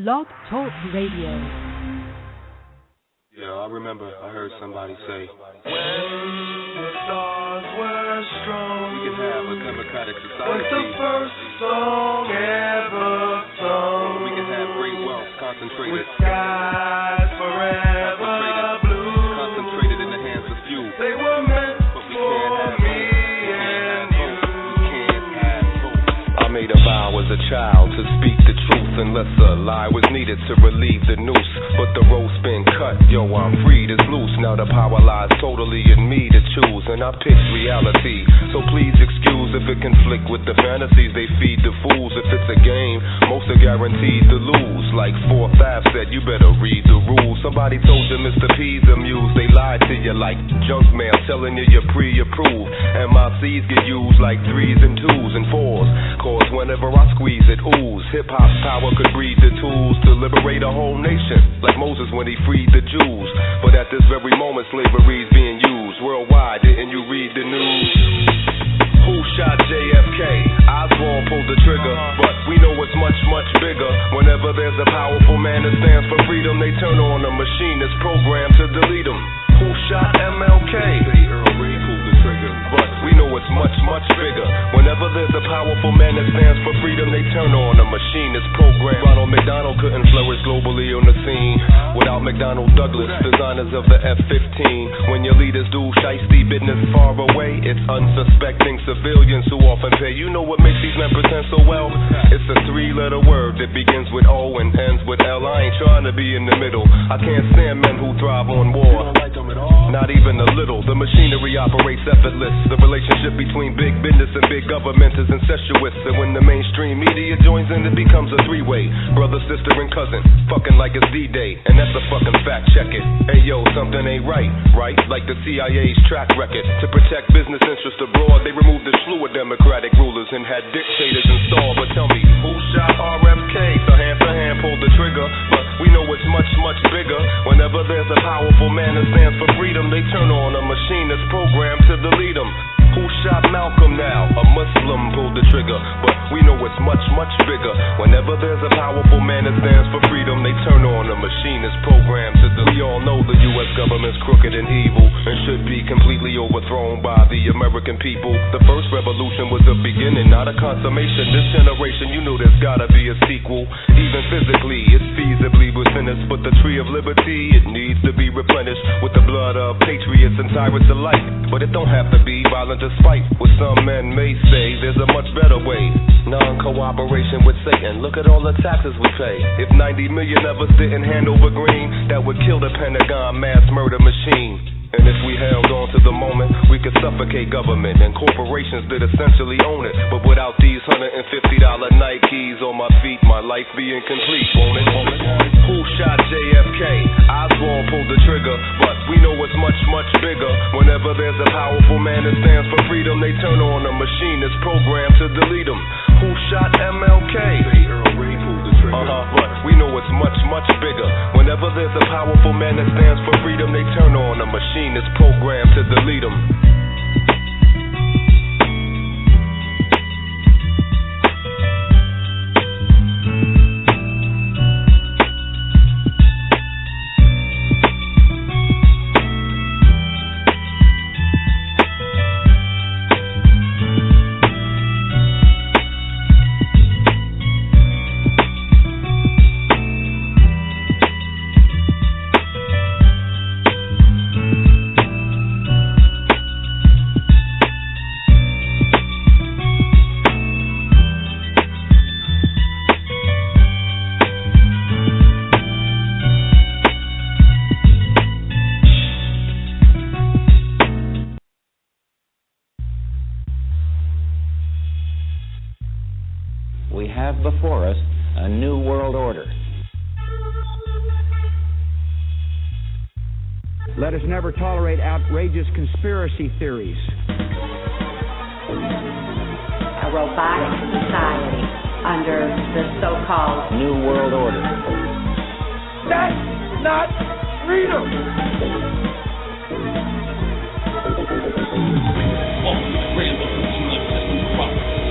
Blog Talk Radio. Yeah, I remember I heard somebody say, when the stars were strong, we could have a democratic society. was the first song ever sung. We could have great wealth concentrated. With skies forever blue. Concentrated in the hands of few. They were meant for me and you. I made a vow as a child to speak the truth unless a lie was needed to relieve the noose. But the rope's been cut, yo, I'm freed as loose. Now the power lies totally in me to choose, and I picked reality. So please excuse if it conflict with the fantasies they feed the fools. If it's a game, most are guaranteed to lose. Like 4th Ave said, you better read the rules. Somebody told you Mr. P's amused. They lied to you like junk mail, telling you you're pre-approved. MICs get used like 3s and 2s and 4s. Cause whenever I squeeze it, ooze. Hip-hop's power could breed the tools to liberate a whole nation, like Moses when he freed the Jews. But at this very moment, slavery's being used worldwide. Didn't you read the news? Who shot JFK? Oswald pulled the trigger, but we know it's much, much bigger. Whenever there's a powerful man that stands for freedom, they turn on a machine that's programmed to delete them. Who shot MLK? Earl Reed pulled the trigger, but we know it's much, much bigger. Whenever there's a powerful man that stands for freedom, they turn on a machine that's programmed. Ronald McDonald couldn't flourish globally on the scene without McDonnell Douglas, designers of the F-15. When your leaders do shiesty business far away, it's unsuspecting civilians who often pay. You know what makes these men pretend so well? It's a 3-letter word that begins with O and ends with L. I ain't trying to be in the middle. I can't stand men who thrive on war. Not even a little. The machinery operates effortless. The relationship between big business and big government is incestuous. And when the mainstream media joins in, it becomes a 3-way. Brother, sister, and cousin, fucking like it's D-Day. And that's a fucking fact, check it. Hey yo, something ain't right, right? Like the CIA's track record. To protect business interests abroad, they removed the slew of democratic rulers and had dictators installed. But tell me, who shot RFK? So hand to hand pulled the trigger. But we know it's much, much bigger. Whenever there's a powerful man that stands for freedom, they turn on a machine that's programmed to delete them. Who shot Malcolm now? A Muslim pulled the trigger, but we know it's much, much bigger. Whenever there's a powerful man that stands for freedom, they turn on a machine that's programmed to delete. We all know the U.S. government's crooked and evil and should be completely overthrown by the American people. The first revolution was a beginning, not a consummation. This generation, you know there's gotta be a sequel. Even physically, it's feasibly with sinners, but the tree of liberty, it needs to be replenished with the blood of patriots and tyrants alike. But it don't have to be violent despite what some men may say. There's a much better way. Non-cooperation with Satan. Look at all the taxes we pay. If 90 million of us didn't hand over green, that would kill the Pentagon mass murder machine. And if we held on to the moment, we could suffocate government and corporations that essentially own it. But without these $150 Nikes on my feet, my life be incomplete, won't it? Who shot JFK? Oswald pulled the trigger, but we know it's much, much bigger. Whenever there's a powerful man that stands for freedom, they turn on a machine that's programmed to delete them. Who shot MLK? Earl Reed pulled the trigger, but we know it's much, much bigger. Whenever there's a powerful man that stands for freedom, they turn on a machine that's programmed to delete them. Before us a new world order. Let us never tolerate outrageous conspiracy theories. A robotic society under the so-called New World Order. That's not freedom.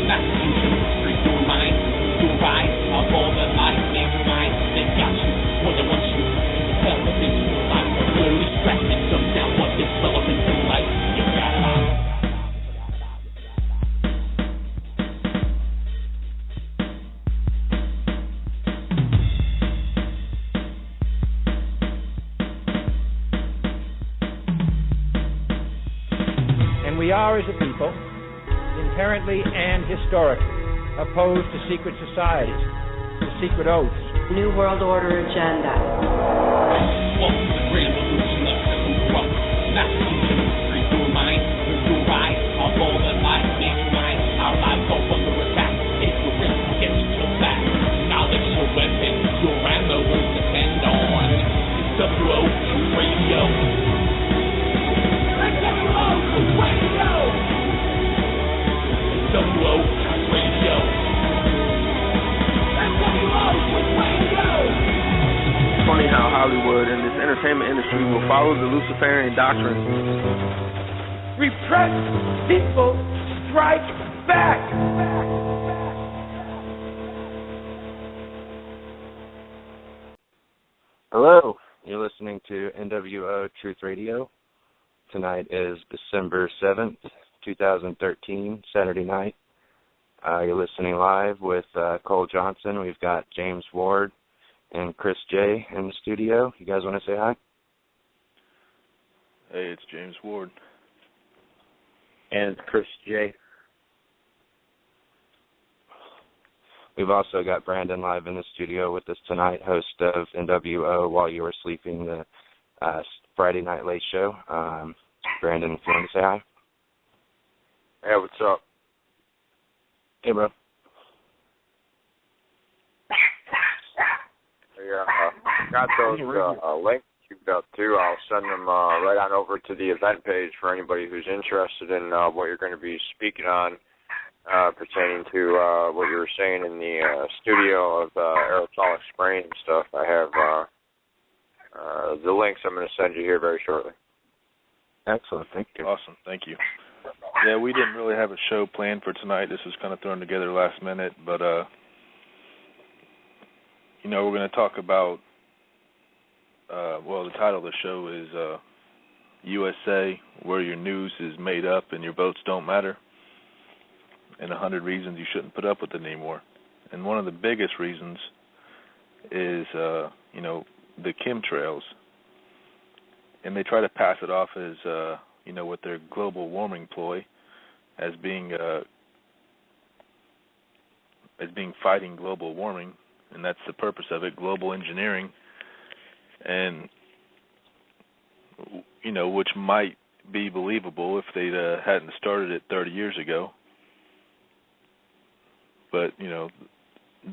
Constitution, free your mind, to rise of all the life, make your mind, we are as a people, inherently and historically, opposed to secret societies, to secret oaths. New World Order agenda. Welcome to the grand revolution of the corrupt. Massachusetts history, your mind, your rise. Of all the lives nationwide, our lives go under attack. Ignorance gets you killed fast. Knowledge your weapon, your ammo will depend on. It's WO Radio. It's WO Radio. It's WO Radio. It's WO Radio. It's funny how Hollywood and this entertainment industry will follow the Luciferian doctrine. Repressed people strike back. Hello, you're listening to NWO Truth Radio. Tonight is December 7th, 2013, Saturday night. You're listening live with Cole Johnson. We've got James Ward and Chris J. in the studio. You guys want to say hi? Hey, it's James Ward. And Chris J. We've also got Brandon live in the studio with us tonight, host of NWO While You Were Sleeping, the Friday Night Late Show. Brandon, if you want to say hi. Hey, what's up? Hey, bro. Got those links queued up, too. I'll send them right on over to the event page for anybody who's interested in what you're going to be speaking on pertaining to what you were saying in the studio of aerosolic spraying and stuff. I have the links I'm going to send you here very shortly. Excellent. Thank you. Awesome. Thank you. Yeah, we didn't really have a show planned for tonight. This was kind of thrown together last minute, but we're going to talk about, the title of the show is USA, where your news is made up and your votes don't matter, and 100 reasons you shouldn't put up with it anymore. And one of the biggest reasons is, the chemtrails. And they try to pass it off as, with their global warming ploy as being fighting global warming. And that's the purpose of it, global engineering, and, which might be believable if they hadn't started it 30 years ago. But,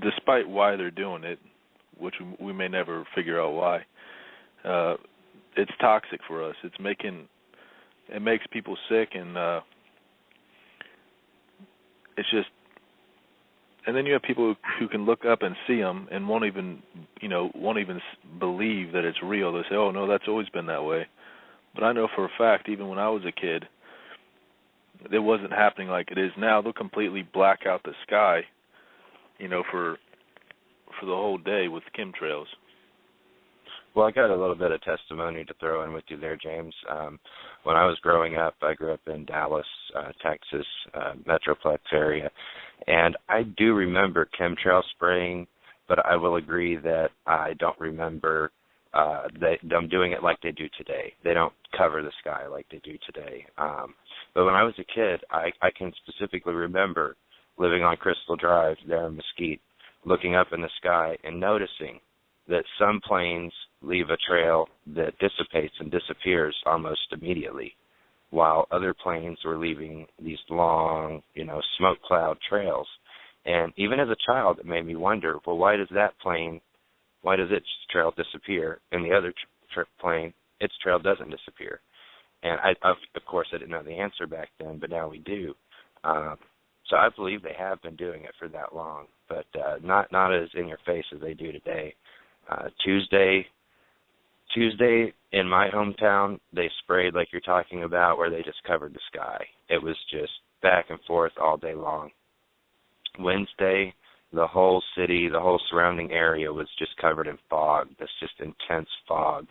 despite why they're doing it, which we may never figure out why, it's toxic for us. It makes people sick, and it's just. And then you have people who can look up and see them and won't even believe that it's real. They say, "Oh no, that's always been that way." But I know for a fact, even when I was a kid, it wasn't happening like it is now. They'll completely black out the sky, for the whole day with chemtrails. Well, I got a little bit of testimony to throw in with you there, James. When I was growing up, I grew up in Dallas, Texas, Metroplex area, and I do remember chemtrail spraying, but I will agree that I don't remember them doing it like they do today. They don't cover the sky like they do today. But when I was a kid, I can specifically remember living on Crystal Drive there in Mesquite, looking up in the sky and noticing that some planes leave a trail that dissipates and disappears almost immediately, while other planes were leaving these long, smoke cloud trails. And even as a child, it made me wonder, well, why does its trail disappear, and the other plane, its trail doesn't disappear? And of course, I didn't know the answer back then, but now we do. So I believe they have been doing it for that long, but not as in your face as they do today. Tuesday in my hometown, they sprayed like you're talking about, where they just covered the sky. It was just back and forth all day long. Wednesday, the whole city, the whole surrounding area was just covered in fog, this just intense fog.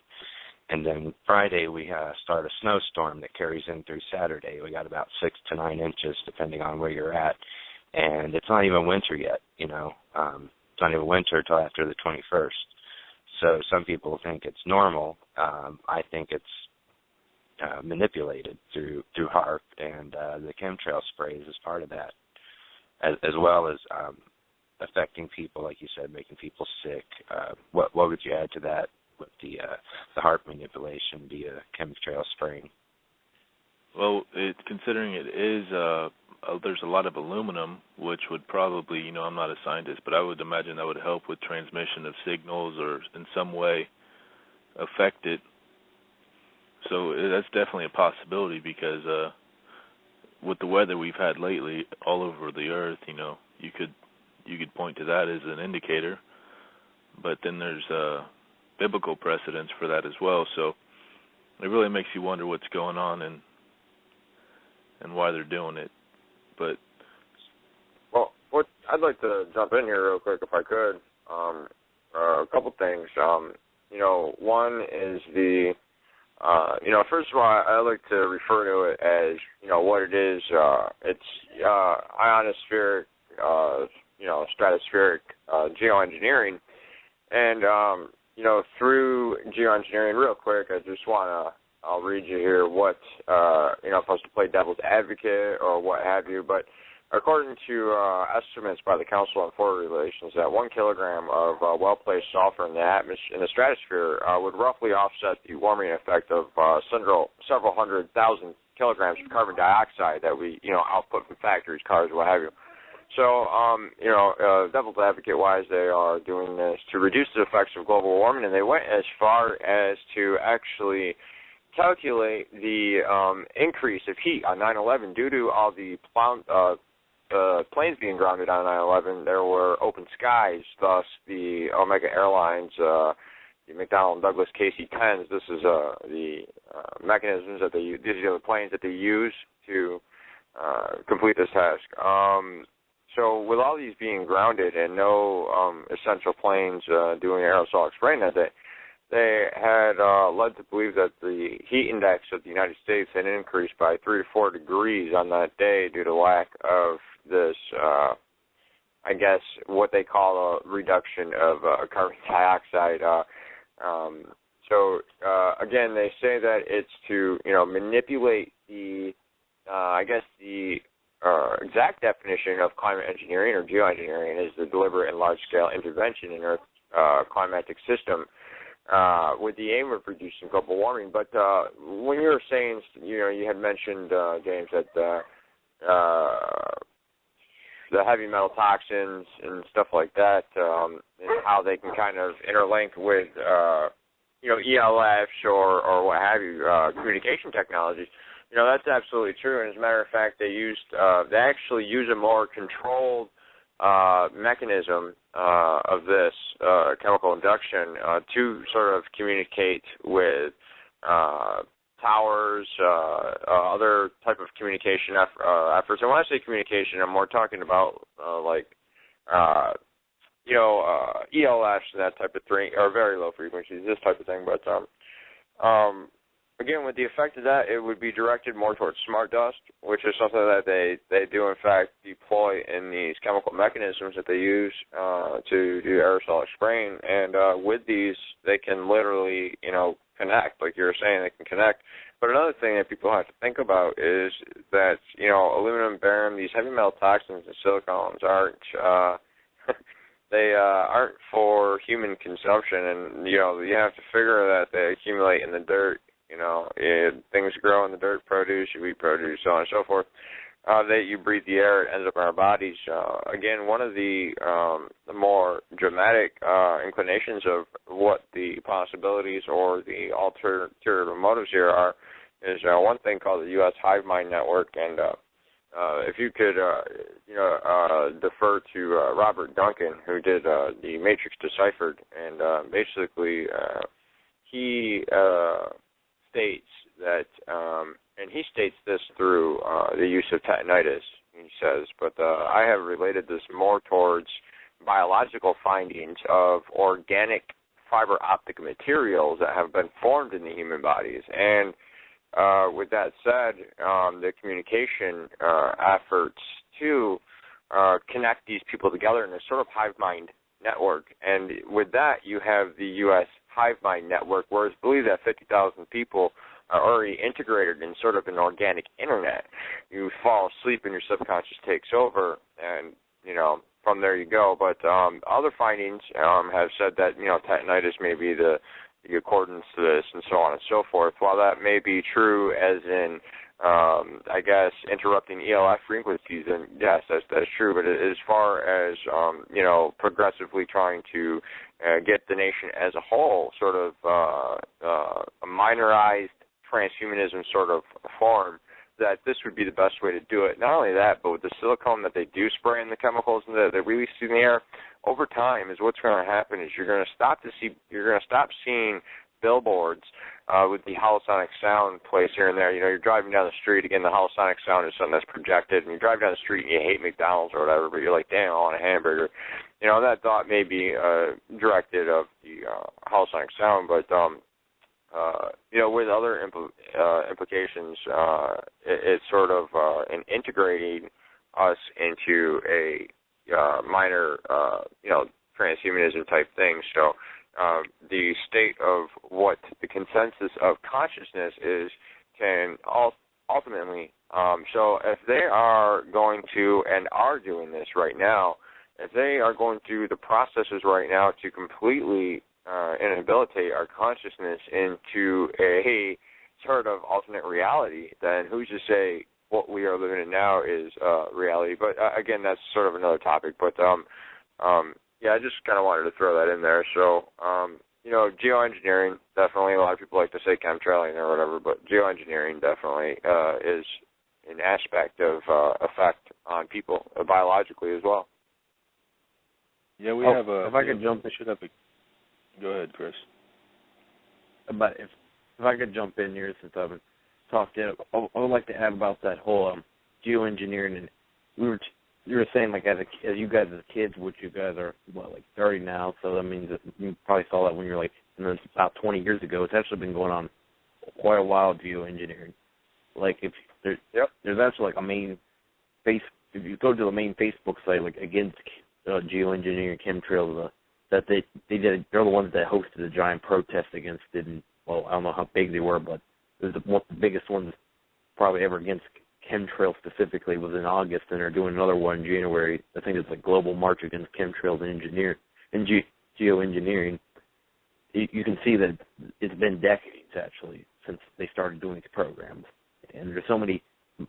And then Friday, we start a snowstorm that carries in through Saturday. We got about 6 to 9 inches, depending on where you're at. And it's not even winter yet, It's not even winter until after the 21st. So some people think it's normal. I think it's manipulated through HAARP and the chemtrail sprays as part of that, as well as affecting people, like you said, making people sick. What would you add to that with the HAARP manipulation via chemtrail spraying? Well, considering it is, there's a lot of aluminum, which would probably, I'm not a scientist, but I would imagine that would help with transmission of signals or in some way affect it. So that's definitely a possibility because with the weather we've had lately all over the earth, you could point to that as an indicator. But then there's biblical precedents for that as well. So it really makes you wonder what's going on and why they're doing it. But what I'd like to jump in here real quick if I could. A couple things. One is the first of all, I like to refer to it as what it is. It's ionospheric, stratospheric geoengineering, and through geoengineering, real quick, I just I'll read you here what, if I was to play devil's advocate or what have you, but according to estimates by the Council on Foreign Relations, that 1 kilogram of well-placed sulfur in the stratosphere would roughly offset the warming effect of several 100,000 kilograms of carbon dioxide that we, output from factories, cars, what have you. So, devil's advocate-wise, they are doing this to reduce the effects of global warming, and they went as far as to actually calculate the increase of heat on 9/11 due to all the planes being grounded on 9/11. There were open skies, thus the Omega Airlines, the McDonnell and Douglas KC-10s. This is the mechanisms that they use. These are the planes that they use to complete this task. So with all these being grounded and no essential planes doing aerosol spraying that day, they had led to believe that the heat index of the United States had increased by 3 to 4 degrees on that day due to lack of this, I guess, what they call a reduction of carbon dioxide. Again, they say that it's to, manipulate the, the exact definition of climate engineering or geoengineering is the deliberate and large-scale intervention in Earth's climatic system, with the aim of reducing global warming. But when you were saying, you had mentioned, James, that the heavy metal toxins and stuff like that, and how they can kind of interlink with, ELFs or what have you, communication technologies. That's absolutely true. And as a matter of fact, they actually use a more controlled mechanism of this chemical induction to sort of communicate with towers, other type of communication efforts. And when I say communication, I'm more talking about ELFs and that type of thing, or very low frequencies, this type of thing. But again, with the effect of that, it would be directed more towards smart dust, which is something that they do, in fact, deploy in these chemical mechanisms that they use to do aerosol spraying. And with these, they can literally, connect. Like you were saying, they can connect. But another thing that people have to think about is that, aluminum, barium, these heavy metal toxins and silicones aren't they aren't for human consumption. And, you have to figure that they accumulate in the dirt. Things grow in the dirt, produce, you eat produce, so on and so forth. That you breathe the air, it ends up in our bodies. Again, one of the more dramatic inclinations of what the possibilities or the alternative motives here are is one thing called the U.S. Hive Mind Network. And if you could, defer to Robert Duncan, who did the Matrix Deciphered, and basically he states that, and he states this through the use of tetanitis, he says, but I have related this more towards biological findings of organic fiber optic materials that have been formed in the human bodies. And with that said, the communication efforts to connect these people together in a sort of hive mind network. And with that, you have the U.S. Hive Mind Network, where it's believed that 50,000 people already integrated in sort of an organic internet. You fall asleep and your subconscious takes over, and, from there you go. But other findings have said that, tetanitis may be the accordance to this and so on and so forth. While that may be true as in, I guess, interrupting ELF frequencies, and yes, that's true. But as far as, progressively trying to get the nation as a whole sort of a minorized transhumanism sort of form, that this would be the best way to do it. Not only that, but with the silicone that they do spray in the chemicals and that they release in the air, over time is what's going to happen is you're going to stop seeing billboards with the holosonic sound placed here and there. You're driving down the street. Again, the holosonic sound is something that's projected, and you drive down the street and you hate McDonald's or whatever, but you're like, damn, I want a hamburger. That thought may be directed of the holosonic sound, but with other implications, it's sort of in integrating us into a minor, transhumanism type thing. So the state of what the consensus of consciousness is can ultimately, so if they are going to and are doing this right now, if they are going through the processes right now to completely inhabilitate our consciousness into a sort of alternate reality, then who's to say what we are living in now is reality? But again, that's sort of another topic. But I just kind of wanted to throw that in there. So geoengineering, definitely. A lot of people like to say chemtrailing or whatever, but geoengineering definitely is an aspect of effect on people biologically as well. Yeah, we have a. If I could jump, Go ahead, Chris. But if I could jump in here, since I've been talking, I would like to add about that whole geoengineering. And you were saying, like, as you guys as kids, which you guys are like 30 now, so that means that you probably saw that when you were like about 20 years ago. It's actually been going on quite a while, geoengineering. Like, if there's actually like a main if you go to the main Facebook site, like, against geoengineering, chemtrails, that they're the ones that hosted a giant protest against it. And, well, I don't know how big they were, but it was the biggest ones probably ever against chemtrails specifically was in August, and they're doing another one in January. I think it's like Global March Against Chemtrails and Geoengineering. You can see that it's been decades, actually, since they started doing these programs. And there's so many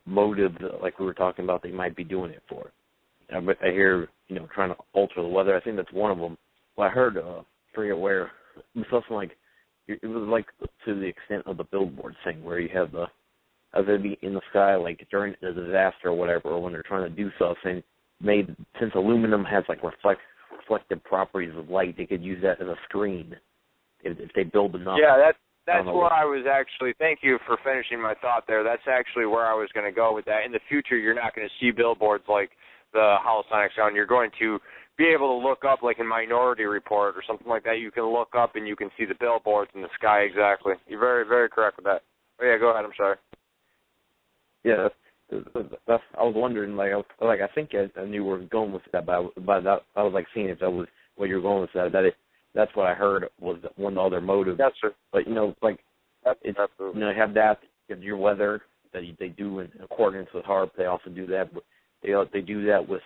motives, like we were talking about, they might be doing it for. I hear, trying to alter the weather. I think that's one of them. Well, I heard, forget where, it was something like, it was like to the extent of the billboard thing, where you have they'd be in the sky, like during a disaster or whatever, or when they're trying to do something, since aluminum has like reflective properties of light, they could use that as a screen if they build enough. Yeah, that's where I was actually, thank you for finishing my thought there. That's actually where I was going to go with that. In the future, you're not going to see billboards like the holosonic sound. You're going to be able to look up, like in Minority Report or something like that. You can look up and you can see the billboards in the sky exactly. You're very, very correct with that. Oh, yeah, go ahead. I'm sorry. Yeah, that's I was wondering, I think I knew where we were going with that, but I was like seeing if that was where you were going with that. That's what I heard was one of the other motives. That's true. But it's absolutely. You have that, you have your weather that they do in accordance with HAARP. They also do that. They do that with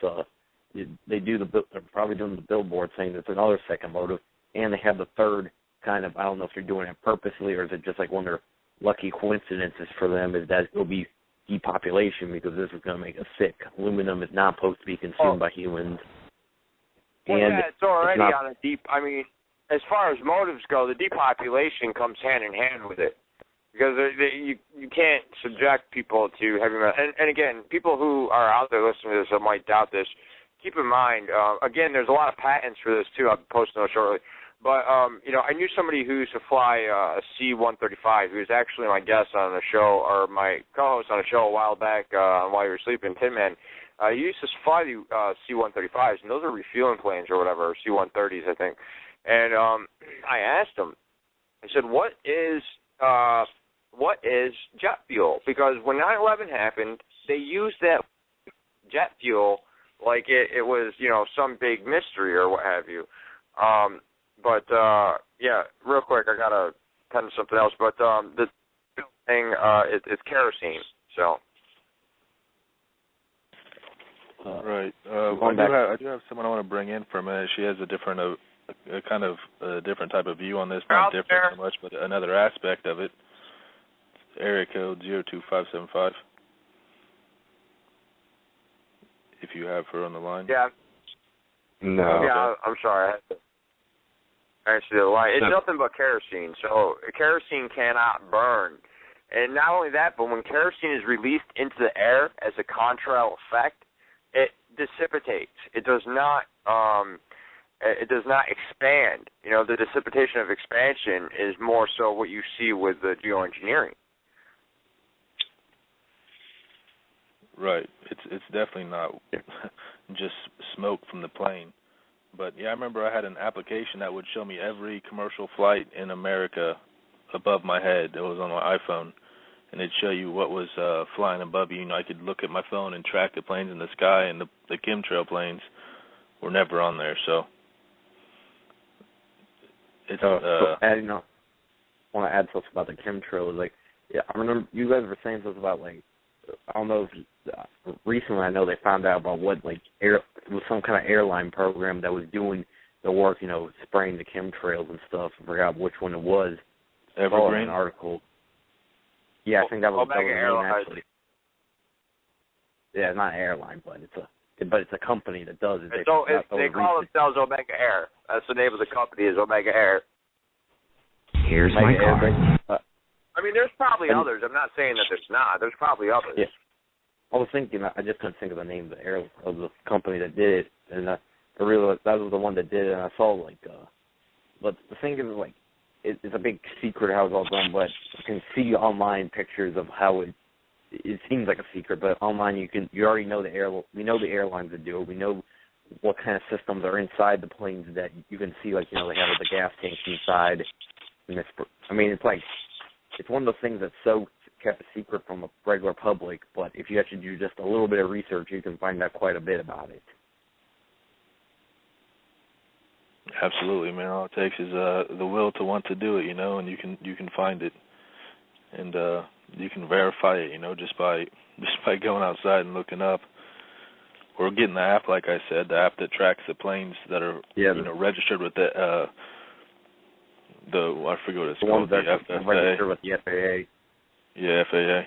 they're probably doing the billboard saying that's another second motive, and they have the third kind of, I don't know if they're doing it purposely or is it just like one of their lucky coincidences for them, is that it'll be depopulation, because this is going to make us sick. Aluminum is not supposed to be consumed by humans. Well, and it's already on a as far as motives go, the depopulation comes hand in hand with it. Because you can't subject people to heavy metal. And again, people who are out there listening to this that might doubt this, keep in mind, again, there's a lot of patents for this, too. I'll post those shortly. But, I knew somebody who used to fly a C-135, who was actually my guest on a show, or my co-host on a show a while back while you were sleeping, Tin Man. He used to fly the C-135s, and those are refueling planes or whatever, or C-130s, I think. And I asked him, I said, what is jet fuel? Because when 9/11 happened, they used that jet fuel like it was, some big mystery or what have you. But real quick, I got to pen something else. But the thing. It's kerosene. So. Right. I do have someone I want to bring in for a minute. She has a different, a kind of a different type of view on this. Not different so much, but another aspect of it. Area code 02575. If you have her on the line. Yeah. No. Yeah, I'm sorry. I had to answer the line. It's nothing but kerosene. So kerosene cannot burn. And not only that, but when kerosene is released into the air as a contrail effect, it dissipates. It does not expand. You know, the dissipation of expansion is more so what you see with the geoengineering. Right. It's definitely not just smoke from the plane. But yeah, I remember I had an application that would show me every commercial flight in America above my head. It was on my iPhone. And it'd show you what was flying above you. You know, I could look at my phone and track the planes in the sky, and the chemtrail planes were never on there. So it's I want to add something about the chemtrails. Like, yeah, I remember you guys were saying something about, like, I don't know if recently I know they found out about what, like, it was some kind of airline program that was doing the work, you know, spraying the chemtrails and stuff. I forgot which one it was. Evergreen? An article. Yeah, I think that was the name, actually. Yeah, it's not an airline, but it's a company that does it. They call themselves Omega Air. That's the name of the company, is Omega Air. Here's my card. I mean, there's probably others. I'm not saying that there's not. There's probably others. Yeah. I was thinking, I just couldn't think of the name of the company that did it, and I realized that was the one that did it, and I saw, like, but the thing is, like, it's a big secret how it's all done, but you can see online pictures of how it seems like a secret, but online you already know we know the airlines that do it. We know what kind of systems are inside the planes that you can see, like, you know, they have the gas tanks inside. And it's one of those things that's so kept a secret from a regular public, but if you actually do just a little bit of research, you can find out quite a bit about it. Absolutely, man. All it takes is the will to want to do it, you know, and you can find it, and you can verify it, you know, just by going outside and looking up, or getting the app, like I said, the app that tracks the planes that are registered with the I forget what it's called, the FAA. Registered with the FAA. Yeah, FAA.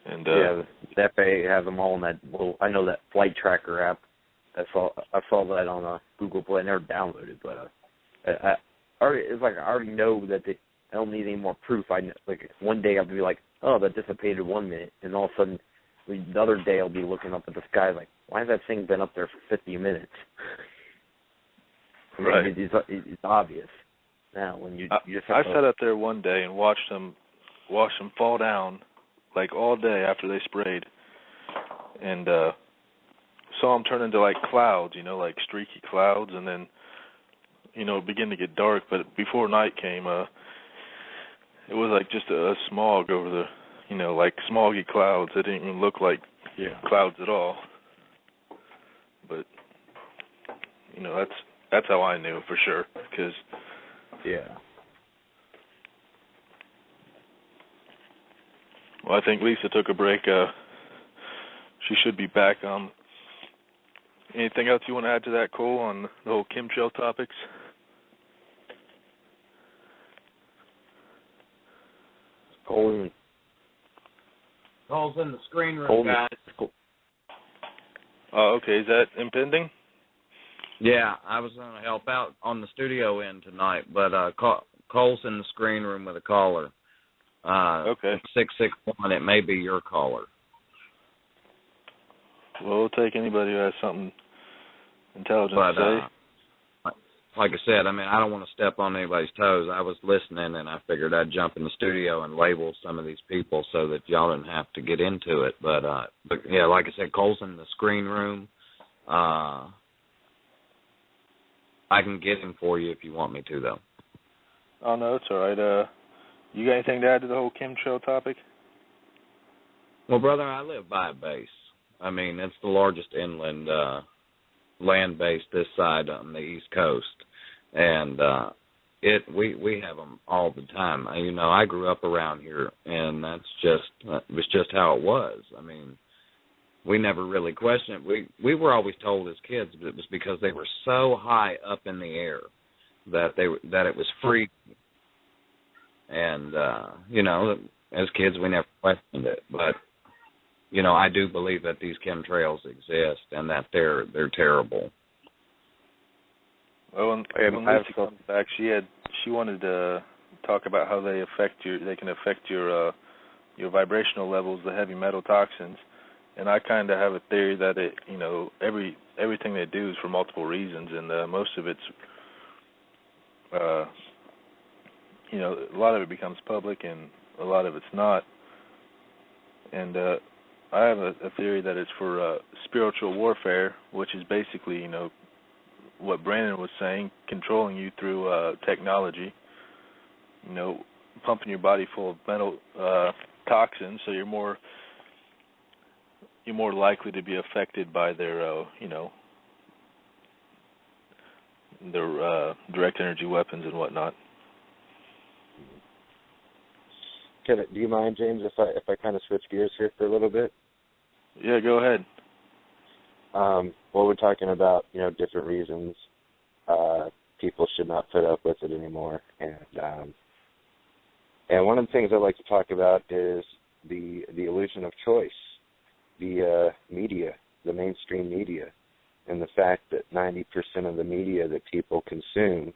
And the FAA has them all in that little. I know that flight tracker app. I saw that on Google Play. I never downloaded, but I already know that I don't need any more proof. Like one day I'll be like, oh, that dissipated 1 minute, and all of a sudden the other day I'll be looking up at the sky like, why has that thing been up there for 50 minutes? I mean, right. It's obvious now when you just. I sat up there one day and watched them fall down like all day after they sprayed, and saw them turn into like clouds, you know, like streaky clouds, and then, you know, begin to get dark. But before night came, it was like just a smog over the, you know, like smoggy clouds. It didn't even look like clouds at all. But, you know, that's how I knew for sure, because well, I think Lisa took a break. She should be back. Anything else you want to add to that, Cole, on the whole chemtrail topics? Cole's in the screen room, guys. Oh, okay. Is that impending? Yeah, I was going to help out on the studio end tonight, but Cole's in the screen room with a caller. Okay. 661. It may be your caller. Well, we'll take anybody who has something intelligent to say. Like I said, I mean, I don't want to step on anybody's toes. I was listening, and I figured I'd jump in the studio and label some of these people so that y'all didn't have to get into it. But yeah, like I said, Cole's in the screen room. I can get him for you if you want me to, though. Oh, no, it's all right. You got anything to add to the whole chemtrail topic? Well, brother, I live by a base. I mean, it's the largest inland land base this side on the East Coast. And we have them all the time. I grew up around here, and it was just how it was. I mean, we never really questioned it. We were always told as kids that it was because they were so high up in the air that it was free. And as kids we never questioned it, but I do believe that these chemtrails exist and that they're terrible. Well, when Lucy comes back, she wanted to talk about how they can affect your vibrational levels, the heavy metal toxins. And I kind of have a theory that everything they do is for multiple reasons, and most of it's a lot of it becomes public and a lot of it's not. And I have a theory that it's for spiritual warfare, which is basically, what Brandon was saying, controlling you through technology, pumping your body full of metal toxins, so you're more likely to be affected by their direct energy weapons and whatnot. Do you mind, James, if I kind of switch gears here for a little bit? Yeah, go ahead. Well, we're talking about different reasons people should not put up with it anymore, and one of the things I like to talk about is the illusion of choice. The media, the mainstream media, and the fact that 90% of the media that people consume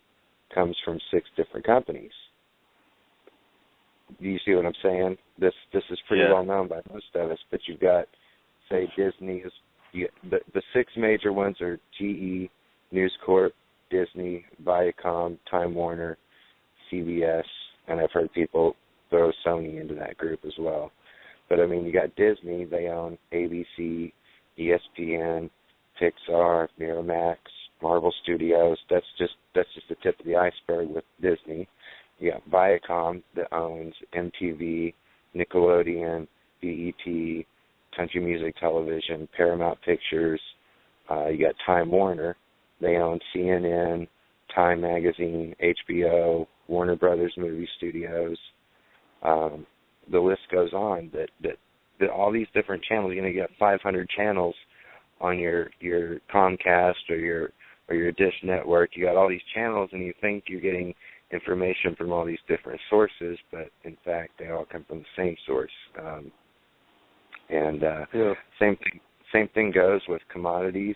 comes from 6 different companies. Do you see what I'm saying? This is pretty well known by most of us, but you've got, say, Disney. The 6 major ones are GE, News Corp, Disney, Viacom, Time Warner, CBS, and I've heard people throw Sony into that group as well. But, you got Disney. They own ABC, ESPN, Pixar, Miramax, Marvel Studios. That's just the tip of the iceberg with Disney. You got Viacom that owns MTV, Nickelodeon, BET, Country Music Television, Paramount Pictures. You got Time Warner. They own CNN, Time Magazine, HBO, Warner Brothers Movie Studios. The list goes on. That all these different channels. You get 500 channels on your Comcast or your Dish network. You got all these channels, and you think you're getting information from all these different sources, but in fact, they all come from the same source. Same thing goes with commodities,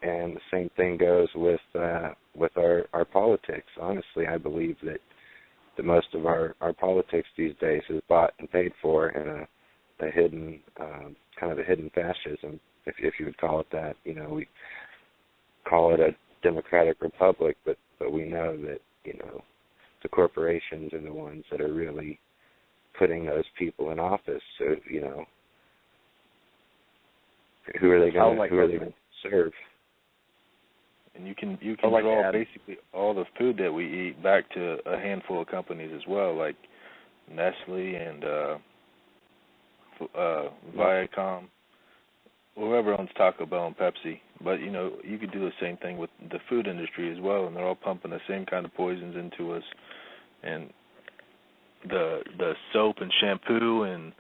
and the same thing goes with our politics. Honestly, I believe that most of our politics these days is bought and paid for in a hidden kind of a hidden fascism, if you would call it that. We call it a democratic republic, but we know that the corporations are the ones that are really putting those people in office. So who are they going to serve? And you can draw basically all the food that we eat back to a handful of companies as well, like Nestle and Viacom, whoever owns Taco Bell and Pepsi. But you could do the same thing with the food industry as well, and they're all pumping the same kind of poisons into us. And the soap and shampoo, and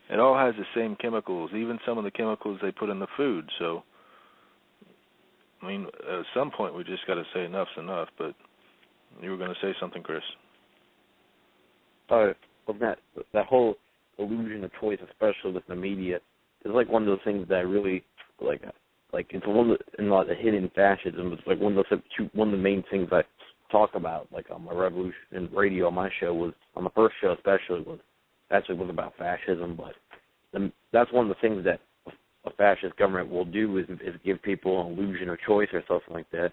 it all has the same chemicals, even some of the chemicals they put in the food. So at some point we just got to say enough's enough. But you were going to say something, Chris. Well, that whole illusion of choice, especially with the media, is like one of those things that I really like. It's one of the hidden fascism. It's like one of the main things I talk about, like on my Revolution Radio, on my show, was on the first show especially, was about fascism. But that's one of the things that a fascist government will do is give people an illusion of choice or something like that,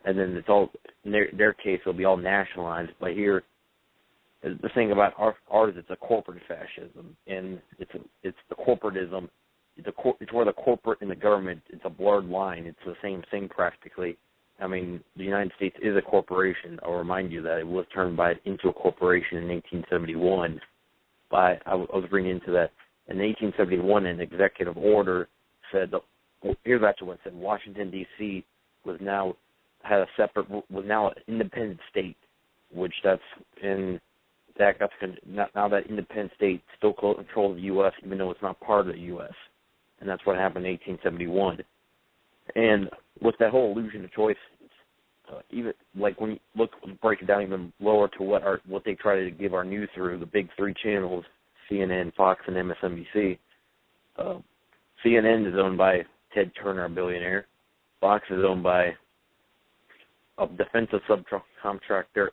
and then it's all in their case it'll be all nationalized. But here, the thing about ours, it's a corporate fascism, and it's the corporatism. It's where the corporate and the government, it's a blurred line. It's the same thing practically. The United States is a corporation. I'll remind you that it was turned into a corporation in 1871. I was bringing into that. In 1871, an executive order said, here's actually what it said: Washington, D.C. was now an independent state. which that's in now that independent state still controls the U.S. even though it's not part of the U.S. And that's what happened in 1871. And with that whole illusion of choice, even like when you break it down even lower to what they try to give our news through, the big three channels, CNN, Fox, and MSNBC. CNN is owned by Ted Turner, a billionaire. Fox is owned by a defensive subcontractor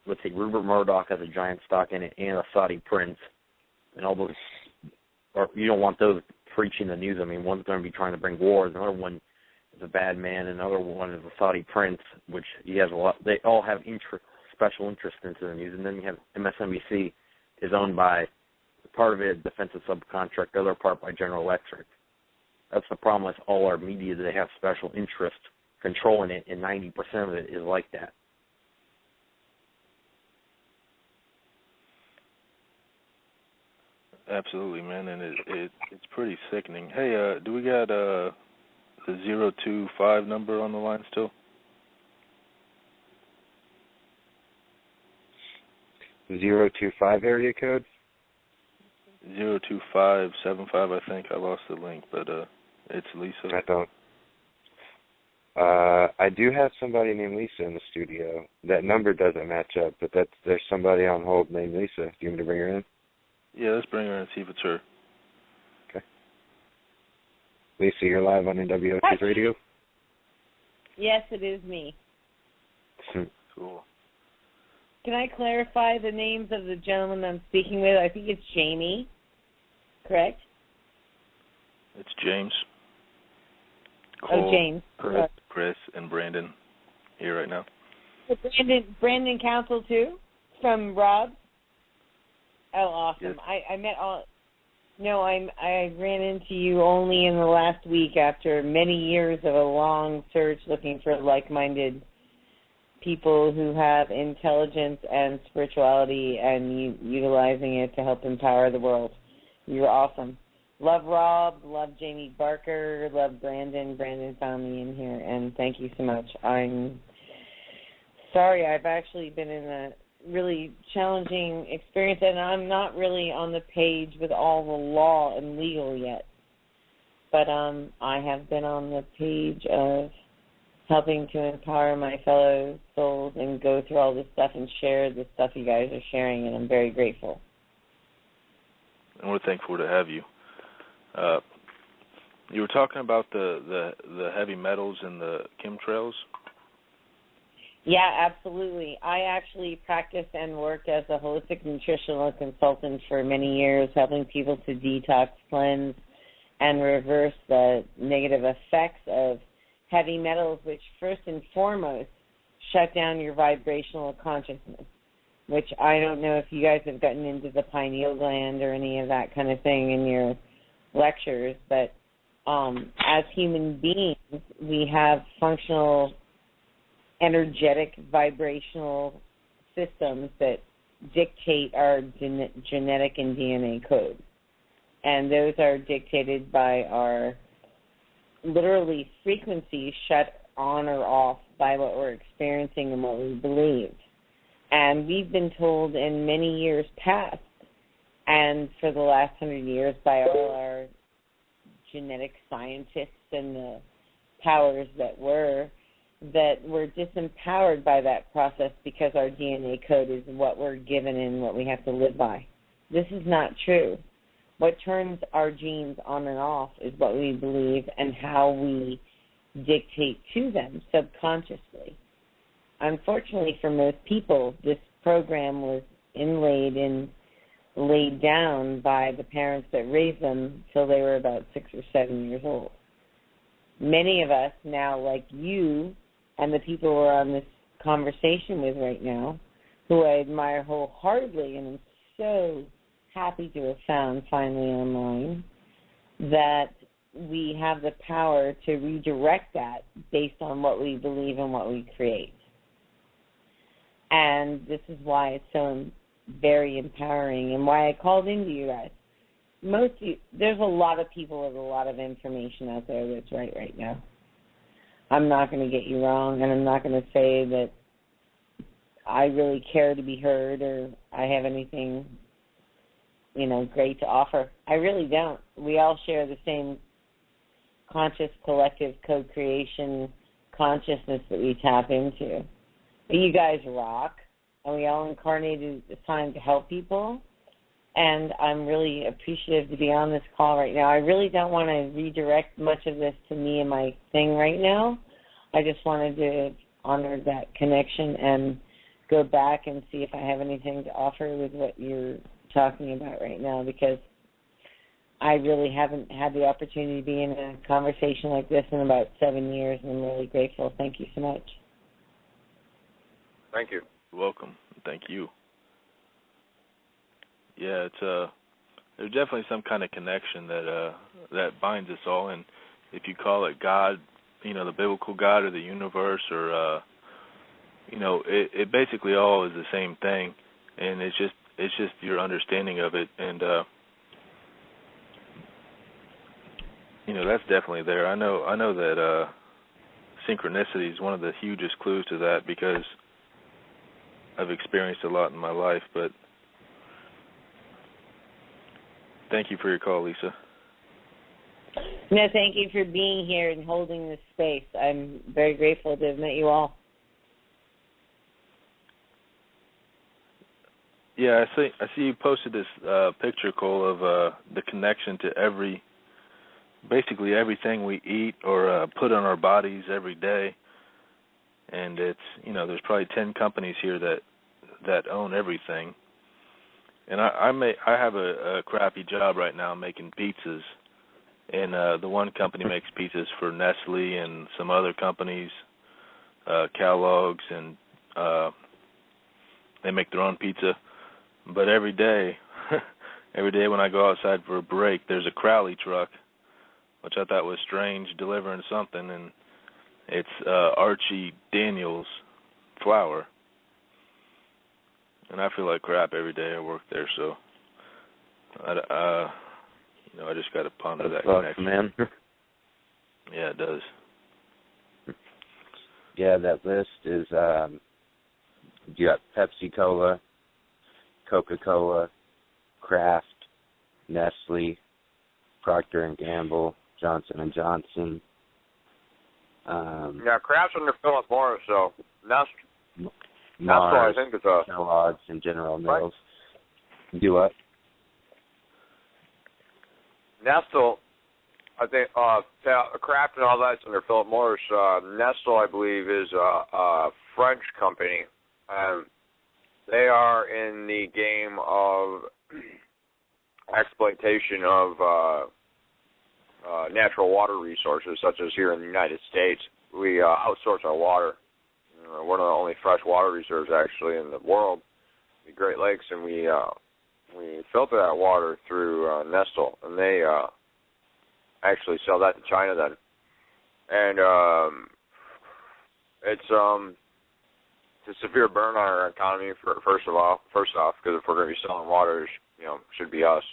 let's say Rupert Murdoch has a giant stock in it, and a Saudi prince. And all those, or you don't want those preaching the news. I mean, one's going to be trying to bring wars, another one is a bad man, another one is a Saudi prince, which he has a lot. They all have special interest into the news. And then you have MSNBC is owned by part of it defensive subcontract, the other part by General Electric. That's the problem with all our media. They have special interest controlling it, and 90% of it is like that. Absolutely, man, and it's pretty sickening. Hey, do we got the 025 number on the line still? 025 area code? 02575, I think. I lost the link, but it's Lisa. I don't. I do have somebody named Lisa in the studio. That number doesn't match up, but there's somebody on hold named Lisa. Do you want me to bring her in? Yeah, let's bring her in and see if it's her. Okay. Lisa, you're live on NWOT's radio? Yes, it is me. Cool. Can I clarify the names of the gentleman I'm speaking with? I think it's Jamie, correct? It's James. Cole, James. Chris, and Brandon here right now. Brandon Council too, from Rob. Oh, awesome! Yes. I met all. No, I ran into you only in the last week after many years of a long search looking for like-minded people who have intelligence and spirituality and utilizing it to help empower the world. You're awesome. Love Rob, love Jamie Barker, love Brandon. Brandon found me in here, and thank you so much. I'm sorry, I've actually been in a really challenging experience, and I'm not really on the page with all the law and legal yet. But I have been on the page of helping to empower my fellow souls and go through all this stuff and share the stuff you guys are sharing, and I'm very grateful. And we're thankful to have you. You were talking about the heavy metals and the chemtrails. Yeah, absolutely. I actually practiced and worked as a holistic nutritional consultant for many years, helping people to detox, cleanse, and reverse the negative effects of heavy metals, which first and foremost shut down your vibrational consciousness, which I don't know if you guys have gotten into the pineal gland or any of that kind of thing in your lectures, but as human beings, we have functional energetic vibrational systems that dictate our genetic and DNA code. And those are dictated by our literally frequencies shut on or off by what we're experiencing and what we believe. And we've been told in many years past, and for the last 100 years by all our genetic scientists and the powers that we're disempowered by that process because our DNA code is what we're given and what we have to live by. This is not true. What turns our genes on and off is what we believe and how we dictate to them subconsciously. Unfortunately for most people, this program was inlaid and laid down by the parents that raised them till they were about 6 or 7 years old. Many of us now, like you and the people we're on this conversation with right now, who I admire wholeheartedly and am so happy to have found finally online, that we have the power to redirect that based on what we believe and what we create. And this is why it's so very empowering and why I called into you guys. There's a lot of people with a lot of information out there that's right now. I'm not going to get you wrong, and I'm not going to say that I really care to be heard or I have anything, great to offer. I really don't. We all share the same conscious collective co-creation consciousness that we tap into. But you guys rock, and we all incarnated this time to help people, and I'm really appreciative to be on this call right now. I really don't want to redirect much of this to me and my thing right now. I just wanted to honor that connection and go back and see if I have anything to offer with what you're talking about right now, because I really haven't had the opportunity to be in a conversation like this in about 7 years, and I'm really grateful. Thank you so much. Thank you. You're welcome. Thank you. Yeah, there's definitely some kind of connection that binds us all, and if you call it God, the biblical God or the universe, or it basically all is the same thing, and it's just your understanding of it, and that's definitely there. I know that synchronicity is one of the hugest clues to that, because I've experienced a lot in my life. But thank you for your call, Lisa. No, thank you for being here and holding this space. I'm very grateful to have met you all. Yeah, I see you posted this picture, Cole, of the connection to basically everything we eat or put on our bodies every day. And it's, there's probably 10 companies here that own everything. And I have a crappy job right now making pizzas. And the one company makes pizzas for Nestle and some other companies, Kellogg's, and they make their own pizza. But every day when I go outside for a break, there's a Crowley truck, which I thought was strange, delivering something, and it's Archie Daniels flour. And I feel like crap every day I work there, so I just got to ponder that connection. Man. Yeah, it does. Yeah, that list is you got Pepsi-Cola, Coca-Cola, Kraft, Nestle, Procter & Gamble, Johnson & Johnson. Kraft's under Philip Morris, so that's what I think it's Kellogg's and General Mills. Right. Do what? Nestle, I think Kraft and all that's under Philip Morris. Nestle, I believe, is a French company. They are in the game of exploitation of natural water resources, such as here in the United States. We outsource our water. One of the only fresh water reserves, actually, in the world, the Great Lakes, and we filter that water through Nestle, and they actually sell that to China then. And it's a severe burn on our economy first off, because if we're going to be selling water, it should be us.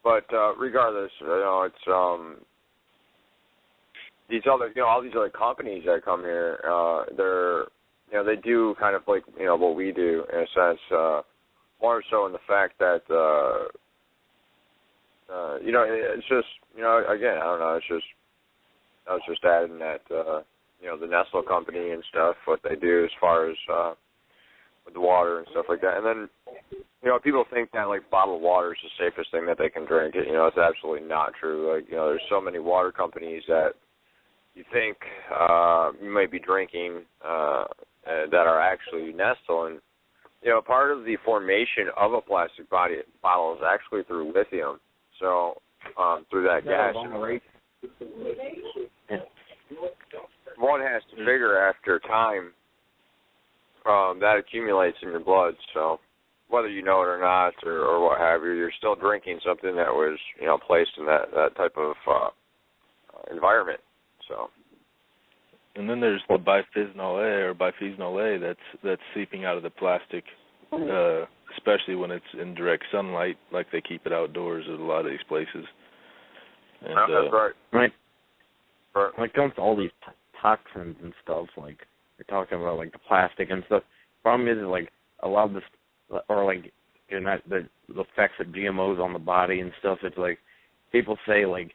But regardless, it's these other, all these other companies that come here. They do kind of like what we do in a sense. More so in the fact that it's just again, I don't know. It's just I was just adding that the Nestle company and stuff, what they do as far as with the water and stuff like that. And then people think that like bottled water is the safest thing that they can drink. It's absolutely not true. Like there's so many water companies that you think you might be drinking that are actually Nestle, and part of the formation of a plastic bottle is actually through lithium. So through that gas, one has to figure after time that accumulates in your blood. So whether you know it or not, or what have you, you're still drinking something that was placed in that type of environment. So. And then there's the bisphenol A that's seeping out of the plastic, especially when it's in direct sunlight, like they keep it outdoors at a lot of these places. And, that's right. Right. When it comes to all these toxins and stuff, like you're talking about, like the plastic and stuff, problem is like a lot of this, or like the effects of GMOs on the body and stuff. It's like people say like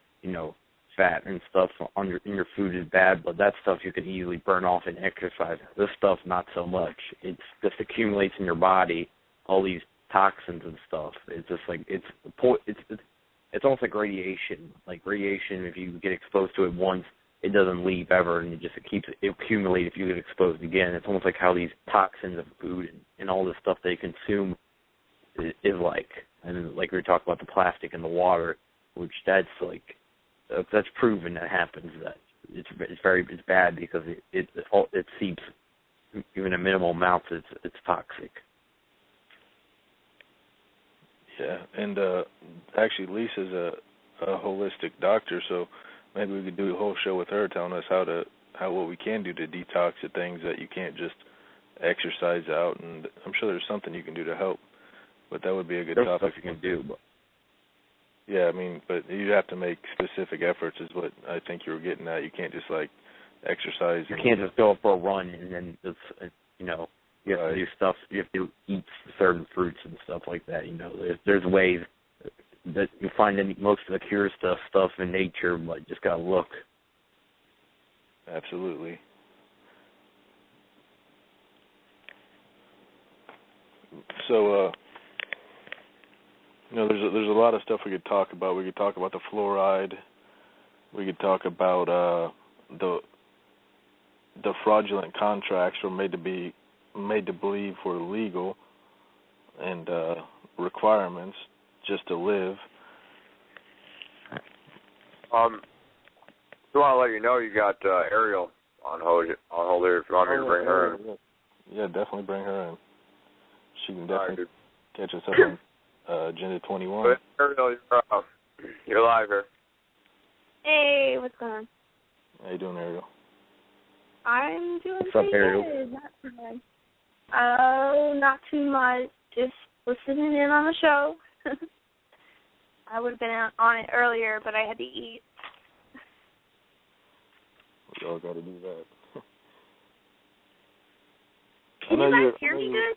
fat and stuff in your food is bad, but that stuff you can easily burn off in exercise. This stuff not so much. It just accumulates in your body, all these toxins and stuff. It's just like it's almost like radiation. Like radiation, if you get exposed to it once, it doesn't leave ever, and it accumulates if you get exposed again. It's almost like how these toxins of food and all this stuff they consume is like. And like we were talking about the plastic in the water, which that's proven that happens. That it's bad because it seeps even in minimal amounts. It's toxic. Yeah, and actually Lisa's a holistic doctor, so maybe we could do a whole show with her telling us what we can do to detox the things that you can't just exercise out, and I'm sure there's something you can do to help, but that would be a good topic. Stuff you can do, but yeah, I mean, but you have to make specific efforts is what I think you were getting at. You can't just like exercise. You can't just go up for a run and then just you have to do stuff. You have to eat certain fruits and stuff like that. There's ways that you find most of the cure stuff in nature, but just gotta look. Absolutely. So, there's a lot of stuff we could talk about. We could talk about the fluoride. We could talk about the fraudulent contracts were made to believe were legal, and requirements just to live. I want to let you know you got Ariel on hold here if you want me to bring her in. Yeah, definitely bring her in. She can definitely catch us up on Agenda 21. But Ariel, you're live here. Hey, what's going on? How you doing, Ariel? I'm doing What's up, pretty Ariel? good. Not too bad. Oh, not too much. Just listening in on the show. I would have been on it earlier, but I had to eat. We all got to do that. Can you guys hear me good?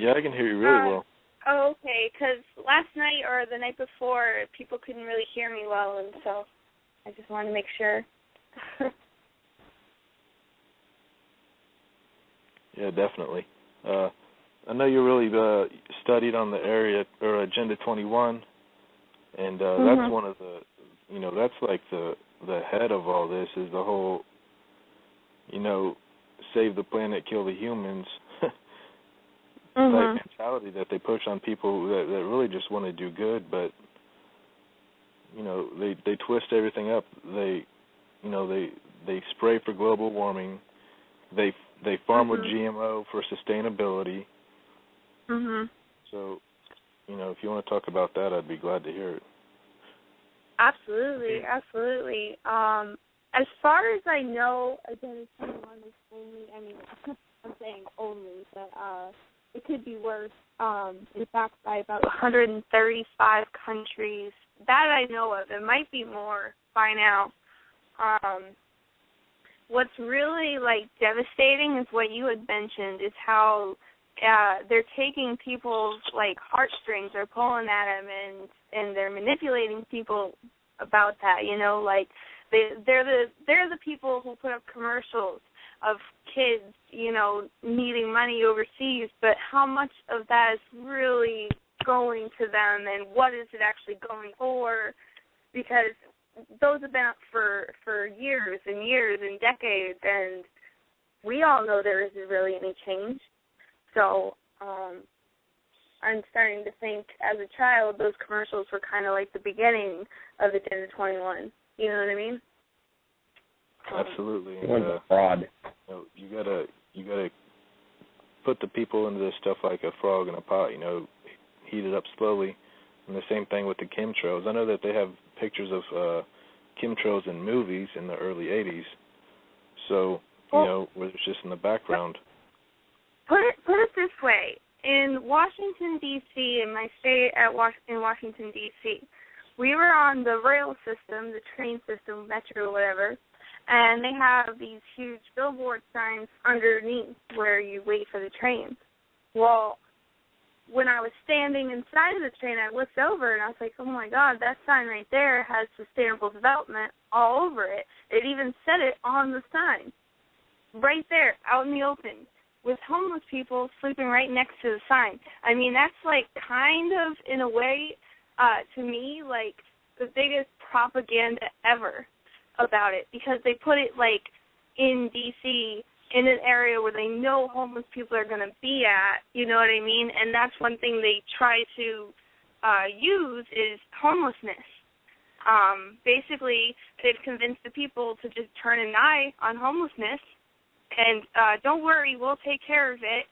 Yeah, I can hear you really well. Oh, okay, because last night or the night before, people couldn't really hear me well, and so I just wanted to make sure. Yeah, definitely. I know you really studied on the area or Agenda 21, and that's one of the, that's like the head of all this is the whole, save the planet, kill the humans type mentality that they push on people that really just want to do good, but they twist everything up. They spray for global warming. They farm with GMO for sustainability. So, if you want to talk about that, I'd be glad to hear it. Absolutely. As far as I know, Agenda 21 is only, I'm saying only, but it could be worse. It's backed by about 135 countries. That I know of. It might be more by now. What's really, devastating is what you had mentioned, is how they're taking people's, heartstrings, they're pulling at them, and they're manipulating people about that, they're the people who put up commercials of kids, needing money overseas, but how much of that is really going to them, and what is it actually going for? Because those have been up for years and years and decades, and we all know there isn't really any change. So I'm starting to think, as a child, those commercials were kind of like the beginning of Agenda 21. You know what I mean? Absolutely. Fraud. You gotta put the people into this stuff like a frog in a pot. Heat it up slowly. And the same thing with the chemtrails. I know that they have pictures of chemtrails in movies in the early 80s. So, where it's just in the background. Put it this way. In Washington, D.C., in my stay in Washington, D.C., we were on the rail system, the train system, metro, whatever, and they have these huge billboard signs underneath where you wait for the train. Well, when I was standing inside of the train, I looked over and I was like, oh my God, that sign right there has sustainable development all over it. It even said it on the sign. Right there, out in the open, with homeless people sleeping right next to the sign. I mean, that's like kind of, in a way, to me, like the biggest propaganda ever about it, because they put it like in D.C., in an area where they know homeless people are going to be at, you know what I mean? And that's one thing they try to use is homelessness. Basically, they've convinced the people to just turn an eye on homelessness and don't worry, we'll take care of it.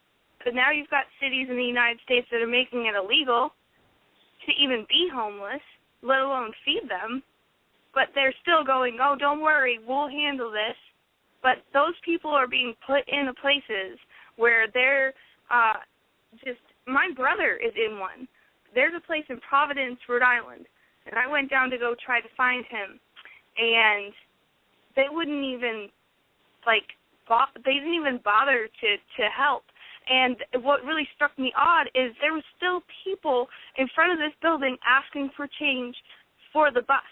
But now you've got cities in the United States that are making it illegal to even be homeless, let alone feed them. But they're still going, oh, don't worry, we'll handle this. But those people are being put into places where they're just, my brother is in one. There's a place in Providence, Rhode Island, and I went down to go try to find him, and they wouldn't even, they didn't even bother to help. And what really struck me odd is there were still people in front of this building asking for change for the bus.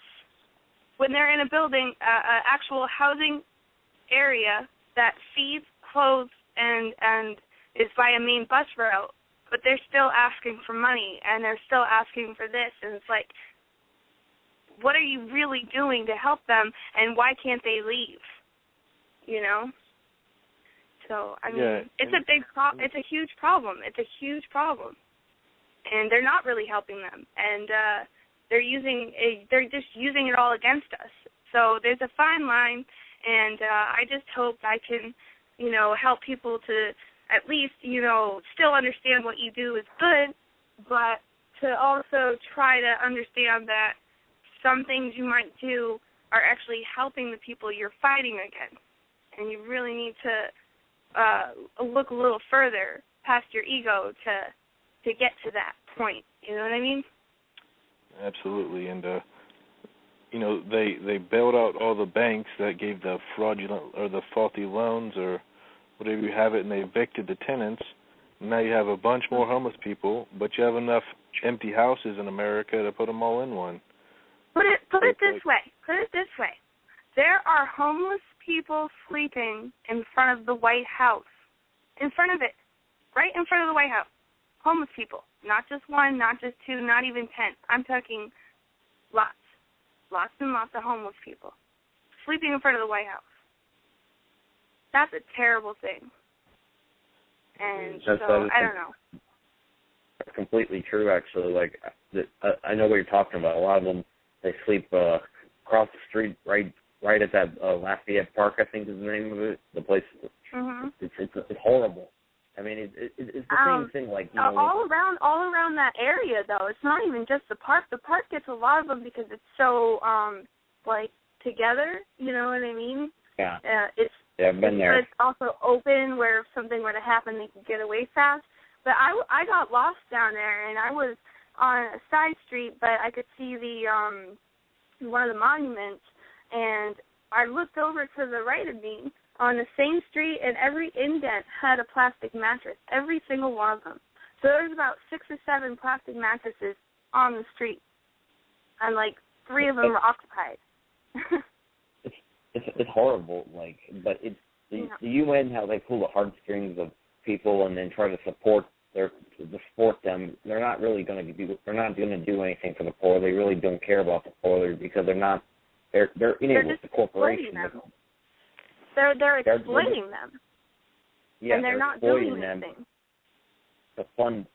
When they're in a building, actual housing area that feeds, clothes, and is by a main bus route, but they're still asking for money, and they're still asking for this, and it's like, what are you really doing to help them, and why can't they leave? You know? So, I mean, it's a big it's a huge problem. It's a huge problem. And they're not really helping them, and they're just using it all against us. So there's a fine line. And I just hope I can, help people to at least, still understand what you do is good, but to also try to understand that some things you might do are actually helping the people you're fighting against. And you really need to look a little further past your ego to get to that point. You know what I mean? Absolutely. And they bailed out all the banks that gave the fraudulent or the faulty loans or whatever you have it, and they evicted the tenants. Now you have a bunch more homeless people, but you have enough empty houses in America to put them all in one. Put it this way. There are homeless people sleeping in front of the White House. In front of it. Right in front of the White House. Homeless people. Not just one, not just two, not even 10. I'm talking lots. Lots and lots of homeless people sleeping in front of the White House. That's a terrible thing. And I don't know. That's completely true, actually. Like, I know what you're talking about. A lot of them, they sleep across the street, right at that Lafayette Park, I think is the name of it. The place. Mm-hmm. It's horrible. I mean, it's the same thing. Like all around that area, though. It's not even just the park. The park gets a lot of them because it's so together. You know what I mean? Yeah. I've been there. It's also open where if something were to happen, they could get away fast. But I got lost down there, and I was on a side street, but I could see the one of the monuments, and I looked over to the right of me on the same street, and every indent had a plastic mattress, every single one of them. So there was about 6 or 7 plastic mattresses on the street, and 3 of them were occupied. It's horrible, but it's the UN, how they pull the heartstrings of people and then try to support them. They're not really going to do anything for the poor. They really don't care about the poor because they're in it with the corporation. They're exploiting them. Yeah, and they're not doing anything. The fund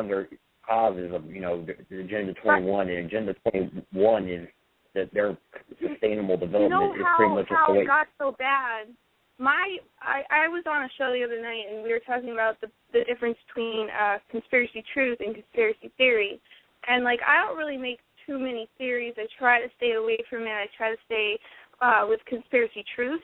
their causes of the Agenda 21, and Agenda 21 is that their sustainable development is pretty much how it got so bad. I was on a show the other night, and we were talking about the difference between conspiracy truth and conspiracy theory. And I don't really make too many theories. I try to stay away from it. I try to stay with conspiracy truth,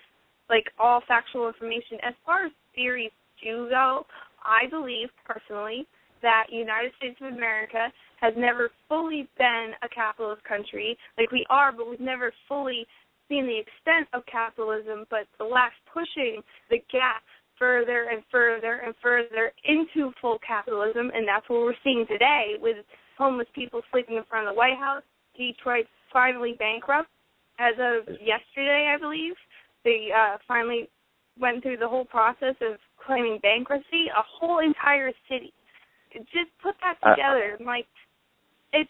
all factual information. As far as theories do go, I believe personally that United States of America has never fully been a capitalist country. We are, but we've never fully seeing the extent of capitalism, but the left pushing the gap further and further and further into full capitalism, and that's what we're seeing today with homeless people sleeping in front of the White House. Detroit's finally bankrupt. As of yesterday, I believe, they finally went through the whole process of claiming bankruptcy. A whole entire city. Just put that together. Like, it's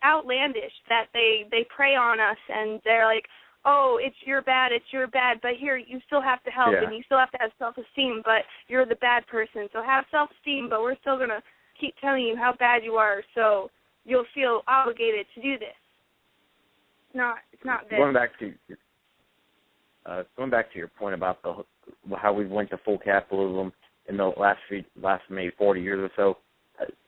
outlandish that they prey on us, and they're like, oh, it's your bad, but here, you still have to help, and you still have to have self-esteem, but you're the bad person, so have self-esteem, but we're still going to keep telling you how bad you are, so you'll feel obligated to do this. It's not this. Going back to your point about how we went to full capitalism in the last maybe 40 years or so,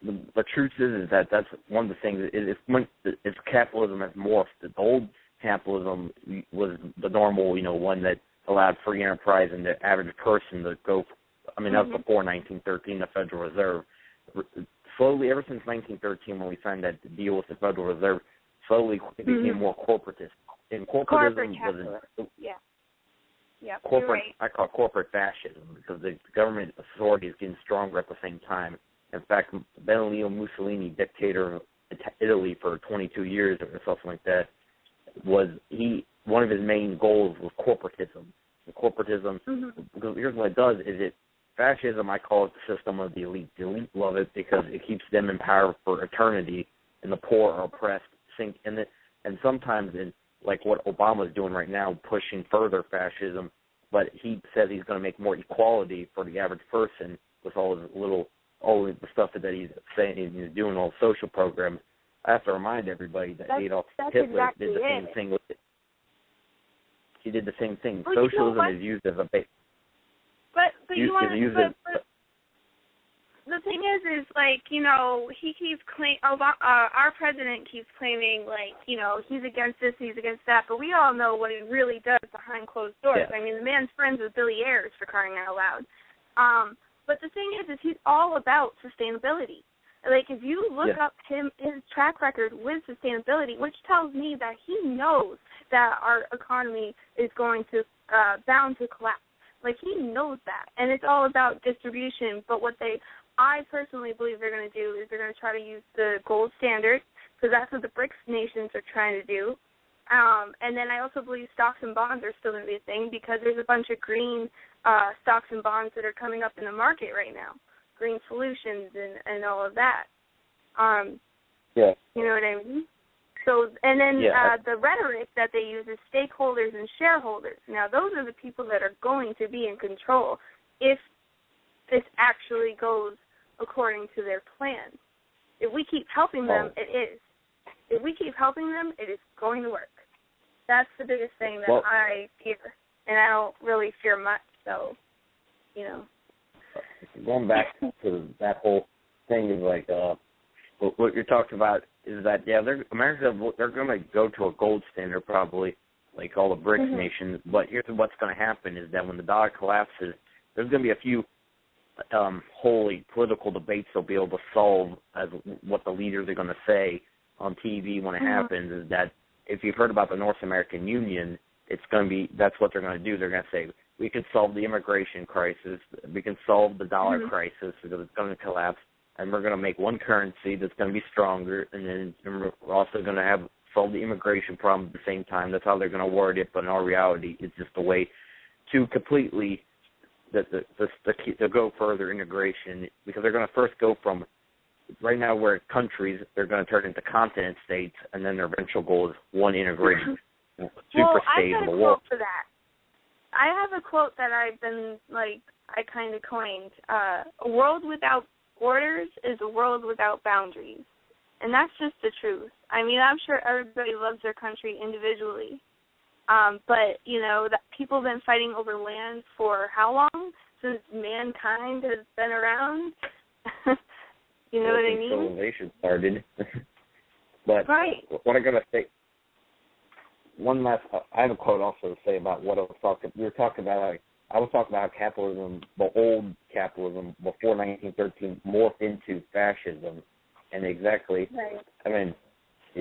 the truth is that that's one of the things. It's capitalism has morphed. The old capitalism was the normal, one that allowed free enterprise and the average person to go. I mean, that was before 1913, the Federal Reserve. Slowly, ever since 1913, when we signed that deal with the Federal Reserve, slowly it became more corporatist. And corporatism was corporate. Right. I call it corporate fascism because the government authority is getting stronger at the same time. In fact, Benito Mussolini, dictator of Italy for 22 years or something like that, one of his main goals was corporatism. And corporatism, because here's what it does, fascism, I call it the system of the elite. The elite love it because it keeps them in power for eternity, and the poor are oppressed. And sometimes, like what Obama's doing right now, pushing further fascism, but he says he's going to make more equality for the average person with all the stuff that he's saying he's doing, all the social programs. I have to remind everybody that Adolf Hitler did the same thing with it. He did the same thing. Well, Socialism is used as a base. But the thing is like, he keeps our president keeps claiming, like, he's against this, he's against that, but we all know what he really does behind closed doors. Yeah. I mean, the man's friends with Billy Ayers, for crying out loud. But the thing is he's all about sustainability. Like, if you look up his track record with sustainability, which tells me that he knows that our economy is going to bound to collapse. Like, he knows that, and it's all about distribution. But I personally believe they're going to do is they're going to try to use the gold standard, because that's what the BRICS nations are trying to do. And then I also believe stocks and bonds are still going to be a thing, because there's a bunch of green stocks and bonds that are coming up in the market right now, green solutions and all of that. You know what I mean? So, and then the rhetoric that they use is stakeholders and shareholders. Now, those are the people that are going to be in control if this actually goes according to their plan. If we keep helping them, it is. If we keep helping them, it is going to work. That's the biggest thing that I fear, and I don't really fear much, so, Going back to that whole thing is like, what you're talking about is that, they're going to go to a gold standard probably, like all the BRICS nations, but here's what's going to happen is that when the dollar collapses, there's going to be a few holy political debates they'll be able to solve as what the leaders are going to say on TV when it happens, is that if you've heard about the North American Union, that's what they're going to do. They're going to say, we can solve the immigration crisis, we can solve the dollar crisis because it's going to collapse, and we're going to make one currency that's going to be stronger, and then we're also going to solve the immigration problem at the same time. That's how they're going to word it, but in all reality, it's just a way to completely to go further integration, because they're going to first go from, right now we're countries, they're going to turn into continent states, and then their eventual goal is one integrated super state of the world. For that. I have a quote that I've been, I kind of coined. A world without borders is a world without boundaries. And that's just the truth. I mean, I'm sure everybody loves their country individually. But, that people have been fighting over land for how long? Since mankind has been around? You know what I mean? Civilization started. But what I'm going to say, I have a quote also to say about what I was talking. I was talking about capitalism, the old capitalism before 1913 morphed into fascism, and I mean,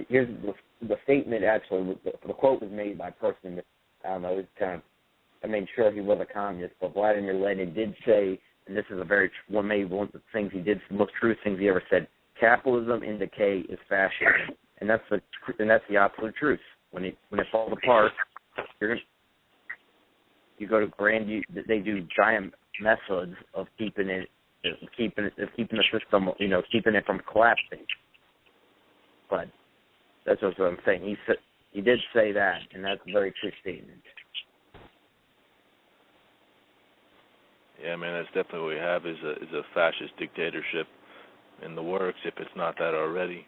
here's the statement. Actually, the quote was made by a person that, I don't know, I made sure he was a communist, but Vladimir Lenin did say, and this is one of the things he did, the most true things he ever said: capitalism in decay is fascism, and that's the absolute truth. When it falls apart, you go to they do giant methods of keeping the system, keeping it from collapsing. But that's what I'm saying. He did say that, and that's a very true statement. Yeah, man, that's definitely what we have is a fascist dictatorship in the works, if it's not that already.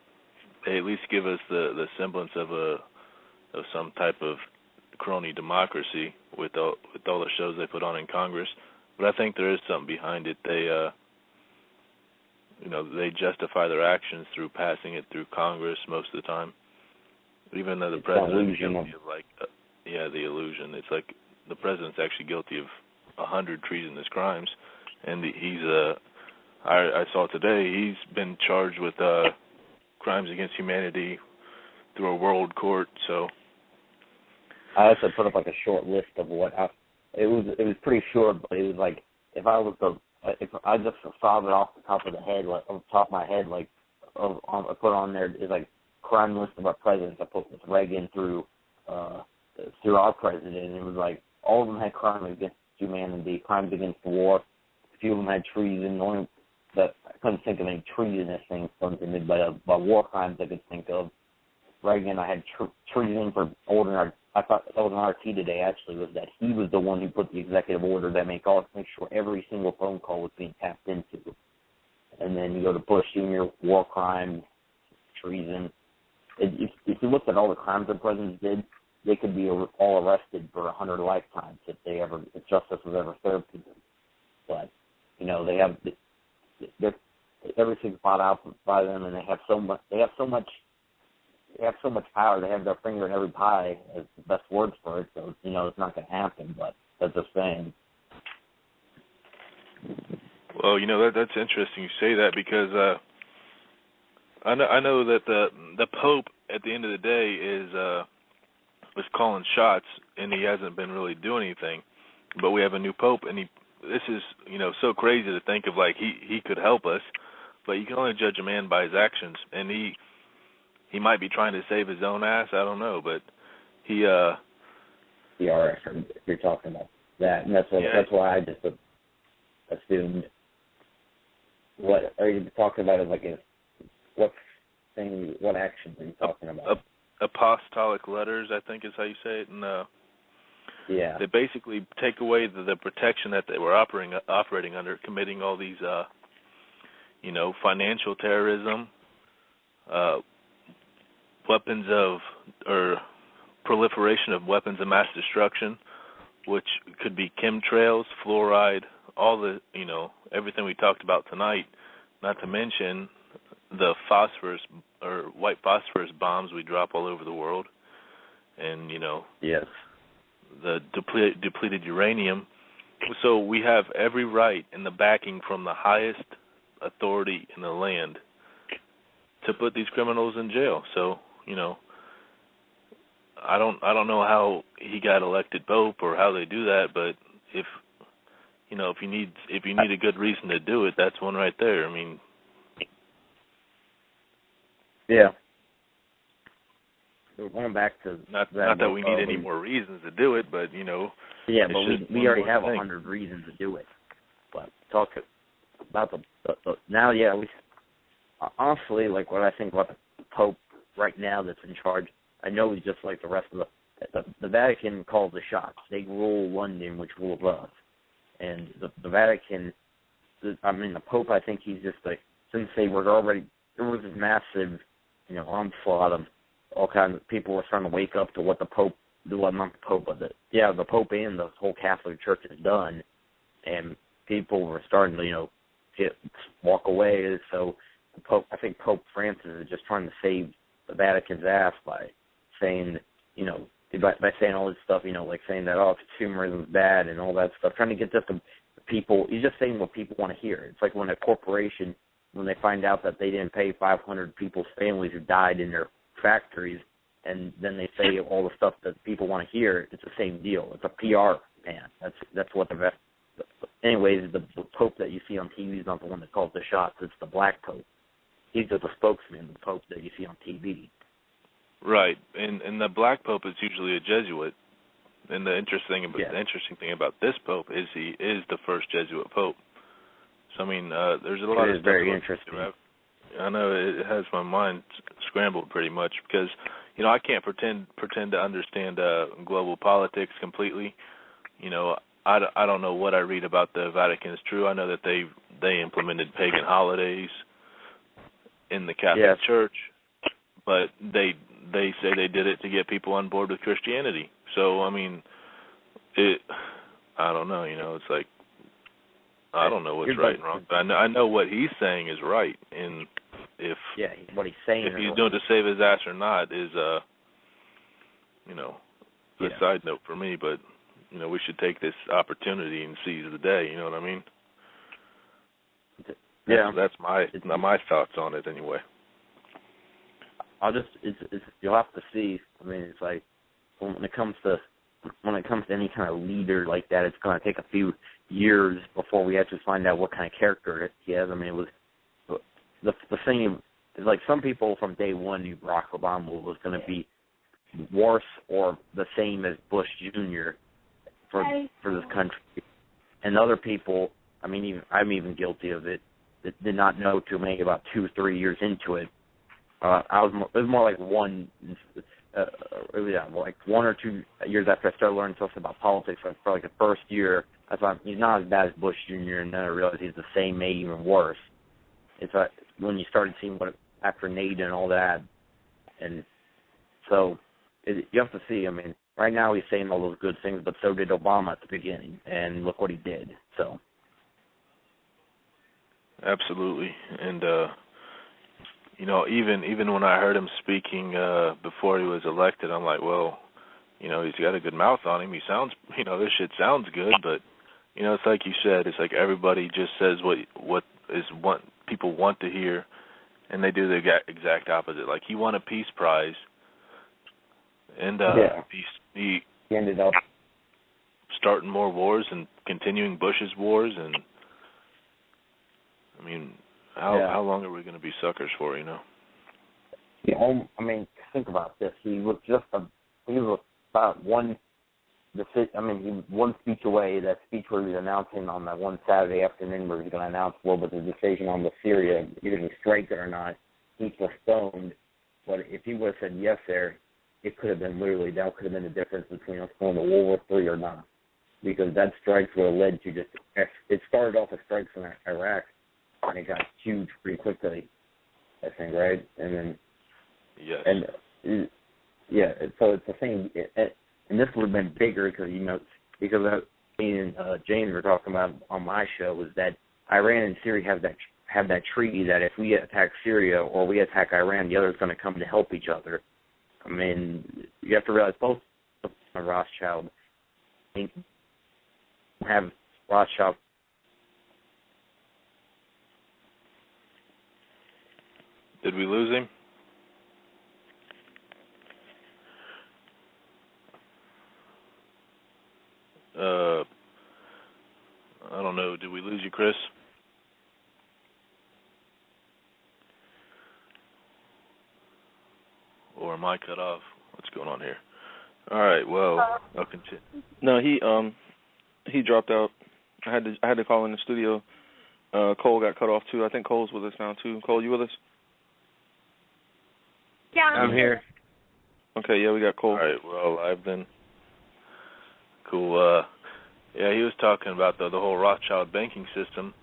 They at least give us the semblance of some type of crony democracy with all the shows they put on in Congress. But I think there is something behind it. They they justify their actions through passing it through Congress most of the time. Even though the president is guilty of the illusion. It's like the president's actually guilty of 100 treasonous crimes, and I saw today he's been charged with crimes against humanity through a world court. So I also put up like a short list of it was pretty short, but it was like if I just solved it off the top of my head, like I put on there is like crime list of our presidents. I put with Reagan through our president, and it was like all of them had crimes against humanity, crimes against the war. A few of them had treason. I couldn't think of any treasonous things committed by war crimes I could think of. Reagan, I had treason for ordering I thought that was an RT today, actually, was that he was the one who put the executive order that make sure every single phone call was being tapped into. And then you go to Bush Sr., war crimes, treason. If you looked at all the crimes the presidents did, they could be all arrested for 100 lifetimes if justice was ever served to them. But, everything's bought out by them, and they have so much power. They have their finger in every pie, is the best word for it. So, it's not going to happen, but that's just saying. Well, that's interesting you say that, because I know that the Pope, at the end of the day, was calling shots, and he hasn't been really doing anything. But we have a new Pope, and this is so crazy to think of, like he could help us, but you can only judge a man by his actions, and he might be trying to save his own ass. I don't know, but he. If you're talking about that, and that's why I just assumed. What are you talking about? What actions are you talking about? Apostolic letters, I think is how you say it, and they basically take away the protection that they were operating under, committing all these, financial terrorism, proliferation of weapons of mass destruction, which could be chemtrails, fluoride, all the, everything we talked about tonight, not to mention the phosphorus or white phosphorus bombs we drop all over the world, and, yes, the depleted uranium. So we have every right and the backing from the highest authority in the land to put these criminals in jail. So, I don't know how he got elected Pope or how they do that, but if you need a good reason to do it, that's one right there. I mean, yeah. We're going back to not that we need any more reasons to do it, but yeah, but we already have 100 reasons to do it. But talk about the now, yeah. Honestly, like what I think about the Pope right now that's in charge, I know he's just like the rest of the Vatican calls the shots. They rule London, which rules us, and the Vatican. The Pope. I think he's just like, since there was this massive, onslaught of all kinds of people were starting to wake up to what the Pope, not the Pope, but the Pope and the whole Catholic Church has done, and people were starting to, walk away. So the Pope, I think Pope Francis is just trying to save the Vatican's ass by saying, by saying all this stuff, like saying that, consumerism is bad and all that stuff, trying to get just the people. He's just saying what people want to hear. It's like when a corporation, when they find out that they didn't pay 500 people's families who died in their factories, and then they say all the stuff that people want to hear. It's the same deal. It's a PR man. That's what the best. Anyways, the Pope that you see on TV is not the one that calls the shots. It's the Black Pope. He's just a spokesman, the Pope that you see on TV. Right, and the Black Pope is usually a Jesuit. And the interesting thing about this Pope is he is the first Jesuit Pope. So I mean, there's a lot of stuff very interesting. I know it has my mind scrambled pretty much because I can't pretend to understand global politics completely. I don't know what I read about the Vatican is true. I know that they implemented pagan holidays in the Catholic Church, but they say they did it to get people on board with Christianity. So I mean, I don't know. It's like I don't know what's right and wrong, but I know what he's saying is right, and what he's saying. If he's doing to save his ass or not is a side note for me, but we should take this opportunity and seize the day. You know what I mean? That's my thoughts on it anyway. You'll have to see. I mean, it's like when it comes to any kind of leader like that, it's going to take a few years before we actually find out what kind of character he has. I mean, it was the thing is like some people from day one knew Barack Obama was going to be worse or the same as Bush Jr. for this country, and other people. I mean, I'm even guilty of it. That did not know till maybe about 2 or 3 years into it. It was more like one or 2 years after I started learning stuff about politics. For like the first year, I thought he's not as bad as Bush Jr. And then I realized he's the same, maybe even worse. It's when you started seeing what after Nate and all that, and so you have to see. I mean, right now he's saying all those good things, but so did Obama at the beginning, and look what he did. So absolutely, and even when I heard him speaking before he was elected, I'm like, well, he's got a good mouth on him. He sounds, this shit sounds good, but it's like you said, it's like everybody just says what people want to hear, and they do the exact opposite. Like he won a peace prize, and he ended up starting more wars and continuing Bush's wars, and I mean, how long are we going to be suckers for? I mean, think about this. He was about one speech away. That speech where he was announcing on that one Saturday afternoon where he was going to announce what was the decision on the Syria, either to strike it or not. He postponed, but if he would have said yes there, it could have been that could have been the difference between us going to World War III or not, because that strikes would have led to it started off as strikes in Iraq, and it got huge pretty quickly, I think, right? And then so it's the same. And this would have been bigger because me and James were talking about on my show was that Iran and Syria have that treaty that if we attack Syria or we attack Iran, the other is going to come to help each other. I mean, you have to realize both Rothschild have Rothschild. Did we lose him? I don't know. Did we lose you, Chris? Or am I cut off? What's going on here? All right. Well, I'll continue. No, he dropped out. I had to call in the studio. Cole got cut off too. I think Cole's with us now too. Cole, you with us? Yeah, I'm here. Okay, yeah, we got Cole. All right, well, live then. Cool. He was talking about the whole Rothschild banking system,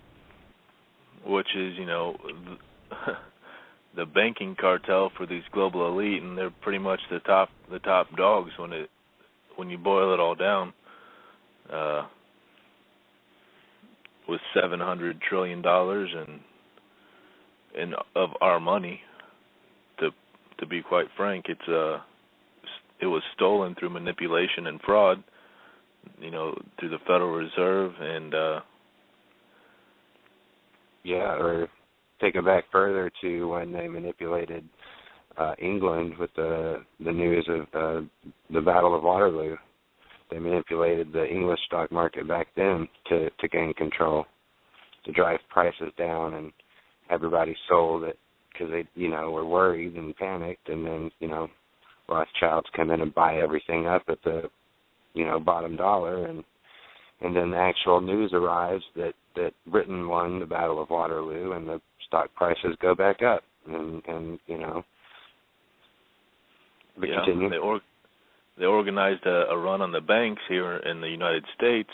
which is, the banking cartel for these global elite, and they're pretty much the top dogs when you boil it all down. With $700 trillion and of our money, to be quite frank, it was stolen through manipulation and fraud, through the Federal Reserve and or take it back further to when they manipulated England with the news of the Battle of Waterloo. They manipulated the English stock market back then to gain control, to drive prices down, and everybody sold it because they, were worried and panicked, and then, Rothschilds come in and buy everything up at the, bottom dollar, and then the actual news arrives that Britain won the Battle of Waterloo, and the stock prices go back up, and continue. They organized a run on the banks here in the United States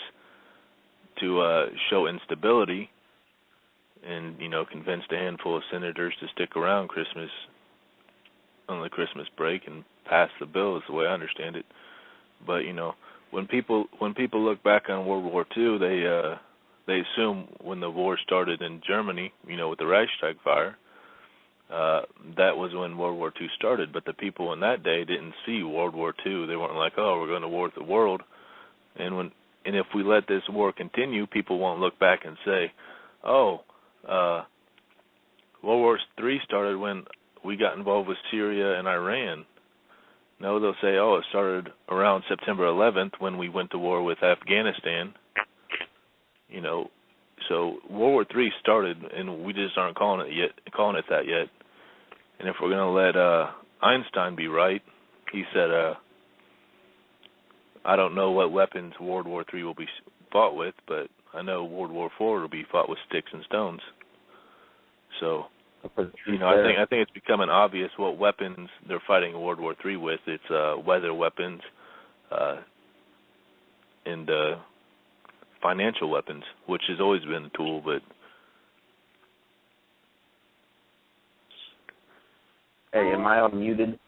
to show instability, and convinced a handful of senators to stick around on the Christmas break and pass the bill. Is the way I understand it. But when people look back on World War II, they assume when the war started in Germany, with the Reichstag fire, that was when World War II started. But the people in that day didn't see World War II. They weren't like, oh, we're going to war with the world. And if we let this war continue, people won't look back and say, oh, World War III started when we got involved with Syria and Iran. No, they'll say, oh, it started around September 11th when we went to war with Afghanistan. So World War III started, and we just aren't calling it that yet. And if we're going to let Einstein be right, he said, I don't know what weapons World War III will be fought with, but I know World War IV will be fought with sticks and stones. So, I think it's becoming obvious what weapons they're fighting World War III with. It's weather weapons and financial weapons, which has always been a tool, but... Hey, am I unmuted?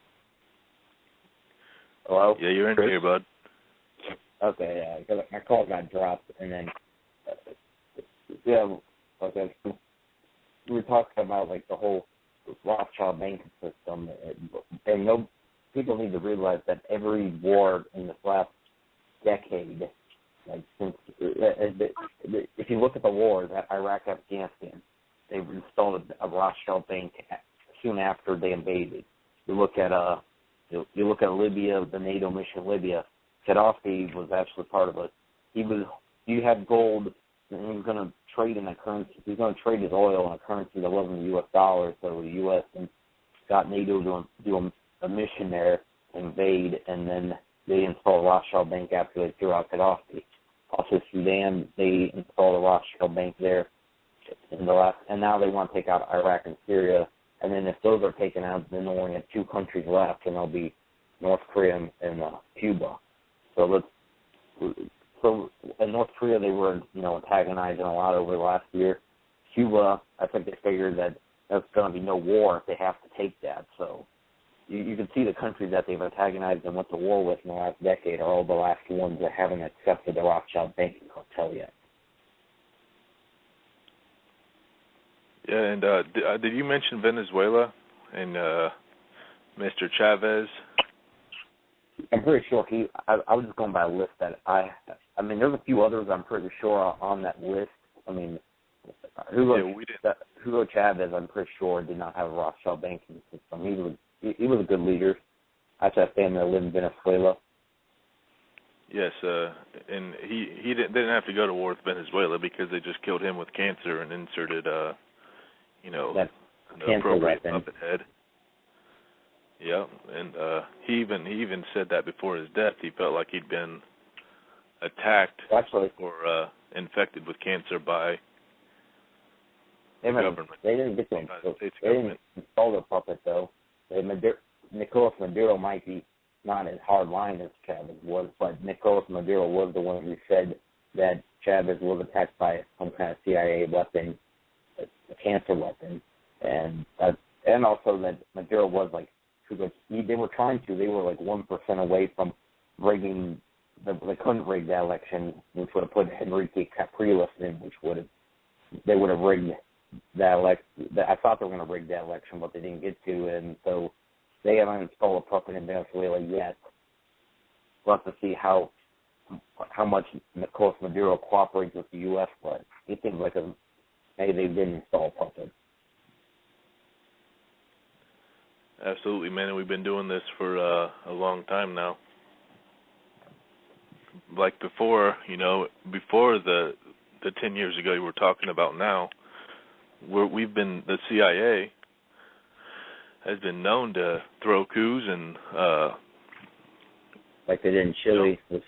Hello? Yeah, you're in here, bud. Okay, yeah, my call got dropped, and then, okay, we were talking about, the whole Rothschild banking system, and people need to realize that every war in this last decade, since, if you look at the wars, Iraq, Afghanistan, they installed a Rothschild bank soon after they invaded. You look at Libya, the NATO mission Libya. Gaddafi was actually part of it. You had gold, and he was going to trade in a currency. He was going to trade his oil in a currency that wasn't the U.S. dollar, so the U.S. and got NATO to do a mission there, invade, and then they installed a Rothschild bank after they threw out Gaddafi. Also, Sudan, they installed a Rothschild bank there and now they want to take out Iraq and Syria. And then if those are taken out, then they only have two countries left, and they'll be North Korea and Cuba. So in North Korea, they were antagonizing a lot over the last year. Cuba, I think they figured that there's going to be no war if they have to take that. So you can see the countries that they've antagonized and went to war with in the last decade are all the last ones that haven't accepted the Rothschild banking cartel yet. Yeah, and did you mention Venezuela and Mr. Chavez? I'm pretty sure I was just going by a list that I mean, there's a few others I'm pretty sure are on that list. I mean, Hugo Chavez, I'm pretty sure, did not have a Rothschild banking system. He was a good leader. I had a family that lived in Venezuela. Yes, and he didn't have to go to war with Venezuela because they just killed him with cancer and inserted an appropriate puppet head. Yeah, and he even said that before his death. He felt like he'd been attacked or infected with cancer by the government. They didn't get to they didn't install the puppet though. Nicolas Maduro might be not as hard line as Chavez was, but Nicolas Maduro was the one who said that Chavez was attacked by some kind of CIA weapon, a cancer weapon, and also that Maduro was they were 1% away from rigging. They couldn't rig that election, which would have put Enrique Capriles in, they would have rigged that election. I thought they were going to rig that election, but they didn't get to, and so they haven't installed a puppet in Venezuela yet. We'll have to see how much Nicolas Maduro cooperates with the U.S., but it seems like maybe they didn't install a puppet. Absolutely, man. And we've been doing this for a long time now. Like before, before the 10 years ago you were talking about now, the CIA has been known to throw coups and like they did in Chile with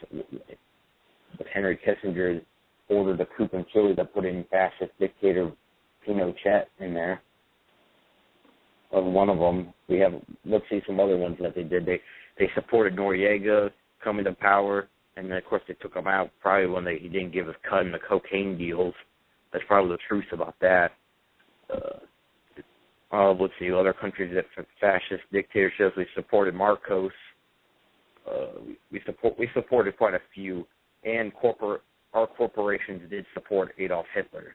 Henry Kissinger ordered a coup in Chile that put in fascist dictator Pinochet in there. One of them, let's see some other ones that they did. They supported Noriega coming to power, and then of course they took him out probably when he didn't give his cut in the cocaine deals. That's probably the truth about that. Let's see, other countries that fascist dictatorships. We supported Marcos. We supported quite a few, and our corporations did support Adolf Hitler.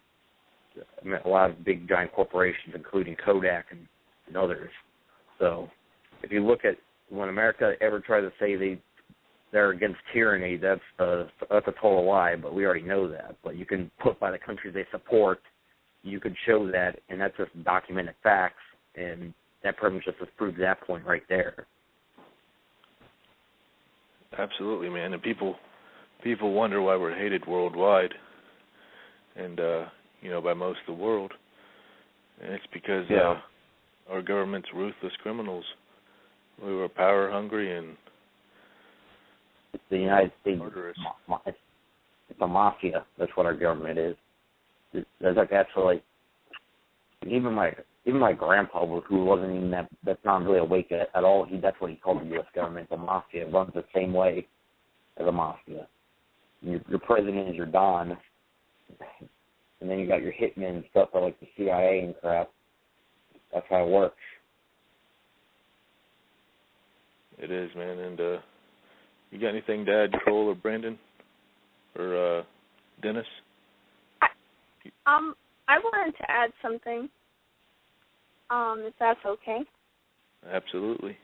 I mean, a lot of big giant corporations, including Kodak and others. So, if you look at when America ever tries to say they're against tyranny, that's a total lie. But we already know that. But you can put by the countries they support, you could show that, and that's just documented facts, and that pretty much just proves that point right there. Absolutely, man. And people wonder why we're hated worldwide, and by most of the world. And it's because our government's ruthless criminals. We were power hungry and it's the United States. Murderous. It's a mafia. That's what our government is. That's like even my grandpa, who wasn't even that's not really awake at all. That's what he called the U.S. government. The mafia. It runs the same way as a mafia. Your president is your don, and then you got your hitmen and stuff like the CIA and crap. That's how it works. It is, man. And you got anything to add, Cole or Brandon or Dennis? I wanted to add something, if that's okay. Absolutely.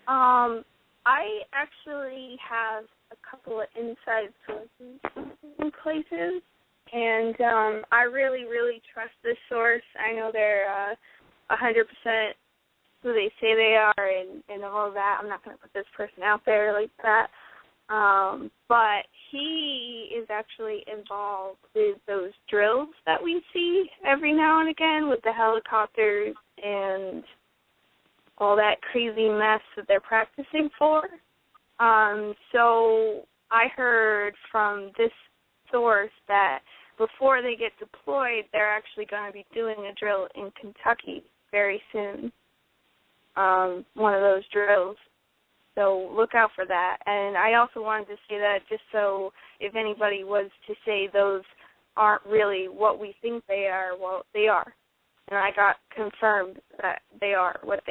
I actually have a couple of inside sources in places, and I really, really trust this source. I know they're 100% who they say they are and all of that. I'm not going to put this person out there like that. But he is actually involved with those drills that we see every now and again with the helicopters and all that crazy mess that they're practicing for. So I heard from this source that before they get deployed, they're actually going to be doing a drill in Kentucky very soon, one of those drills. So look out for that. And I also wanted to say that just so if anybody was to say those aren't really what we think they are, well, they are. And I got confirmed that they are what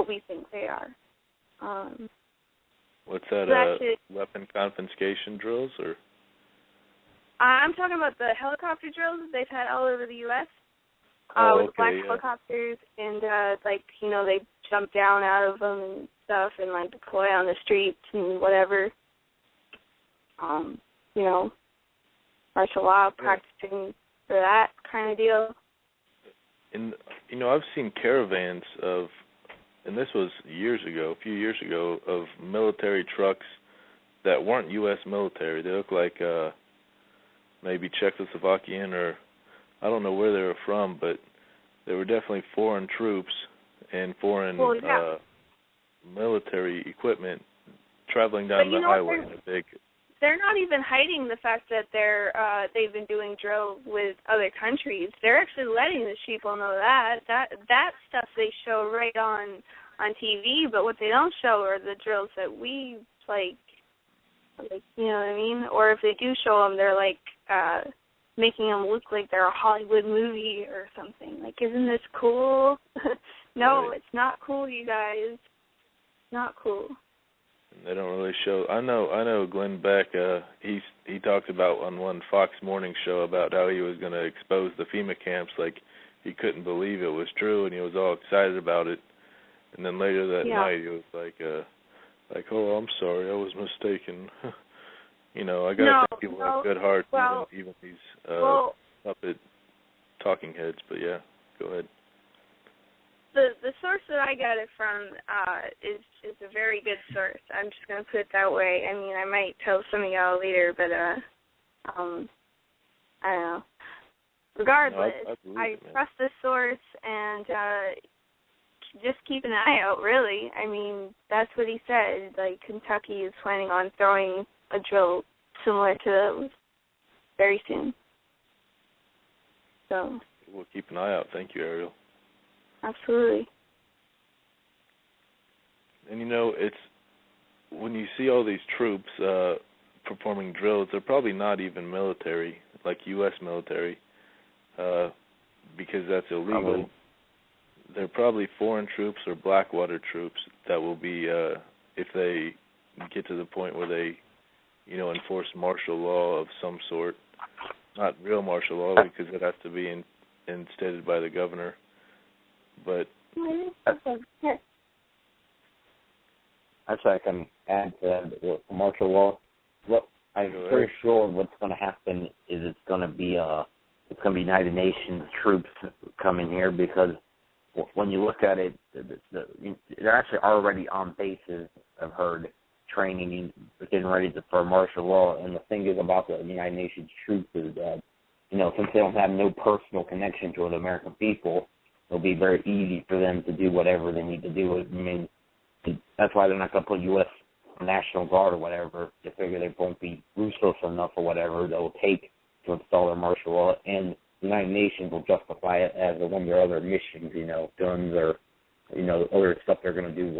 we think they are. What's that, weapon confiscation drills? Or I'm talking about the helicopter drills that they've had all over the U.S. With black helicopters, and they jump down out of them and stuff, and deploy on the streets and whatever. Martial law practicing for that kind of deal. And I've seen caravans of, and this was a few years ago, of military trucks that weren't U.S. military. They looked like maybe Czechoslovakian or I don't know where they were from, but they were definitely foreign troops and foreign military equipment traveling down the highway in a big. They're not even hiding the fact that they've been doing drills with other countries. They're actually letting the people know that stuff they show right on TV. But what they don't show are the drills that we like. You know what I mean? Or if they do show them, they're making them look like they're a Hollywood movie or something. Isn't this cool? No, It's not cool, you guys. Not cool. They don't really show. I know Glenn Beck. He talked about on one Fox Morning show about how he was going to expose the FEMA camps. He couldn't believe it was true, and he was all excited about it. And then later that night, he was oh, I'm sorry, I was mistaken. I got to think people have good hearts, even these puppet talking heads. But yeah, go ahead. the source that I got it from is a very good source. I'm just gonna put it that way. I mean, I might tell some of y'all later, but I don't know. Regardless, no, I trust the source and just keep an eye out. Really, I mean, that's what he said. Like Kentucky is planning on throwing a drill similar to those very soon. So we'll keep an eye out. Thank you, Ariel. Absolutely. And it's when you see all these troops performing drills, they're probably not even military, like U.S. military, because that's illegal. Probably. They're probably foreign troops or Blackwater troops that will be, if they get to the point where they, enforce martial law of some sort. Not real martial law, because it has to be instated by the governor. But that's what I can add to that. Martial law. What I'm pretty sure what's going to happen is it's going to be United Nations troops coming here, because when you look at it, they're actually already on bases. I've heard training, getting ready for martial law. And the thing is about the United Nations troops is that since they don't have no personal connection to the American people, it'll be very easy for them to do whatever they need to do. I mean, that's why they're not going to put U.S. National Guard or whatever. They figure they won't be ruthless enough or whatever they'll take to install their martial law. And the United Nations will justify it as one of their other missions, guns or, other stuff they're going to do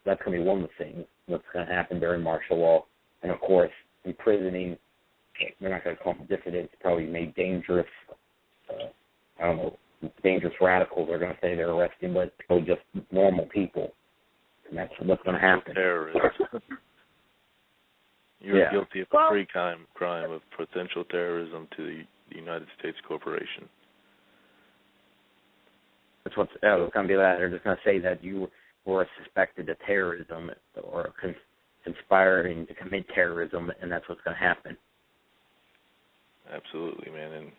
that's going to be one of the things that's going to happen during martial law. And, of course, imprisoning, they're not going to call them dissidents, probably made dangerous, dangerous radicals are going to say they're arresting, but they're just normal people. And that's what's going to happen. Terrorists. You're guilty of a crime of potential terrorism to the United States corporation. That's what's going to be that. They're just going to say that you were suspected of terrorism or conspiring to commit terrorism, and that's what's going to happen. Absolutely, man. And,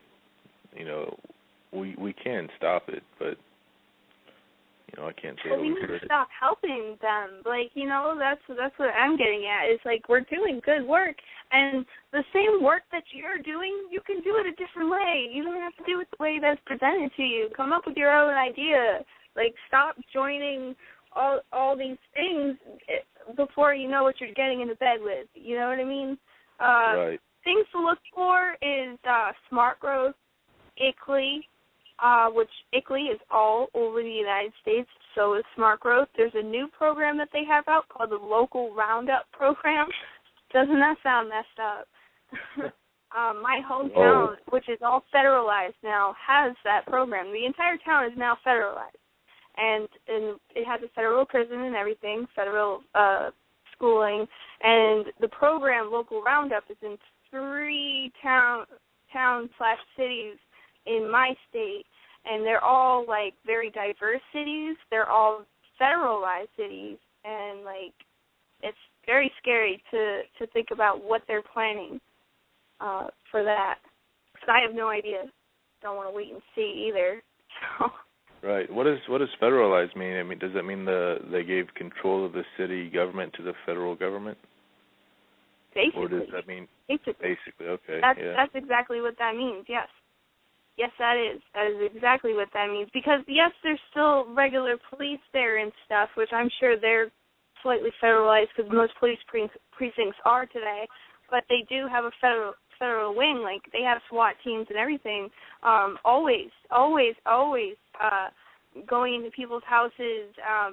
we can stop it, but, I can't say we need to stop helping them. Like, that's what I'm getting at. It's like we're doing good work, and the same work that you're doing, you can do it a different way. You don't have to do it the way that's presented to you. Come up with your own idea. Like, stop joining all these things before you know what you're getting into bed with. You know what I mean? Right. Things to look for is Smart Growth, ICLEI, which ICLEI is all over the United States, so is Smart Growth. There's a new program that they have out called the Local Roundup Program. Doesn't that sound messed up? My hometown, which is all federalized now, has that program. The entire town is now federalized. And it has a federal prison and everything, federal schooling. And the program, Local Roundup, is in 3 towns/cities in my state, and they're all like very diverse cities. They're all federalized cities, and like it's very scary to think about what they're planning for that. Because I have no idea. Don't want to wait and see either. So. Right. What does federalized mean? I mean, does that mean they gave control of the city government to the federal government? Basically. Or does that mean basically? Okay. That's exactly what that means. Yes. Yes, that is. That is exactly what that means. Because, yes, there's still regular police there and stuff, which I'm sure they're slightly federalized because most police precincts are today. But they do have a federal wing. Like, they have SWAT teams and everything. Always going into people's houses.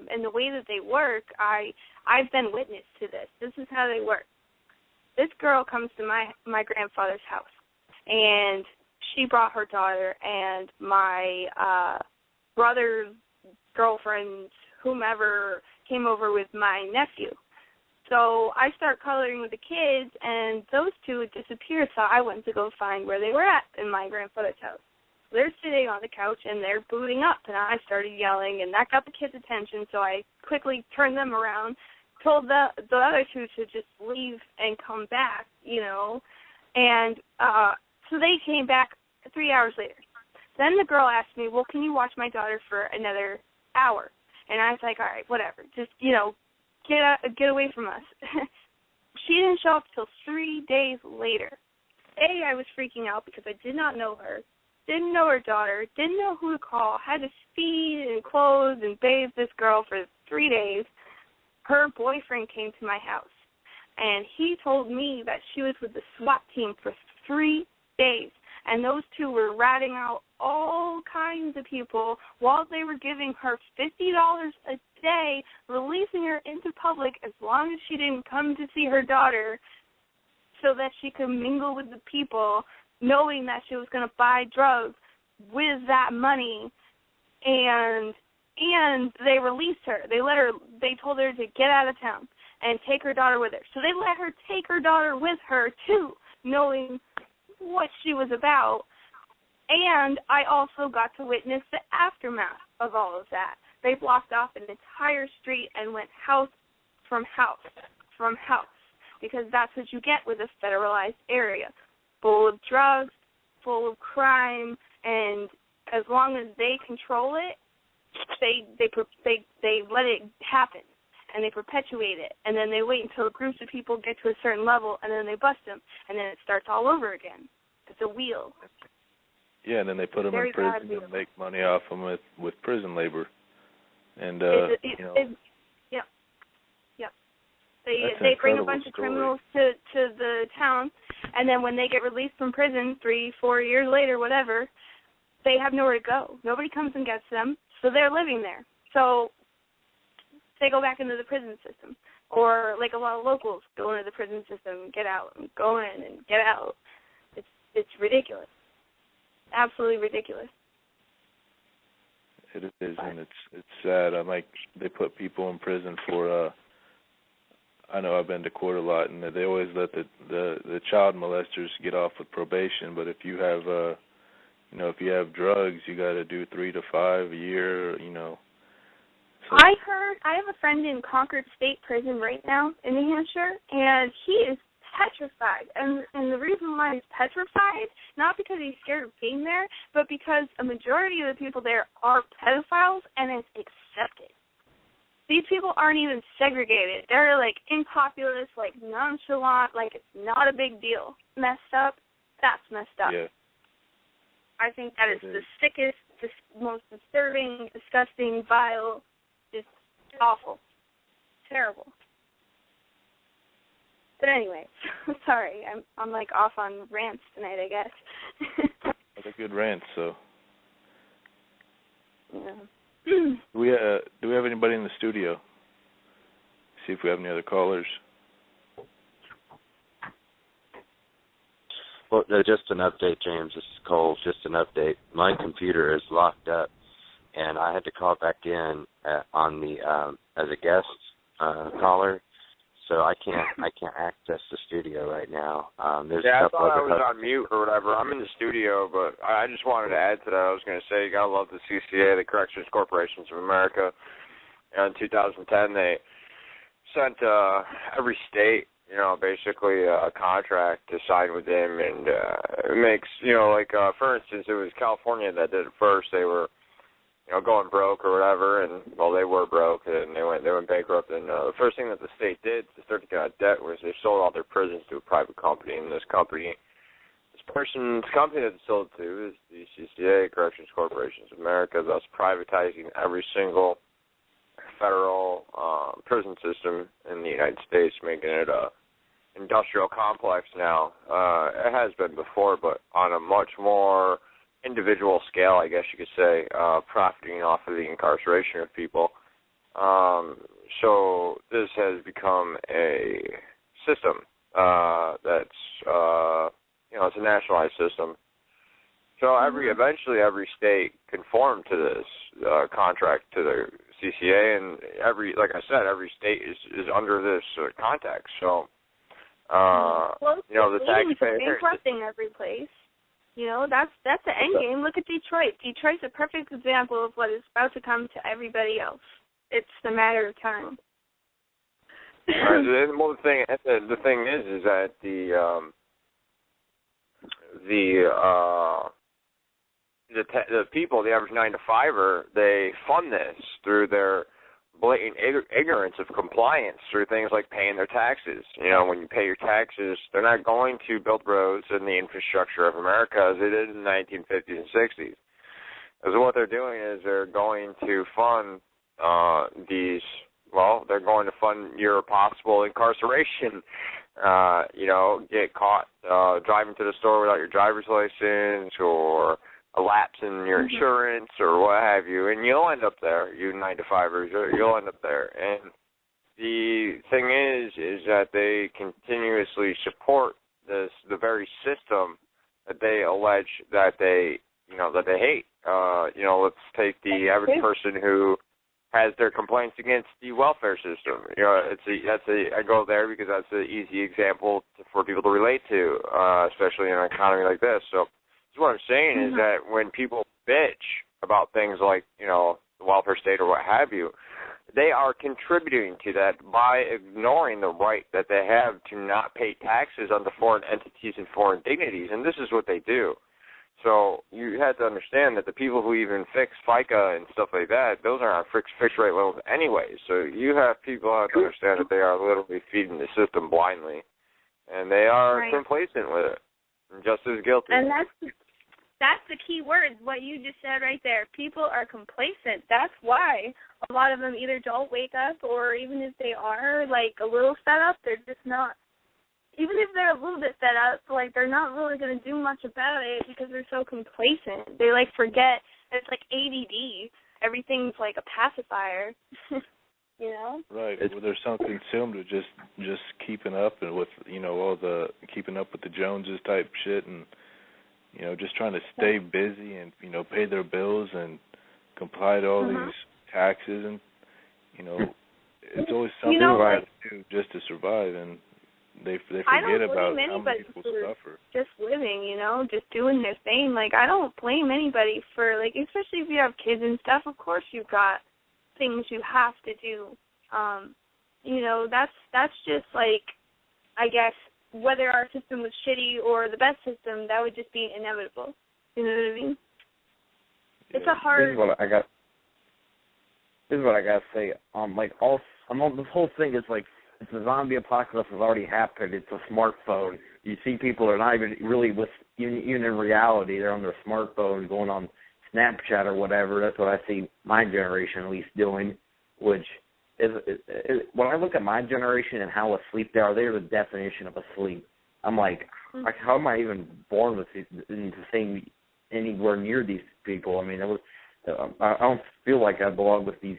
And the way that they work, I've been witness to this. This is how they work. This girl comes to my grandfather's house, and she brought her daughter, and my brother's girlfriend, whomever, came over with my nephew. So I start coloring with the kids, and those two had disappeared, so I went to go find where they were at in my grandfather's house. They're sitting on the couch, and they're booting up, and I started yelling, and that got the kids' attention, so I quickly turned them around, told the other two to just leave and come back, and so they came back 3 hours later. Then the girl asked me, well, can you watch my daughter for another hour. And I was like, all right, whatever. Just, get away from us. She didn't show up till 3 days later. I was freaking out because I did not know her, didn't know her daughter, didn't know who to call, had to feed and clothe and bathe this girl for 3 days. Her boyfriend came to my house, and he told me that she was with the SWAT team for 3 days, and those two were ratting out all kinds of people while they were giving her $50 a day, releasing her into public as long as she didn't come to see her daughter so that she could mingle with the people, knowing that she was going to buy drugs with that money. And they released her. They told her to get out of town and take her daughter with her. So they let her take her daughter with her, too, knowing what she was about. And I also got to witness the aftermath of all of that. They blocked off an entire street and went house from house, because that's what you get with a federalized area, full of drugs, full of crime, and as long as they control it, they let it happen, and they perpetuate it, and then they wait until groups of people get to a certain level, and then they bust them, and then it starts all over again. It's a wheel. Yeah, and then they put them in prison and make money off them with prison labor, and They bring a bunch of criminals to the town, and then when they get released from prison 3-4 years later, whatever, they have nowhere to go. Nobody comes and gets them, so they're living there. So they go back into the prison system, or like a lot of locals go into the prison system, get out, and go in and get out. It's ridiculous, absolutely ridiculous. It is, and it's sad. They put people in prison for. I know I've been to court a lot, and they always let the child molesters get off with probation. But if you have if you have drugs, you got to do 3 to 5 a year. So. I have a friend in Concord State Prison right now in New Hampshire, and he is petrified. And the reason why he's petrified, not because he's scared of being there, but because a majority of the people there are pedophiles, and it's accepted. These people aren't even segregated. They're, impopulous, nonchalant, it's not a big deal. Messed up? That's messed up. Yeah. I think that is the sickest, most disturbing, disgusting, vile, just awful. Terrible. But anyway, sorry, I'm off on rants tonight, I guess. That's a good rant, so. Yeah. Do we have anybody in the studio? See if we have any other callers. Well, just an update, James. This is Cole. Just an update. My computer is locked up, and I had to call back in on the as a guest caller, so I can't access the studio right now. There's a couple I thought I was other on mute or whatever. I'm in the studio, but I just wanted to add to that. I was going to say you got to love the CCA, the Corrections Corporations of America. In 2010, they sent every state, basically a contract to sign with them, and it makes, for instance, it was California that did it first. They were, going broke or whatever, and they were broke, and they went bankrupt. And the first thing that the state did to start to get out of debt was they sold all their prisons to a private company. And this company that they sold to is the CCA, Corrections Corporations of America, thus privatizing every single federal prison system in the United States, making it a industrial complex now. It has been before, but on a much more individual scale, I guess you could say, profiting off of the incarceration of people. So this has become a system that's, it's a nationalized system. So eventually every state conformed to this contract to the CCA, and like I said, every state is under this context. So, the taxpayers bankrupting every place. That's the end game. Look at Detroit. Detroit's a perfect example of what is about to come to everybody else. It's a matter of time. Well, the thing is that the the people, the average 9-to-5er, they fund this through their blatant ignorance of compliance, through things like paying their taxes. You know, when you pay your taxes, they're not going to build roads and the infrastructure of America as they did in the 1950s and 60s. Because what they're doing is they're going to fund they're going to fund your possible incarceration. Get caught driving to the store without your driver's license, or a lapse in your insurance, or what have you, and you'll end up there, you 9-to-5ers, you'll end up there. And the thing is that they continuously support the very system that they allege that they hate. Let's take the average person who has their complaints against the welfare system. I go there because that's an easy example for people to relate to, especially in an economy like this. So what I'm saying is that when people bitch about things like, the welfare state or what have you, they are contributing to that by ignoring the right that they have to not pay taxes on the foreign entities and foreign dignities, and this is what they do. So you have to understand that the people who even fix FICA and stuff like that, those are on fixed rate loans anyway. So you have people who have to understand that they are literally feeding the system blindly, and they are complacent with it, and just as guilty. And that's the key word, what you just said right there. People are complacent. That's why a lot of them either don't wake up, or even if they are, like, a little fed up, they're just not. Even if they're a little bit fed up, like, they're not really going to do much about it because they're so complacent. They, like, forget it's like ADD. Everything's like a pacifier, you know? Right. Well, they're so consumed with just keeping up and with, all the keeping up with the Joneses type shit, and, just trying to stay busy and, pay their bills and comply to all these taxes, and, it's always something they have to do just to survive, and they forget about how many people suffer. Just living, just doing their thing. Like, I don't blame anybody for, like, especially if you have kids and stuff, of course you've got things you have to do. That's just, like, I guess, whether our system was shitty or the best system, that would just be inevitable. You know what I mean? It's a hard... This is what I got to say. This whole thing is, like, it's a zombie apocalypse has already happened. It's a smartphone. You see people are not even really even in reality. They're on their smartphone going on Snapchat or whatever. That's what I see my generation at least doing, which is when I look at my generation and how asleep they are, they're the definition of asleep. I'm like, how am I even born with in the same anywhere near these people? I mean, I don't feel like I belong with these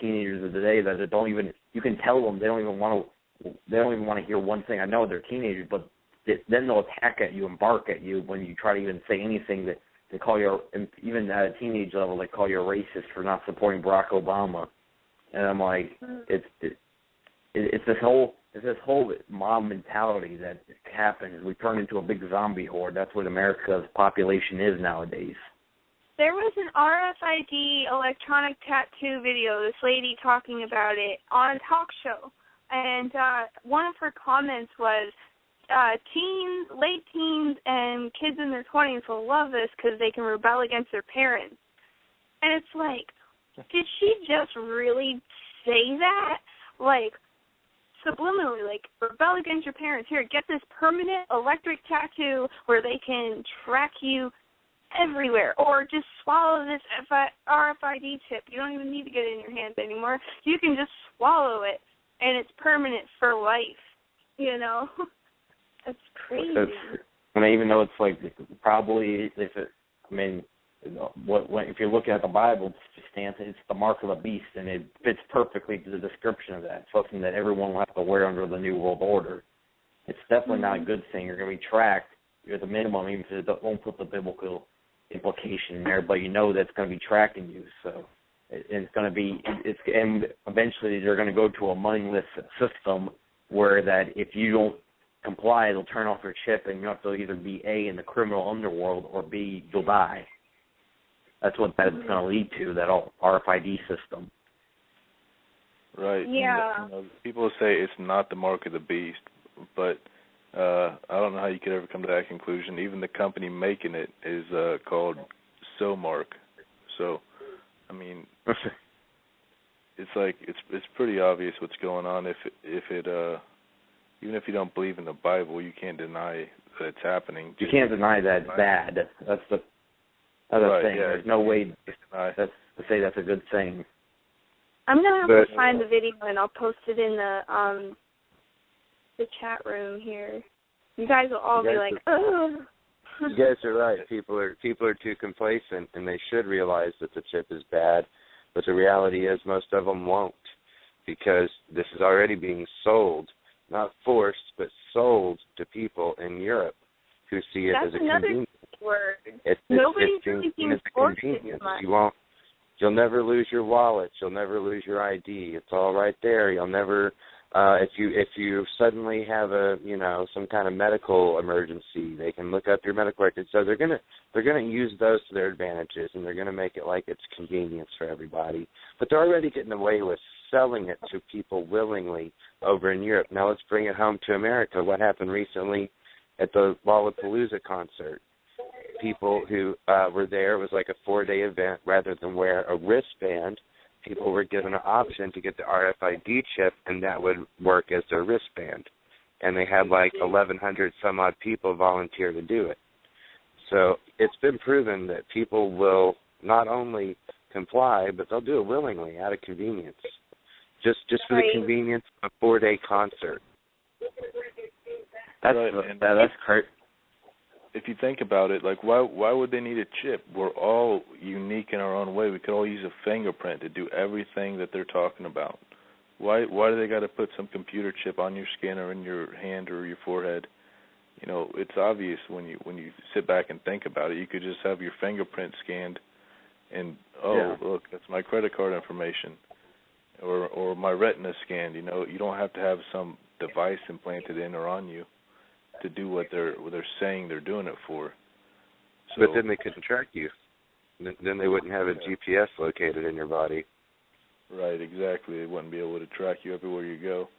teenagers of today that don't even. You can tell them they don't even want to hear one thing. I know they're teenagers, but then they'll attack at you and bark at you when you try to even say anything that they call you, even at a teenage level, they call you a racist for not supporting Barack Obama. And I'm like, it's this whole mob mentality that happens. We turn into a big zombie horde. That's what America's population is nowadays. There was an RFID electronic tattoo video, this lady talking about it on a talk show. And one of her comments was, late teens and kids in their 20s will love this because they can rebel against their parents. And it's like, did she just really say that? Like, subliminally, like, rebel against your parents. Here, get this permanent electric tattoo where they can track you everywhere, or just swallow this RFID chip. You don't even need to get it in your hands anymore. You can just swallow it, and it's permanent for life. That's crazy. Even though it's like probably if you look at the Bible, it's the mark of the beast, and it fits perfectly to the description of that. Something that everyone will have to wear under the New World Order. It's definitely not a good thing. You're going to be tracked. You're at the minimum, even if they won't put the biblical implication in there, but that's going to be tracking you. So it's going to be, and eventually they're going to go to a moneyless system where that if you don't comply, they'll turn off your chip, and you have to either be A, in the criminal underworld, or B, you'll die. That's what that's going to lead to, that RFID system. Right. Yeah. People say it's not the mark of the beast, but I don't know how you could ever come to that conclusion. Even the company making it is called so, Mark. So, I mean, it's like it's pretty obvious what's going on. If it even if you don't believe in the Bible, you can't deny that it's happening. You can't deny that it's bad. That's the other right, thing. Yeah, There's no way to say that's a good thing. I'm gonna have to find the video and I'll post it in the chat room here. You guys will all be like, oh. You guys are right. People are too complacent, and they should realize that the chip is bad. But the reality is, most of them won't, because this is already being sold, not forced, but sold to people in Europe who see it as a convenience. Word. Nobody's really being forced as much. You'll never lose your wallet. You'll never lose your ID. It's all right there. You'll never. If you suddenly have some kind of medical emergency, they can look up your medical records. So they're gonna use those to their advantages, and they're gonna make it like it's convenience for everybody. But they're already getting away with selling it to people willingly over in Europe. Now let's bring it home to America. What happened recently at the Lollapalooza concert? People who were there, it was like a 4-day event. Rather than wear a wristband, people were given an option to get the RFID chip, and that would work as their wristband. And they had like 1,100 some odd people volunteer to do it. So it's been proven that people will not only comply, but they'll do it willingly out of convenience, just for the convenience of a 4-day concert. That's crazy. If you think about it, like why would they need a chip? We're all unique in our own way. We could all use a fingerprint to do everything that they're talking about. Why do they got to put some computer chip on your skin or in your hand or your forehead? You know, it's obvious when you sit back and think about it. You could just have your fingerprint scanned, and look, that's my credit card information, or my retina scanned. You know, you don't have to have some device implanted in or on you to do what they're saying they're doing it for. So, but then they couldn't track you. Then they wouldn't have a GPS located in your body. Right, exactly. They wouldn't be able to track you everywhere you go.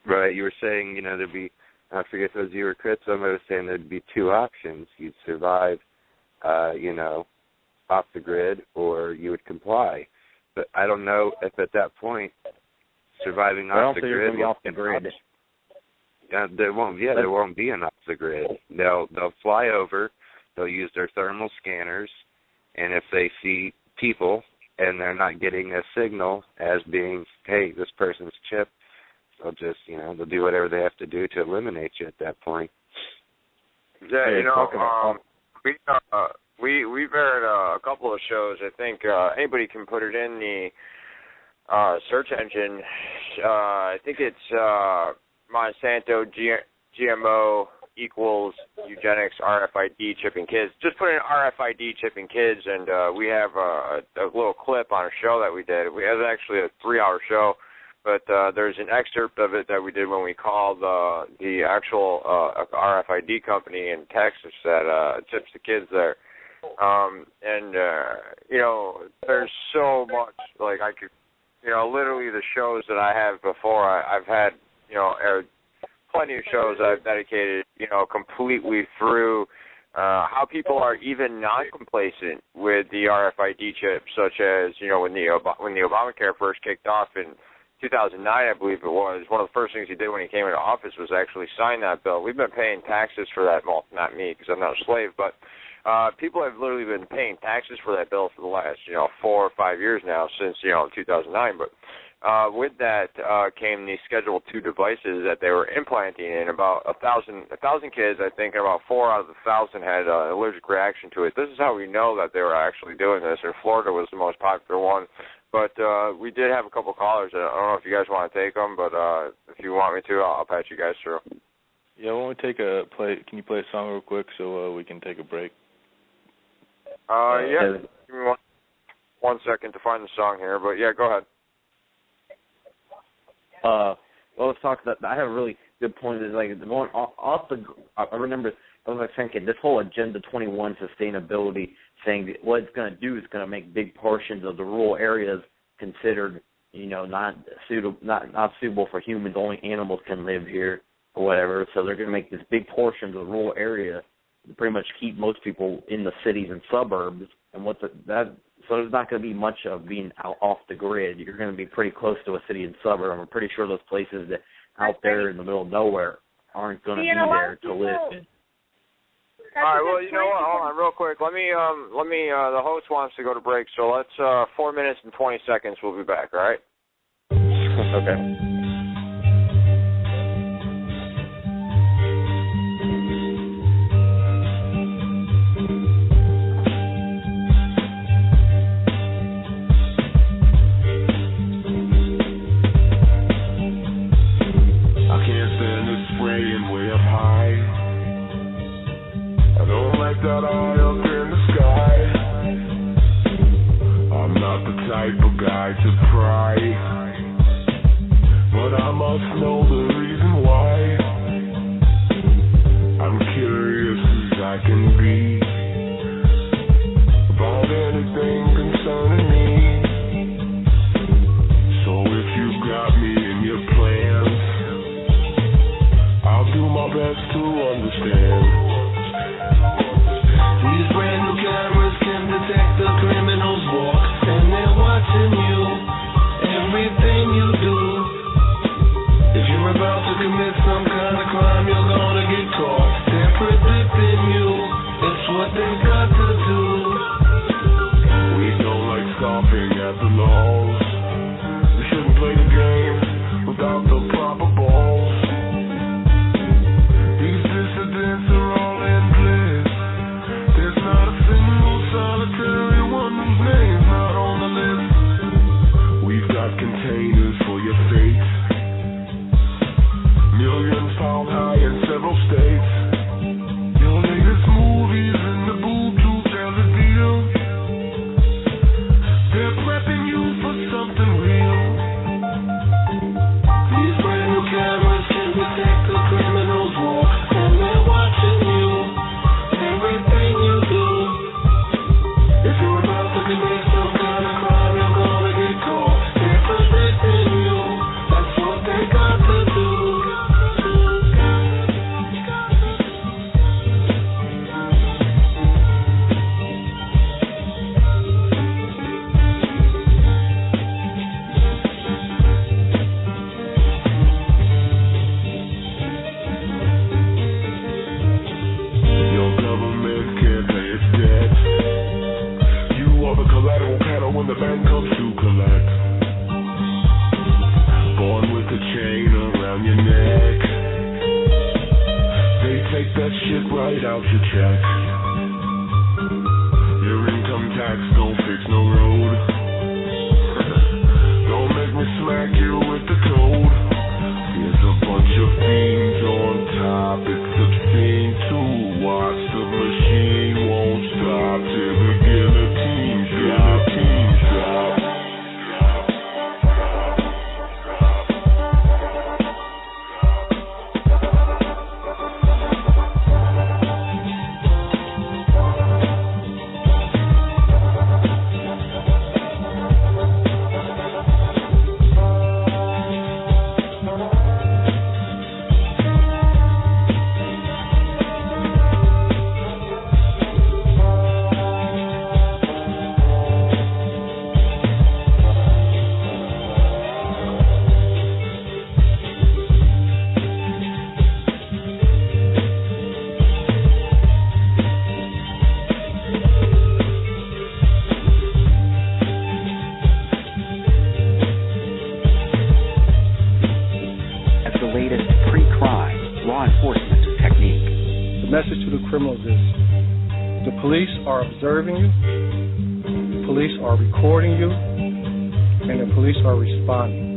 Right. You were saying, there'd be, I forget if it was you or Chris, somebody was saying there'd be 2 options. You'd survive, off the grid, or you would comply. But I don't know if at that point surviving off the grid. Off the grid. There won't be an off the grid. They'll fly over. They'll use their thermal scanners, and if they see people and they're not getting a signal as being, hey, this person's chipped, they'll just they'll do whatever they have to do to eliminate you at that point. Yeah, we've aired a couple of shows. I think anybody can put it in the search engine. I think it's Monsanto GMO equals eugenics RFID chipping kids. Just put in RFID chipping kids, and we have a little clip on a show that we did. It was actually a 3-hour show, but there's an excerpt of it that we did when we called the actual RFID company in Texas that chips the kids there. There's so much, like I could, literally the shows that I have before, I've had, plenty of shows I've dedicated, completely through how people are even non-complacent with the RFID chip, such as, when the Obamacare first kicked off in 2009, I believe it was, one of the first things he did when he came into office was actually sign that bill. We've been paying taxes for that, well, not me because I'm not a slave, but people have literally been paying taxes for that bill for the last, 4 or 5 years now, since, 2009, but with that came the Schedule II devices that they were implanting, and about 1,000 kids, I think, and about 4 out of the 1,000 had an allergic reaction to it. This is how we know that they were actually doing this, and Florida was the most popular one. But we did have a couple callers. I don't know if you guys want to take them, but if you want me to, I'll patch you guys through. Yeah, why don't we can you play a song real quick so we can take a break? Yeah. Give me one second to find the song here, but yeah, go ahead. Well, let's talk about. I have a really good point. Is like going off the. I remember I was thinking this whole Agenda 21 sustainability thing. What it's going to do is going to make big portions of the rural areas considered, not suitable for humans. Only animals can live here or whatever. So they're going to make this big portion of the rural area pretty much keep most people in the cities and suburbs, and so there's not going to be much of being out off the grid. You're going to be pretty close to a city and suburb. I'm pretty sure those places that out there in the middle of nowhere aren't going to be there to live in. All right, well, you know what? Hold on, real quick. Let me. The host wants to go to break, so let's. 4 minutes and 20 seconds. We'll be back. All right. Okay. That eye up in the sky. I'm not the type of guy to pry, but I must know the reason why. I'm curious as I can be about anything concerning me. So if you got me in your plans, I'll do my best to understand. These brand new cameras can detect the criminal's walk, and they're watching you, everything you do. If you're about to commit some kind of crime, you're gonna get caught. They're predicting you, it's what they've got to do. We don't like scoffing at the laws. We shouldn't play the game without the proper balls. These dissidents are all in place. There's not a single solitary one whose name's not on the list. We've got containers for your fate, millions piled high in several states. Your latest movies in the booth to tell the deal. They're prepping you for something real. These brand new cameras can detect the criminal's walk, and they're watching you, everything you do. If you're about to commit some kind of crime, you're gonna get caught. They're predicting you, that's what they got to do. Your government can't pay its debt. You are the collateral panel when the bank comes to collect. Born with a chain around your neck. They take that shit right out your check. Your income tax don't fix no road. Don't make me smack you with the code. There's a bunch of fiends on top. It's obscene to watch. The machine won't stop till the guillotine drop. Message to the criminals is the police are observing you, the police are recording you, and the police are responding.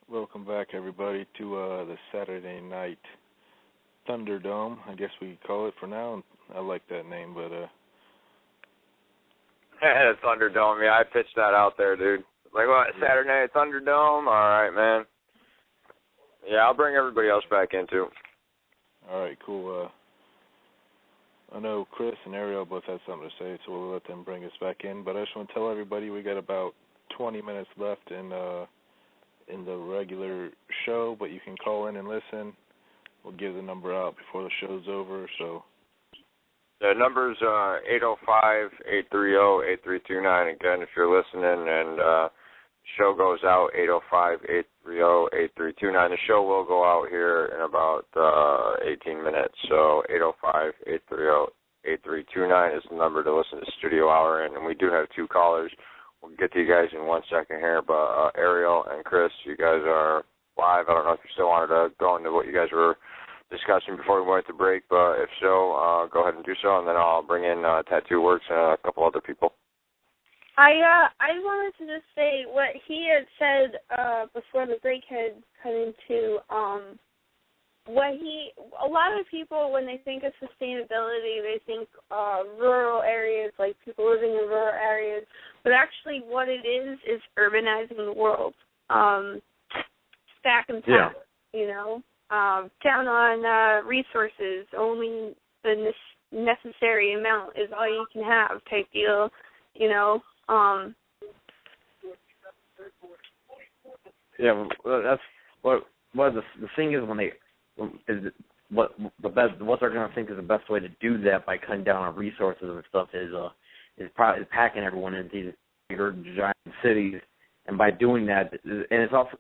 Welcome back, everybody, to the Saturday Night Thunderdome, I guess we call it for now. I like that name, but Yeah, Thunderdome. Yeah, I pitched that out there, dude. Like, what, Saturday Night Thunderdome? All right, man. Yeah, I'll bring everybody else back in, too. All right, cool. I know Chris and Ariel both had something to say, so we'll let them bring us back in. But I just want to tell everybody we got about 20 minutes left in the regular show, but you can call in and listen. We'll give the number out before the show's over. So the number's 805-830-8329. Again, if you're listening, and show goes out 805-830-8329. The show will go out here in about 18 minutes. So 805-830-8329 is the number to listen to Studio Hour in. And we do have 2 callers. We'll get to you guys in 1 second here. But Ariel and Chris, you guys are live. I don't know if you still wanted to go into what you guys were discussing before we went to break. But if so, go ahead and do so. And then I'll bring in Tattoo Works and a couple other people. I wanted to just say what he had said before the break had cut into a lot of people, when they think of sustainability, they think rural areas, like people living in rural areas, but actually what it is urbanizing the world. Stack and pack, down on resources, only the necessary amount is all you can have type deal, Yeah, well, that's what the thing is when they what they're going to think is the best way to do that by cutting down on resources and stuff is probably packing everyone into these bigger giant cities, and by doing that, and it's also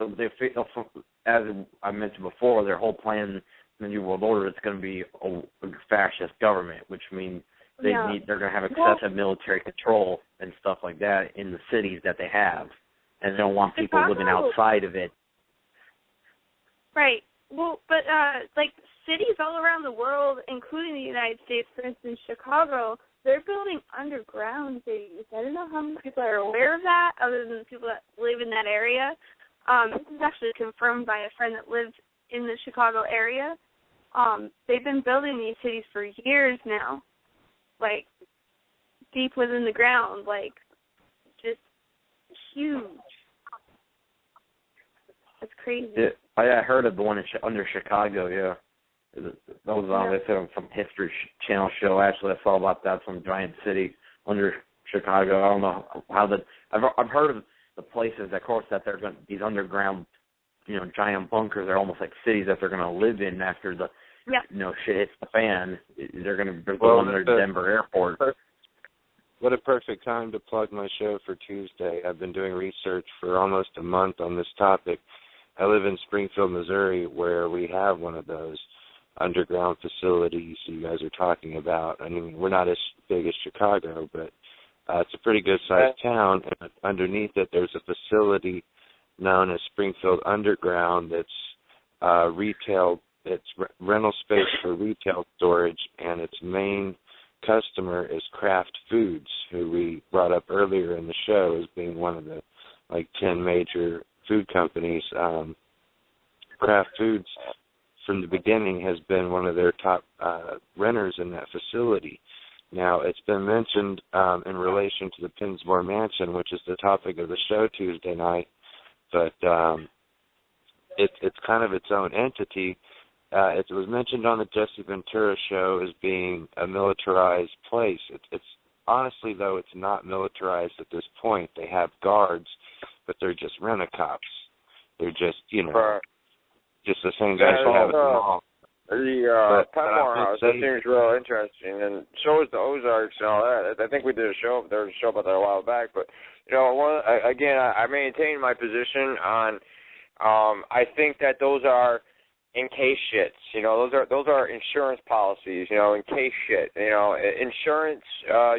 as I mentioned before, their whole plan in the New World Order is going to be a fascist government, which means they're going to have excessive military control and stuff like that in the cities that they have, and they don't want people living outside of it. Right. Well, but like cities all around the world, including the United States, for instance, Chicago, they're building underground cities. I don't know how many people are aware of that, other than the people that live in that area. This is actually confirmed by a friend that lives in the Chicago area. They've been building these cities for years now, like deep within the ground, like just huge. That's crazy. Yeah, I heard of the one under Chicago. Yeah, that was on some History Channel show. Actually, I saw about that, some giant city under Chicago. I don't know how I've heard of the places, of course, that they're going, these underground, giant bunkers are almost like cities that they're going to live in after the shit hits the fan. They're going to go under Denver Airport. What a perfect time to plug my show for Tuesday. I've been doing research for almost a month on this topic. I live in Springfield, Missouri, where we have one of those underground facilities you guys are talking about. I mean, we're not as big as Chicago, but it's a pretty good-sized town. And underneath it, there's a facility known as Springfield Underground that's retail. It's rental space for retail storage, and its main customer is Kraft Foods, who we brought up earlier in the show as being one of the 10 major food companies. Kraft Foods, from the beginning, has been one of their top renters in that facility. Now, it's been mentioned in relation to the Pinsmore Mansion, which is the topic of the show Tuesday night, but it's kind of its own entity. It was mentioned on the Jesse Ventura show as being a militarized place. It's honestly, though, it's not militarized at this point. They have guards, but they're just rent-a-cops. They're just, just the same guys who have it all. The Penmore House, that seems real interesting, and so is the Ozarks and all that. I think we did a show about that a while back, but, I maintain my position on, I think that those are in case shits, those are insurance policies, in case shit. Insurance,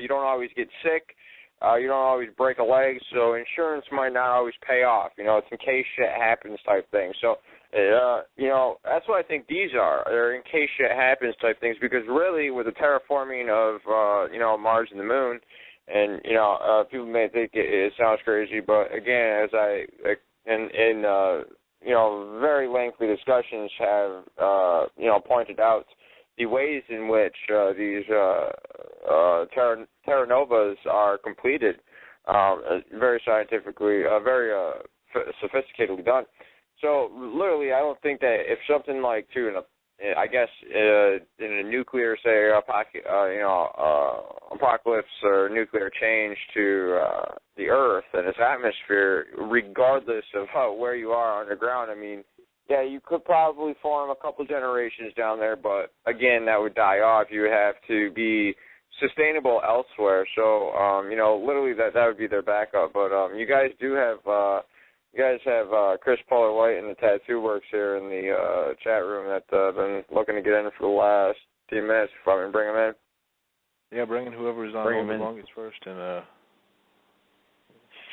you don't always get sick, you don't always break a leg, so insurance might not always pay off. It's in case shit happens type thing. So, that's what I think these are. They're in case shit happens type things, because really with the terraforming of, Mars and the moon, and, people may think it sounds crazy, but again, as very lengthy discussions have, pointed out the ways in which these terra novas are completed, very scientifically, very sophisticatedly done. So literally, I don't think that if something like I guess in a nuclear, say, apocalypse or nuclear change to the Earth and its atmosphere, regardless of where you are underground, I mean, yeah, you could probably form a couple generations down there, but again, that would die off. You would have to be sustainable elsewhere. So, literally that would be their backup. But you guys have Chris Polar White in the Tattoo Works here in the chat room that been looking to get in for the last few minutes. If I can bring him in. Yeah, bring in whoever's on the longest first. And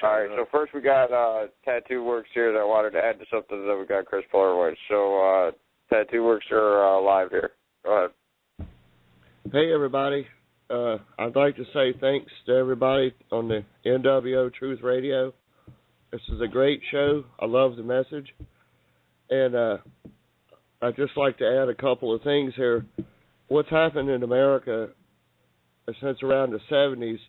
all right, so first we got Tattoo Works here that wanted to add to something that we got Chris Polar White. So Tattoo Works are live here. Go ahead. Hey, everybody. I'd like to say thanks to everybody on the NWO Truth Radio. This is a great show. I love the message. And I'd just like to add a couple of things here. What's happened in America since around the 70s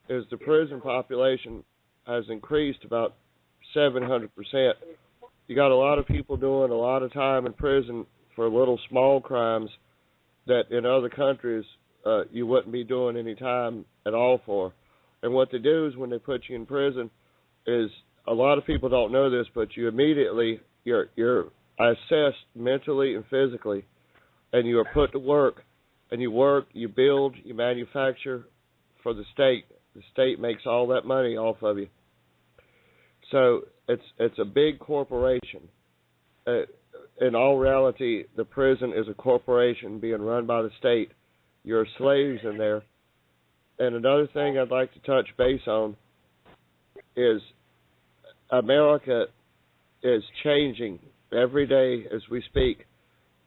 is the prison population has increased about 700%. You got a lot of people doing a lot of time in prison for little small crimes that in other countries you wouldn't be doing any time at all for. And what they do is when they put you in prison is, a lot of people don't know this, but you immediately, you're assessed mentally and physically, and you are put to work, and you work, you build, you manufacture for the state. The state makes all that money off of you. So it's a big corporation. In all reality, the prison is a corporation being run by the state. You're slaves in there. And another thing I'd like to touch base on is America is changing every day as we speak.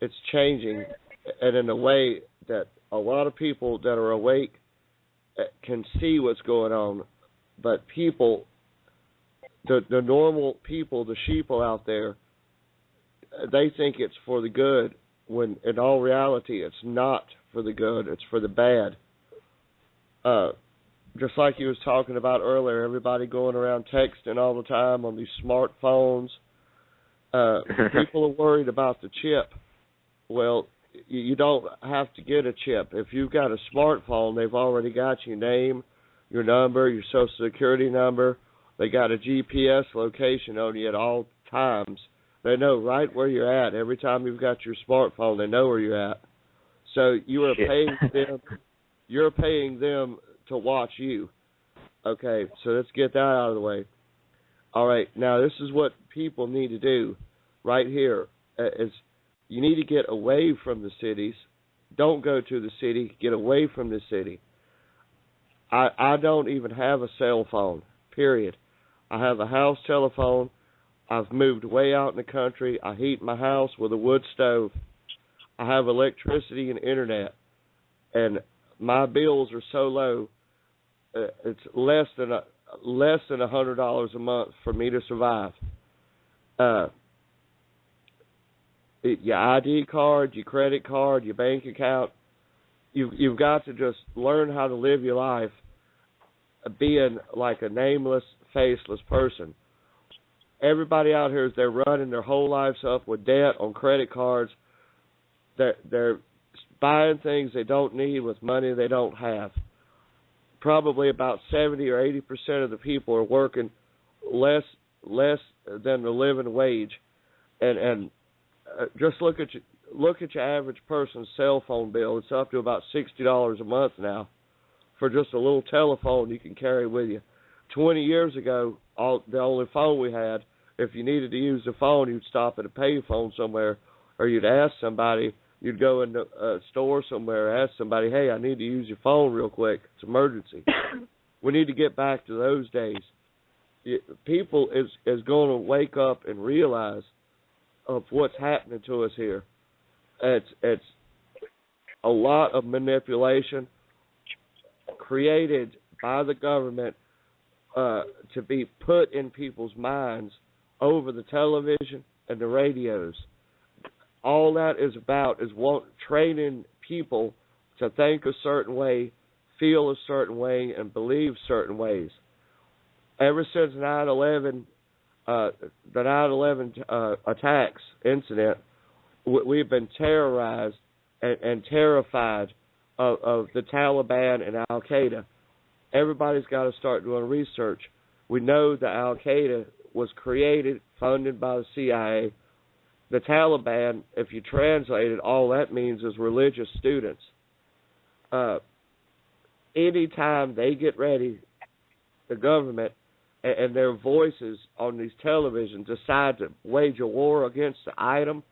It's changing, and in a way that a lot of people that are awake can see what's going on, but people, the normal people, the sheeple out there, they think it's for the good, when in all reality it's not for the good, it's for the bad. Just like you was talking about earlier, everybody going around texting all the time on these smartphones. People are worried about the chip. Well, you don't have to get a chip. If you've got a smartphone, they've already got your name, your number, your social security number. They got a GPS location on you at all times. They know right where you're at. Every time you've got your smartphone, they know where you're at. So you are paying them. You're paying them to watch you. Okay, so let's get that out of the way. All right, now this is what people need to do right here. Is you need to get away from the cities. Don't go to the city. Get away from the city. I don't even have a cell phone, period. I have a house telephone. I've moved way out in the country. I heat my house with a wood stove. I have electricity and internet. And my bills are so low, it's less than $100 a month for me to survive. Your ID card, your credit card, your bank account, you've got to just learn how to live your life being like a nameless, faceless person. Everybody out here, they're running their whole lives up with debt on credit cards. They're buying things they don't need with money they don't have. Probably about 70 or 80% of the people are working less than the living wage, and just look at your average person's cell phone bill. It's up to about $60 a month now for just a little telephone you can carry with you. 20 years ago, the only phone we had, if you needed to use the phone, you'd stop at a payphone somewhere, or you'd ask somebody. You'd go in a store somewhere, ask somebody, hey, I need to use your phone real quick. It's an emergency. We need to get back to those days. People is going to wake up and realize of what's happening to us here. It's a lot of manipulation created by the government to be put in people's minds over the television and the radios. All that is about is training people to think a certain way, feel a certain way, and believe certain ways. Ever since 9/11, the 9/11 attacks incident, we've been terrorized and terrified of the Taliban and Al Qaeda. Everybody's got to start doing research. We know that Al Qaeda was created, funded by the CIA. The Taliban, if you translate it, all that means is religious students. Anytime they get ready, the government and their voices on these televisions decide to wage a war against an item,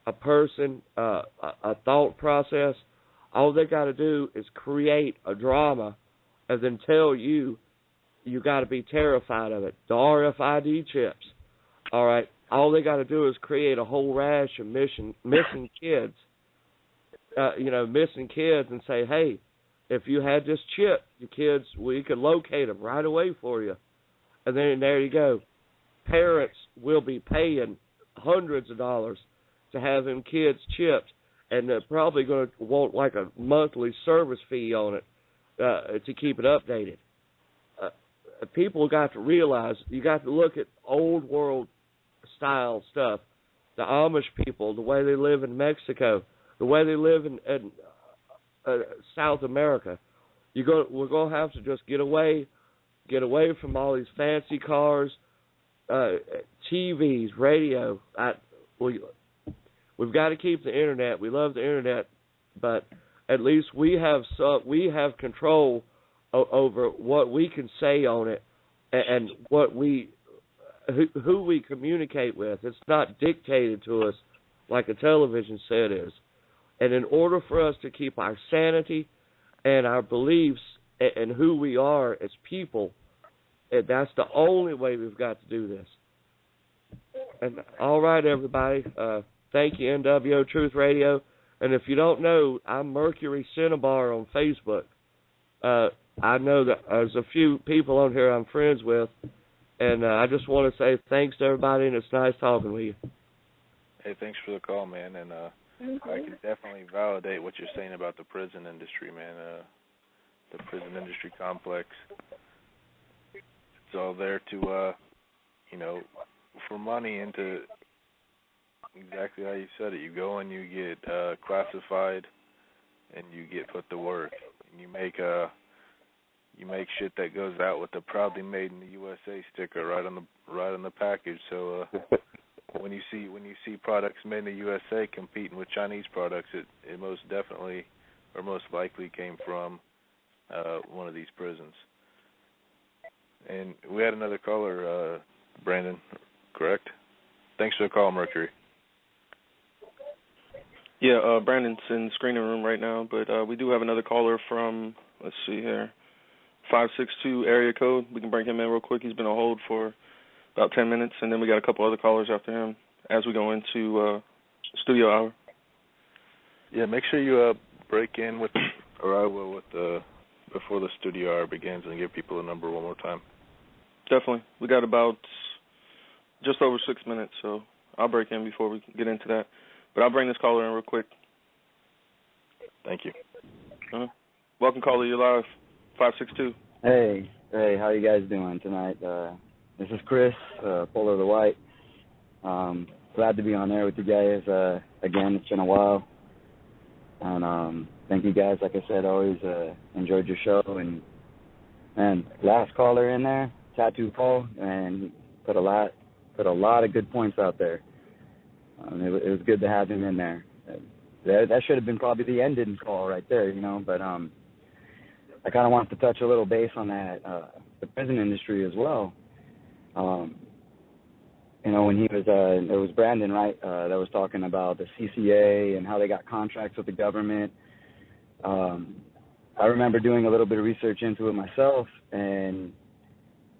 a person, a thought process, all they got to do is create a drama and then tell you got to be terrified of it. The RFID chips, all right, all they got to do is create a whole rash of missing kids, missing kids, and say, hey, if you had this chip, your kids, we could locate them right away for you. And then there you go. Parents will be paying hundreds of dollars to have them kids chipped, and they're probably going to want like a monthly service fee on it to keep it updated. People got to realize, you got to look at old world style stuff. The Amish people, the way they live in Mexico, the way they live in South America. We're going to have to just get away from all these fancy cars, TVs, radio. We've got to keep the internet. We love the internet, but at least we have control over what we can say on it and who we communicate with. It's not dictated to us like a television set is. And in order for us to keep our sanity and our beliefs and who we are as people, that's the only way we've got to do this. And all right, everybody. Thank you, NWO Truth Radio. And if you don't know, I'm Mercury Cinnabar on Facebook. I know that there's a few people on here I'm friends with, and I just want to say thanks to everybody, and it's nice talking with you. Hey, thanks for the call, man. And I can definitely validate what you're saying about the prison industry, man. The prison industry complex. It's all there to, for money and to exactly how you said it. You go and you get classified, and you get put to work. And you make shit that goes out with the proudly made in the USA sticker right on the package. So when you see products made in the USA competing with Chinese products, it most definitely or most likely came from one of these prisons. And we had another caller, Brandon, correct? Thanks for the call, Mercury. Yeah, Brandon's in the screening room right now, but we do have another caller from, let's see here, 562 area code. We can bring him in real quick. He's been on hold for about 10 minutes, and then we got a couple other callers after him as we go into studio hour. Yeah, make sure you break in with, or I will, before the studio hour begins, and give people the number one more time. Definitely. We got about just over 6 minutes, so I'll break in before we get into that. But I'll bring this caller in real quick. Thank you. Welcome, caller. You're live. 562. Hey, how you guys doing tonight? This is Chris, Polar the White. Glad to be on there with you guys. Again, it's been a while. And thank you guys. Like I said, always enjoyed your show. And last caller in there, Tattoo Paul, and he put a lot of good points out there. It was good to have him in there. That should have been probably the ending call right there, but I kind of wanted to touch a little base on that, the prison industry as well. When he was, it was Brandon, right, that was talking about the CCA and how they got contracts with the government. I remember doing a little bit of research into it myself and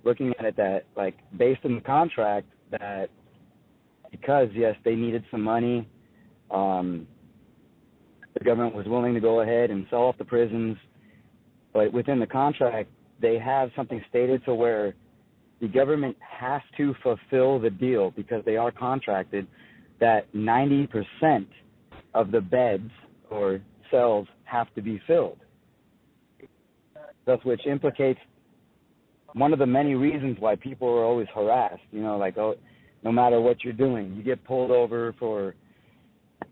looking at it that, like, based on the contract, that because, yes, they needed some money, the government was willing to go ahead and sell off the prisons. But within the contract, they have something stated to where the government has to fulfill the deal because they are contracted that 90% of the beds or cells have to be filled. Thus, which implicates one of the many reasons why people are always harassed, no matter what you're doing. You get pulled over for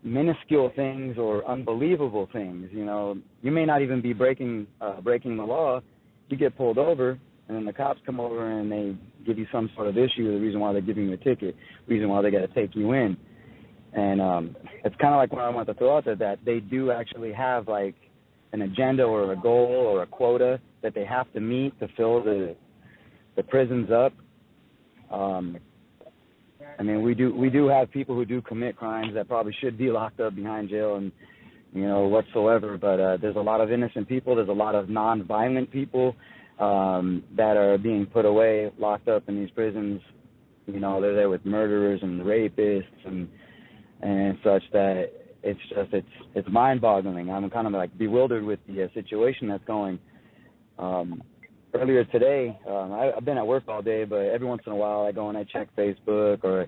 minuscule things or unbelievable things. You know, you may not even be breaking the law. You get pulled over, and then the cops come over and they give you some sort of issue, the reason why they're giving you a ticket, the reason why they got to take you in. And it's kind of like what I want to throw out there, that they do actually have like an agenda or a goal or a quota that they have to meet to fill the prisons up. I mean, we do have people who do commit crimes that probably should be locked up behind jail and, you know, whatsoever. But there's a lot of innocent people. There's a lot of non-violent people that are being put away, locked up in these prisons. You know, they're there with murderers and rapists and such, that it's mind-boggling. I'm kind of like bewildered with the situation that's going. Earlier today, I've been at work all day, but every once in a while I go and I check Facebook or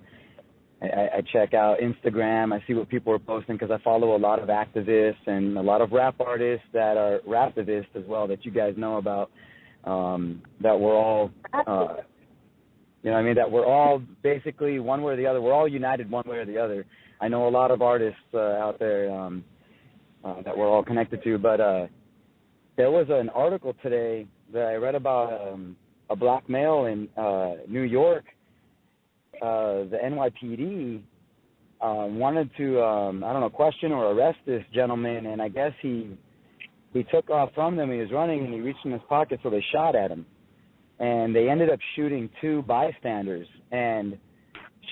I check out Instagram. I see what people are posting because I follow a lot of activists and a lot of rap artists that are rapivists as well that you guys know about, that we're all, you know what I mean, that we're all basically one way or the other. We're all united one way or the other. I know a lot of artists out there that we're all connected to, but there was an article today that I read about a black male in New York. The NYPD wanted to, question or arrest this gentleman, and I guess he took off from them. He was running, and he reached in his pocket, so they shot at him. And they ended up shooting two bystanders. And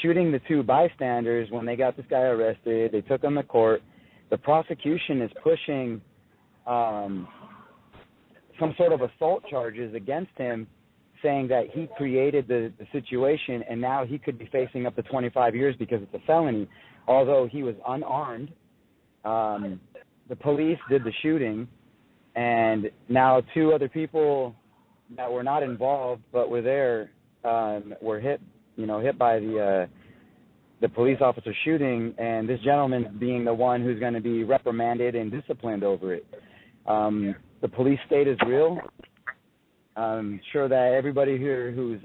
shooting the two bystanders, when they got this guy arrested, they took him to court. The prosecution is pushing some sort of assault charges against him, saying that he created the situation, and now he could be facing up to 25 years because it's a felony, although he was unarmed. The police did the shooting, and now two other people that were not involved but were there were hit by the police officer shooting, and this gentleman being the one who's going to be reprimanded and disciplined over it. The police state is real. I'm sure that everybody here who's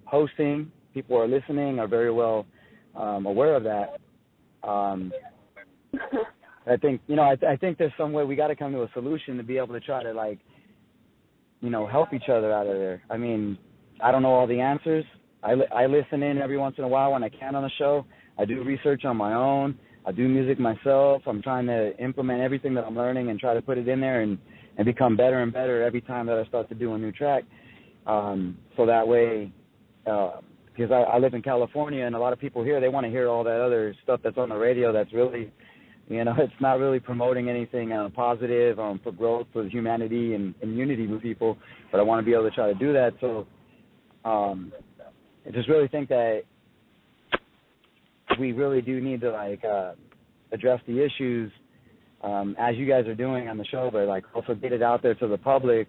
hosting, people who are listening, are very well aware of that. I think there's some way we got to come to a solution to be able to try to help each other out of there. I mean, I don't know all the answers. I listen in every once in a while when I can on the show. I do research on my own. I do music myself. I'm trying to implement everything that I'm learning and try to put it in there and become better and better every time that I start to do a new track. So that way, because I live in California, and a lot of people here, they want to hear all that other stuff that's on the radio that's really, it's not really promoting anything positive for growth, for humanity and unity with people, but I want to be able to try to do that. So I just really think that we really do need to, address the issues as you guys are doing on the show, but also get it out there to the public.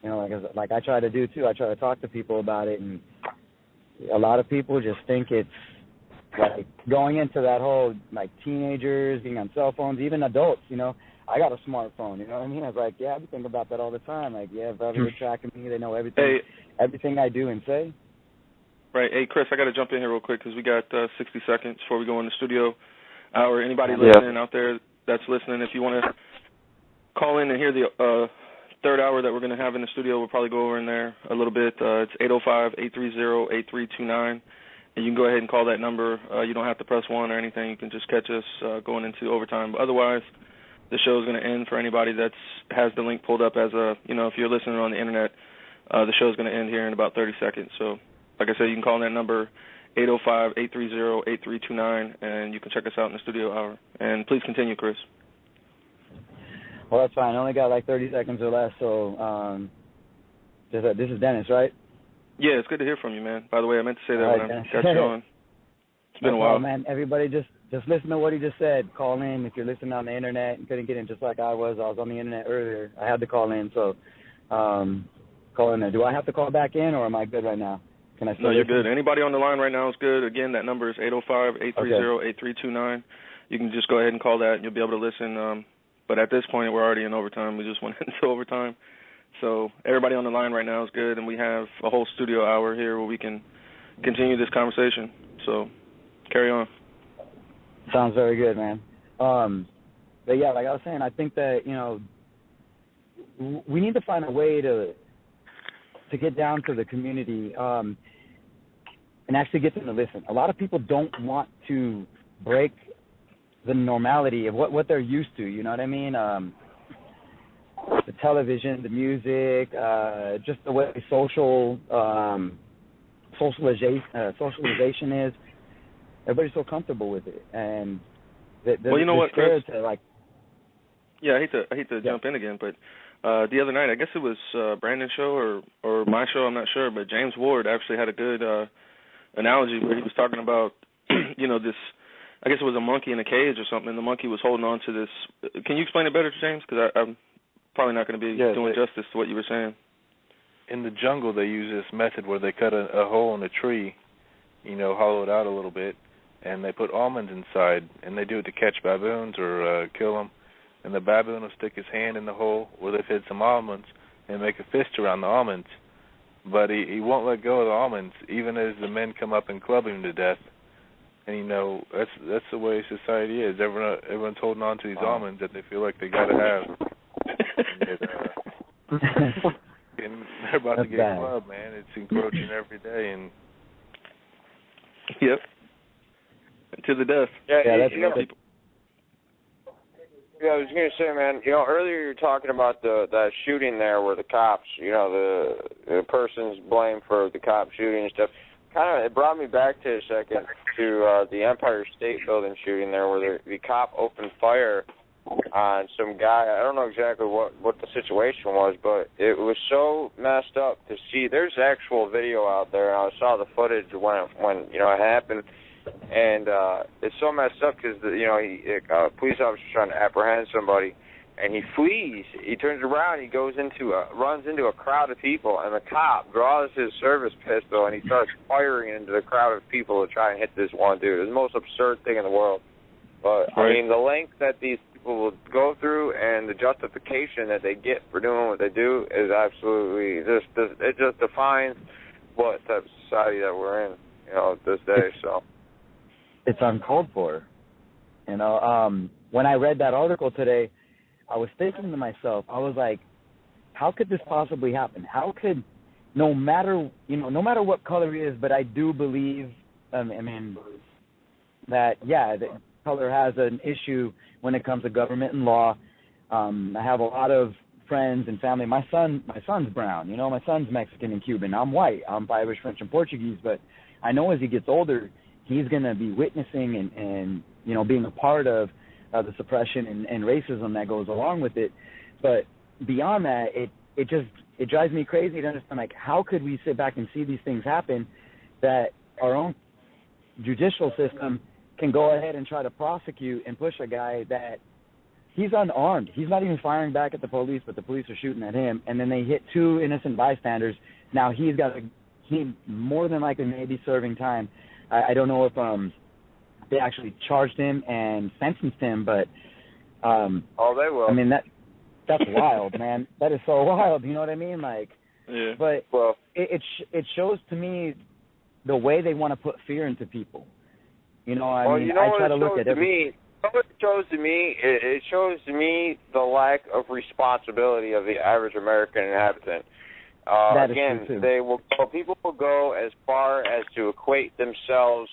Like I try to do too. I try to talk to people about it, and a lot of people just think it's like going into that whole teenagers being on cell phones, even adults. I got a smartphone. You know what I mean? I was like, yeah, I think about that all the time. They're tracking me. They know everything I do and say. Right. Hey, Chris, I got to jump in here real quick because we got 60 seconds before we go in the studio hour. Anybody listening out there that's listening, if you want to call in and hear the third hour that we're going to have in the studio, we'll probably go over in there a little bit. It's 805-830-8329, and you can go ahead and call that number. You don't have to press 1 or anything. You can just catch us going into overtime. But otherwise, the show is going to end for anybody that has the link pulled up as if you're listening on the internet, the show is going to end here in about 30 seconds. So, like I said, you can call that number, 805-830-8329, and you can check us out in the studio hour. And please continue, Chris. Well, that's fine. I only got 30 seconds or less, so this is Dennis, right? Yeah, it's good to hear from you, man. By the way, I meant to say that when I got you on. It's been a while. Man. Everybody just listen to what he just said. Call in if you're listening on the internet and couldn't get in just like I was. I was on the internet earlier. I had to call in, so call in there. Do I have to call back in, or am I good right now? Can I No, you're good. Anybody on the line right now is good. Again, that number is 805-830-8329. You can just go ahead and call that, and you'll be able to listen. But at this point, we're already in overtime. We just went into overtime. So everybody on the line right now is good, and we have a whole studio hour here where we can continue this conversation. So carry on. Sounds very good, man. But yeah, like I was saying, I think that, we need to find a way to get down to the community and actually get them to listen. A lot of people don't want to break the normality of what they're used to, you know what I mean? The television, the music, just the way socialization is. Everybody's so comfortable with it, and they're scared to, like. Yeah, I hate to jump in again, but the other night, I guess it was Brandon's show or my show, I'm not sure, but James Ward actually had a good analogy where he was talking about, this, I guess it was a monkey in a cage or something, and the monkey was holding on to this. Can you explain it better, James? Because I'm probably not going to be doing justice to what you were saying. In the jungle, they use this method where they cut a hole in a tree, hollow it out a little bit, and they put almonds inside, and they do it to catch baboons or kill them. And the baboon will stick his hand in the hole where they've hid some almonds and make a fist around the almonds. But he won't let go of the almonds, even as the men come up and club him to death. And, that's the way society is. Everyone's holding on to these almonds that they feel like they got to have. And they're about to get clubbed, man. It's encroaching every day. And yep. To the death. Yeah, that's people. Yeah, I was going to say, man, earlier you were talking about that shooting there where the cops, the person's blamed for the cop shooting and stuff. It brought me back to a second to the Empire State Building shooting there where the cop opened fire on some guy. I don't know exactly what the situation was, but it was so messed up to see. There's actual video out there, and I saw the footage when it happened. And it's so messed up because a police officer trying to apprehend somebody, and he flees. He turns around, he goes runs into a crowd of people, and the cop draws his service pistol and he starts firing into the crowd of people to try and hit this one dude. It's the most absurd thing in the world. But right. I mean, the length that these people will go through and the justification that they get for doing what they do is absolutely it just defines what type of society that we're in, this day. So. It's uncalled for. When I read that article today, I was thinking to myself, I was like, how could this possibly happen? How could, no matter what color he is, but I do believe, that color has an issue when it comes to government and law. I have a lot of friends and family. My son's brown, my son's Mexican and Cuban. I'm white. I'm Irish, French, and Portuguese, but I know as he gets older, he's going to be witnessing and being a part of the suppression and racism that goes along with it. But beyond that, it drives me crazy to understand, like, how could we sit back and see these things happen that our own judicial system can go ahead and try to prosecute and push a guy that he's unarmed. He's not even firing back at the police, but the police are shooting at him, and then they hit two innocent bystanders. Now he more than likely may be serving time. I don't know if they actually charged him and sentenced him, but they will. I mean, that's wild, man. That is so wild. You know what I mean? Like, yeah. But it shows to me the way they want to put fear into people. I try to look at everything. What it shows to me, it shows to me the lack of responsibility of the average American inhabitant. Again, people will go as far as to equate themselves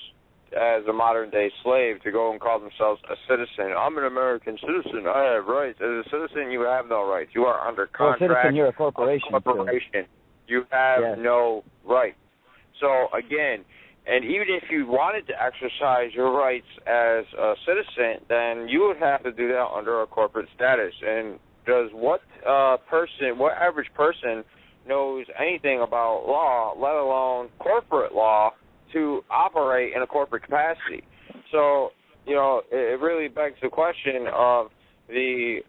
as a modern-day slave to go and call themselves a citizen. I'm an American citizen. I have rights. As a citizen, you have no rights. You are under contract. Well, citizen, you're a corporation. You have no rights. So, again, and even if you wanted to exercise your rights as a citizen, then you would have to do that under a corporate status. And what average person knows anything about law, let alone corporate law, to operate in a corporate capacity? So, it really begs the question of the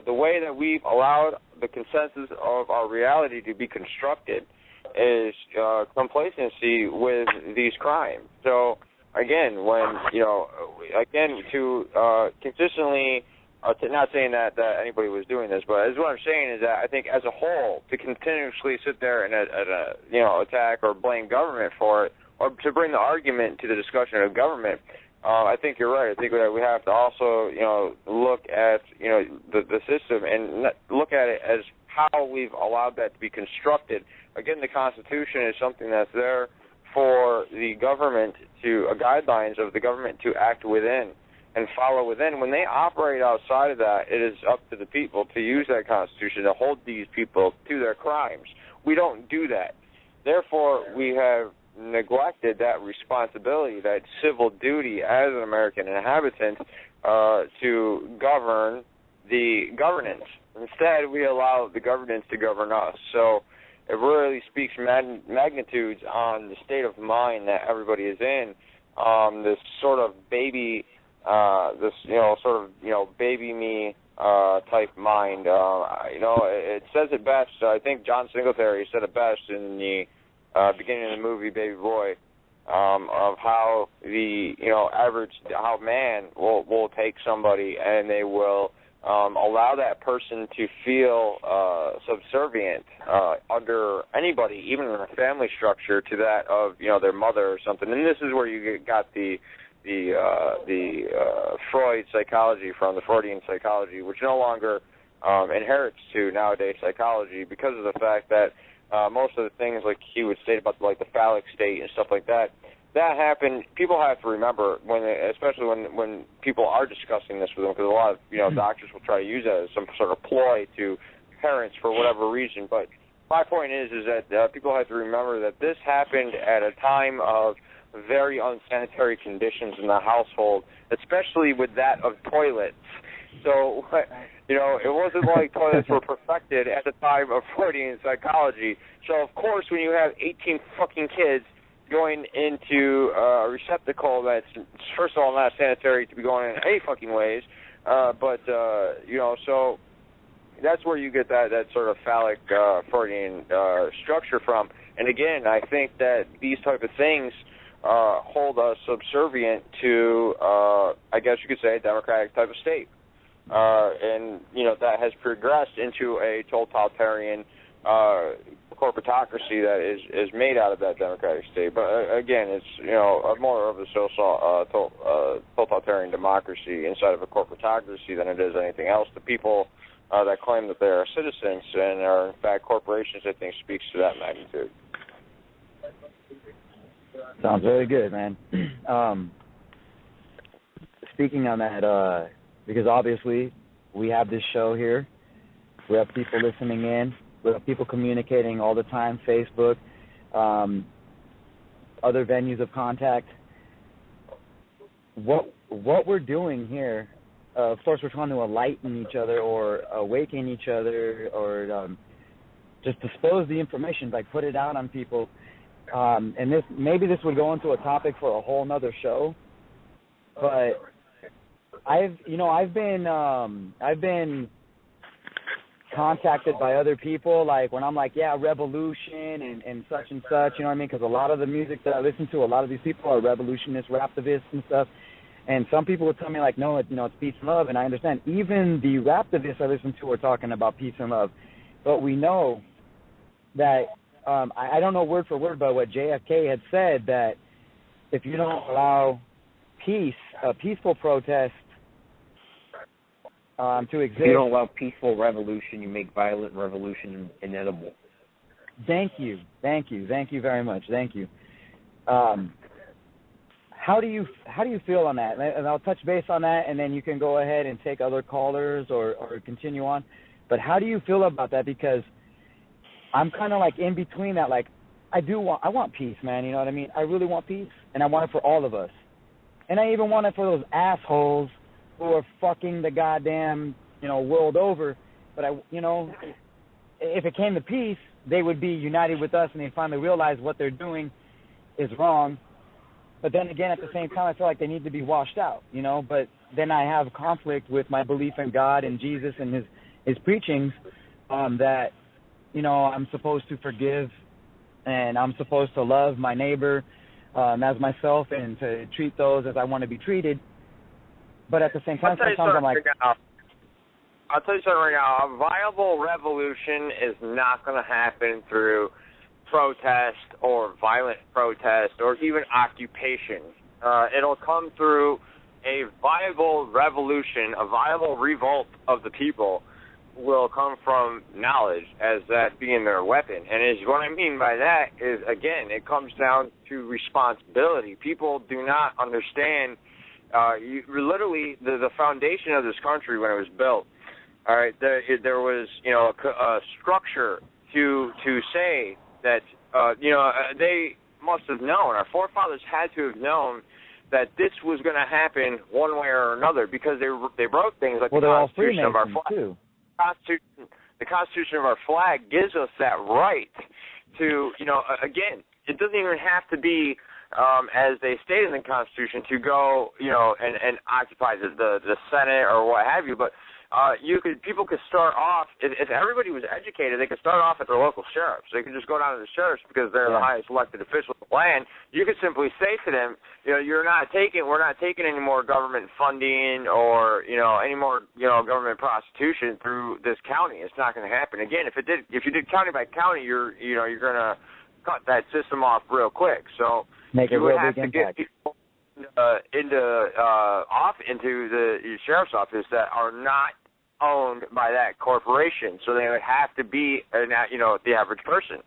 way that we've allowed the consensus of our reality to be constructed is complacency with these crimes. So again, consistently. Not saying that anybody was doing this, but what I'm saying is that I think as a whole, to continuously sit there and attack or blame government for it, or to bring the argument to the discussion of government, I think you're right. I think that we have to also, look at, the system and look at it as how we've allowed that to be constructed. Again, the Constitution is something that's there for the government guidelines of the government to act within and follow within. When they operate outside of that, it is up to the people to use that Constitution to hold these people to their crimes. We don't do that. Therefore, we have neglected that responsibility, that civil duty as an American inhabitant to govern the governance. Instead, we allow the governance to govern us. So it really speaks magnitudes on the state of mind that everybody is in. This sort of baby, baby me type mind. It says it best. I think John Singletary said it best in the beginning of the movie Baby Boy, of how the how man will take somebody and they will allow that person to feel subservient under anybody, even in a family structure, to that of their mother or something. And this is where you got the Freud psychology from, the Freudian psychology, which no longer inherits to nowadays psychology because of the fact that most of the things like he would state about like the phallic state and stuff like that happened. People have to remember especially when people are discussing this with them, because a lot of doctors will try to use that as some sort of ploy to parents for whatever reason. But my point is that people have to remember that this happened at a time of very unsanitary conditions in the household, especially with that of toilets. So, it wasn't like toilets were perfected at the time of Freudian psychology. So, of course, when you have 18 fucking kids going into a receptacle that's, first of all, not sanitary to be going in any fucking ways, so that's where you get that sort of phallic Freudian structure from. And again, I think that these type of things hold us subservient to, I guess you could say, a democratic type of state. And that has progressed into a totalitarian corporatocracy that is made out of that democratic state. But again, it's more of a totalitarian democracy inside of a corporatocracy than it is anything else. The people that claim that they are citizens and are in fact corporations, I think, speaks to that magnitude. Sounds very good, man. Speaking on that, because obviously we have this show here. We have people listening in. We have people communicating all the time, Facebook, other venues of contact. What we're doing here, of course, we're trying to enlighten each other or awaken each other or just dispose the information, like put it out on people. And maybe this would go into a topic for a whole nother show, but I've been contacted by other people, like when I'm like, yeah, revolution and such, you know what I mean? Because a lot of the music that I listen to, a lot of these people are revolutionists, raptivists and stuff. And some people would tell me like, no, it's peace and love, and I understand. Even the raptivists I listen to are talking about peace and love. But we know that, I don't know word for word, but what JFK had said, that if you don't allow a peaceful protest to exist. If you don't allow peaceful revolution, you make violent revolution inedible. Thank you very much. Thank you. How do you feel on that? And I'll touch base on that, and then you can go ahead and take other callers or continue on. But how do you feel about that? Because I'm kind of like in between that. Like I want peace, man. You know what I mean? I really want peace, and I want it for all of us. And I even want it for those assholes who are fucking the goddamn, world over. But if it came to peace, they would be united with us, and they finally realize what they're doing is wrong. But then again, at the same time, I feel like they need to be washed out, But then I have conflict with my belief in God and Jesus and his preachings, that, I'm supposed to forgive and I'm supposed to love my neighbor as myself and to treat those as I want to be treated. But at the same time, sometimes I'm like... I'll tell you something right now. A viable revolution is not going to happen through protest or violent protest or even occupation. It'll come through a viable revolution, a viable revolt of the people will come from knowledge as that being their weapon. And what I mean by that is, again, it comes down to responsibility. People do not understand, literally, the foundation of this country when it was built, all right, there was, a structure to say that, they must have known, our forefathers had to have known that this was going to happen one way or another, because they wrote things like the Constitution of our flag. Too. The Constitution of our flag gives us that right to, again, it doesn't even have to be, as they state in the Constitution, to go, and occupy the Senate or what have you, but people could start off, if everybody was educated, they could start off at their local sheriffs. They could just go down to the sheriffs because they're the highest elected officials in the land. You could simply say to them, we're not taking any more government funding or, any more, government prostitution through this county. It's not going to happen. Again, if you did county by county, you're going to cut that system off real quick. So make a you would real have big to get impact. people into the sheriff's office that are not owned by that corporation, so they would have to be the average person.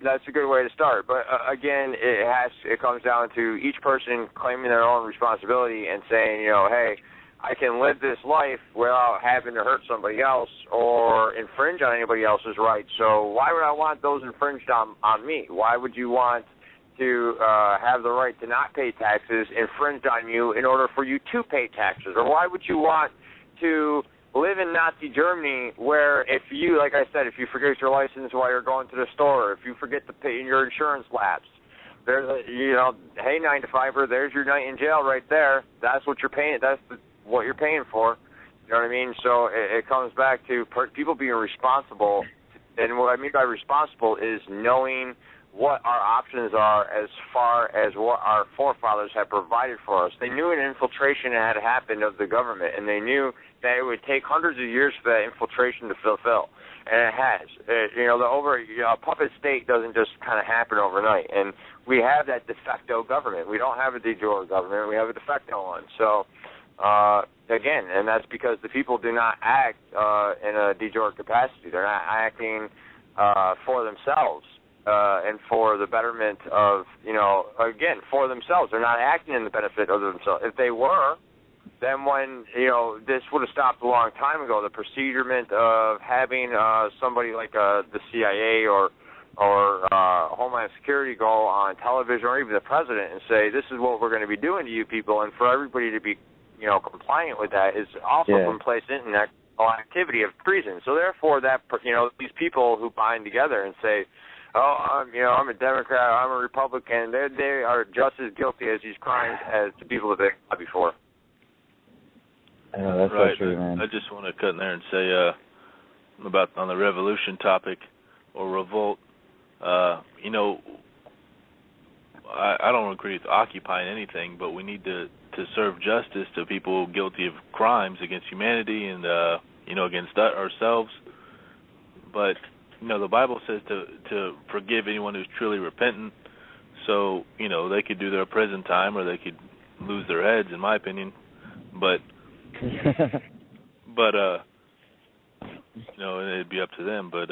That's a good way to start, but again, it comes down to each person claiming their own responsibility and saying, hey, I can live this life without having to hurt somebody else or infringe on anybody else's rights. So why would I want those infringed on me? Why would you want to have the right to not pay taxes infringed on you in order for you to pay taxes? Or why would you want to live in Nazi Germany where if you, like I said, if you forget your license while you're going to the store, if you forget to pay your insurance lapse, there's hey, 9-to-5er, there's your night in jail right there. That's what you're paying. That's what you're paying for. You know what I mean? So it comes back to people being responsible. And what I mean by responsible is knowing what our options are as far as what our forefathers have provided for us. They knew an infiltration had happened of the government, and they knew that it would take hundreds of years for that infiltration to fulfill, and it has. A puppet state doesn't just kind of happen overnight, and we have that de facto government. We don't have a de jure government. We have a de facto one. So, again, and that's because the people do not act in a de jure capacity. They're not acting for themselves. And for the betterment of, again, for themselves. They're not acting in the benefit of themselves. If they were, then when, this would have stopped a long time ago, the procedurement of having somebody like the CIA or Homeland Security go on television, or even the president, and say, this is what we're going to be doing to you people, and for everybody to be, compliant with that is also complacent in that activity of treason. So therefore, that, these people who bind together and say, I'm a Democrat, I'm a Republican, they are just as guilty as these crimes as the people that they got before. I know, that's right. so true, man. I just want to cut in there and say about on the revolution topic or revolt, I don't agree with occupying anything, but we need to serve justice to people guilty of crimes against humanity and, against ourselves. But the Bible says to forgive anyone who's truly repentant. So, they could do their prison time or they could lose their heads, in my opinion. But, it'd be up to them. But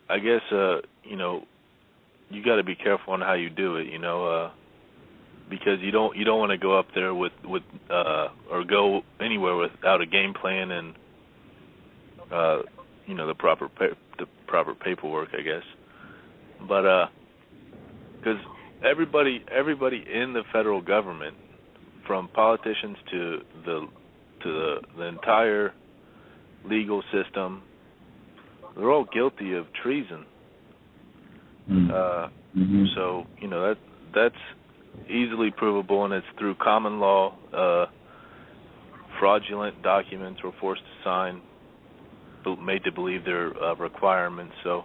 I guess, you got to be careful on how you do it, because you don't want to go up there with or go anywhere without a game plan and the proper paperwork, I guess. But because everybody in the federal government, from politicians to the entire legal system, they're all guilty of treason. So that's easily provable, and it's through common law. Fraudulent documents were forced to sign, made to believe their requirements. So,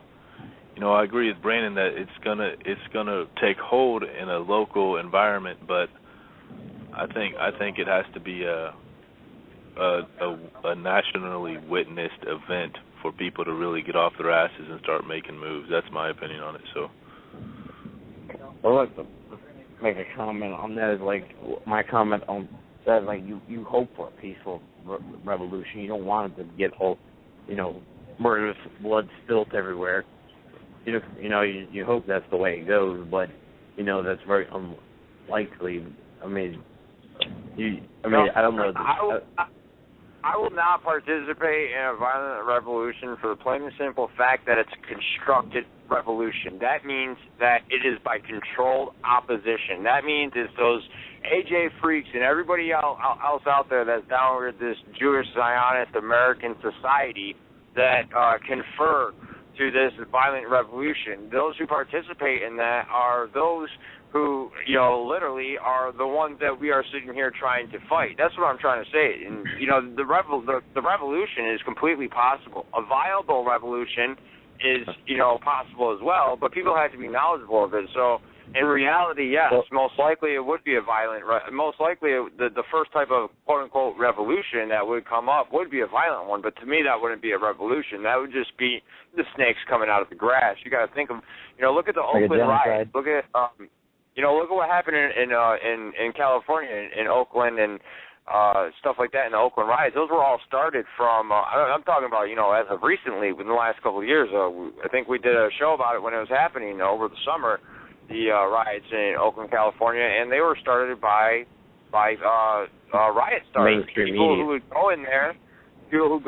I agree with Brandon that it's gonna take hold in a local environment, but I think it has to be a nationally witnessed event for people to really get off their asses and start making moves. That's my opinion on it. So, Well, look, make a comment on that. Is like my comment on that. Like you hope for a peaceful revolution. You don't want it to get whole, murderous blood spilt everywhere. You hope that's the way it goes, but that's very unlikely. I don't know. I will not participate in a violent revolution for the plain and simple fact that it's a constructed revolution. That means that it is by controlled opposition. That means it's those AJ freaks and everybody else out there that's down with this Jewish Zionist American society that confer to this violent revolution. Those who participate in that are those who, literally are the ones that we are sitting here trying to fight. That's what I'm trying to say. And, the revolution is completely possible. A viable revolution is, possible as well, but people have to be knowledgeable of it. So, in reality, yes, most likely it would be a violent, most likely the first type of quote-unquote revolution that would come up would be a violent one, but to me that wouldn't be a revolution. That would just be the snakes coming out of the grass. You got to think of, look at the Oakland riots. Look at, look at what happened in California, in Oakland, and stuff like that in the Oakland riots. Those were all started from, I'm talking about, as of recently, within the last couple of years. I think we did a show about it when it was happening over the summer, the riots in Oakland, California, and they were started by riot starters. People who would go in there, people who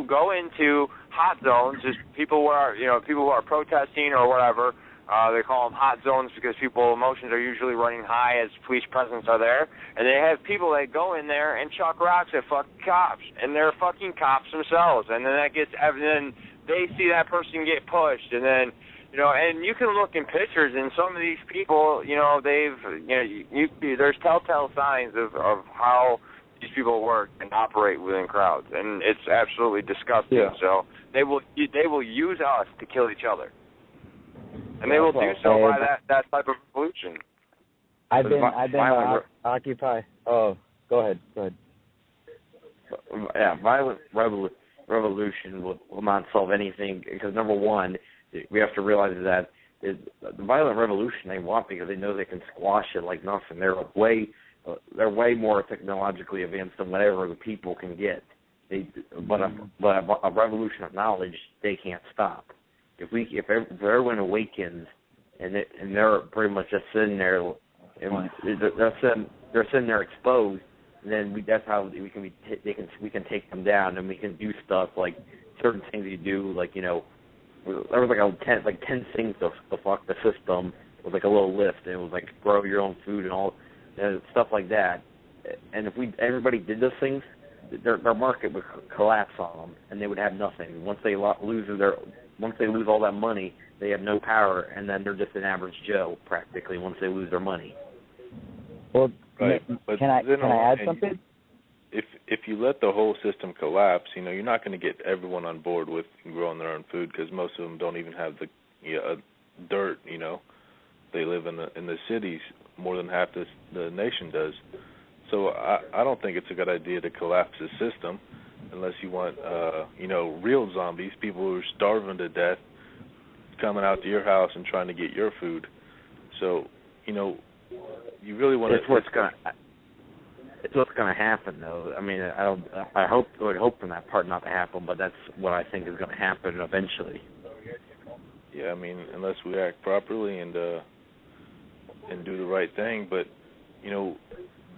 go into hot zones, just people who are protesting or whatever. They call them hot zones because people's emotions are usually running high as police presence are there. And they have people that go in there and chuck rocks at fucking cops. And they're fucking cops themselves. And then then they see that person get pushed. And then, and you can look in pictures and some of these people, there's telltale signs of how these people work and operate within crowds. And it's absolutely disgusting. Yeah. So they will use us to kill each other. And they will do so by that type of revolution. I've been Occupy. Oh, go ahead. Yeah, violent revolution will not solve anything because number one, we have to realize that the violent revolution they want because they know they can squash it like nothing. They're way more technologically advanced than whatever the people can get. But a revolution of knowledge they can't stop. If everyone awakens and they're pretty much just sitting there, and they're sitting there exposed, then that's how we can take them down, and we can do stuff like certain things you do, like there was like 10 things to fuck the system. It was like a little list, and it was like grow your own food and all stuff like that. And if everybody did those things, their market would collapse on them, and they would have nothing. Once they lose all that money, they have no power, and then they're just an average Joe practically once they lose their money. Well, right. Can I add something? If you let the whole system collapse, you're not going to get everyone on board with growing their own food because most of them don't even have the dirt. They live in the cities more than half the nation does. So I don't think it's a good idea to collapse the system unless you want, real zombies, people who are starving to death, coming out to your house and trying to get your food. So, you really want to. It's what's going to happen, though. I mean, I would hope for that part not to happen, but that's what I think is going to happen eventually. Yeah, I mean, unless we act properly and do the right thing, but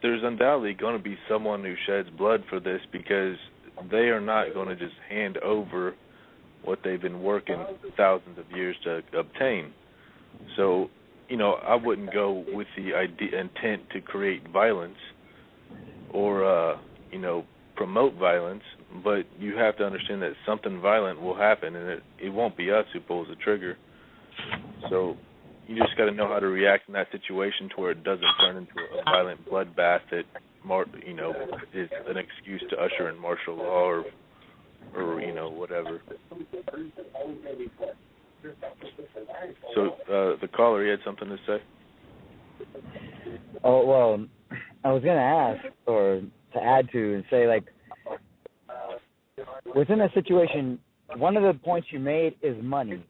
there's undoubtedly going to be someone who sheds blood for this because they are not going to just hand over what they've been working thousands of years to obtain. So, I wouldn't go with the intent to create violence or, promote violence, but you have to understand that something violent will happen, and it won't be us who pulls the trigger. So you just got to know how to react in that situation to where it doesn't turn into a violent bloodbath that, is an excuse to usher in martial law or whatever. So the caller, he had something to say? Oh, well, I was going to ask or to add to and say, within a situation, one of the points you made is money.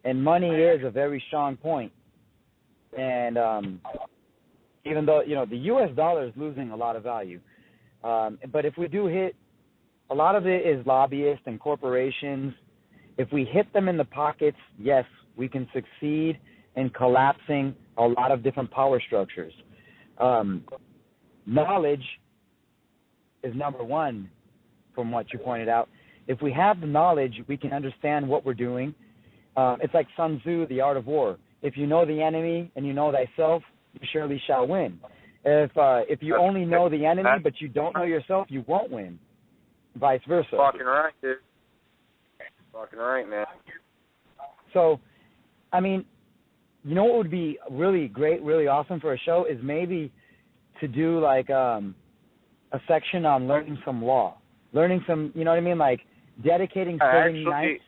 And money is a very strong point. And even though, the U.S. dollar is losing a lot of value, but if we do hit, a lot of it is lobbyists and corporations. If we hit them in the pockets, yes, we can succeed in collapsing a lot of different power structures. Knowledge is number one, from what you pointed out. If we have the knowledge, we can understand what we're doing. It's like Sun Tzu, The Art of War. If you know the enemy and you know thyself, you surely shall win. If you only know the enemy but you don't know yourself, you won't win. Vice versa. Fucking right, dude. Fucking right, man. So, I mean, you know what would be really great, really awesome for a show is maybe to do like a section on learning some law. Learning some, you know what I mean? Like dedicating certain nights.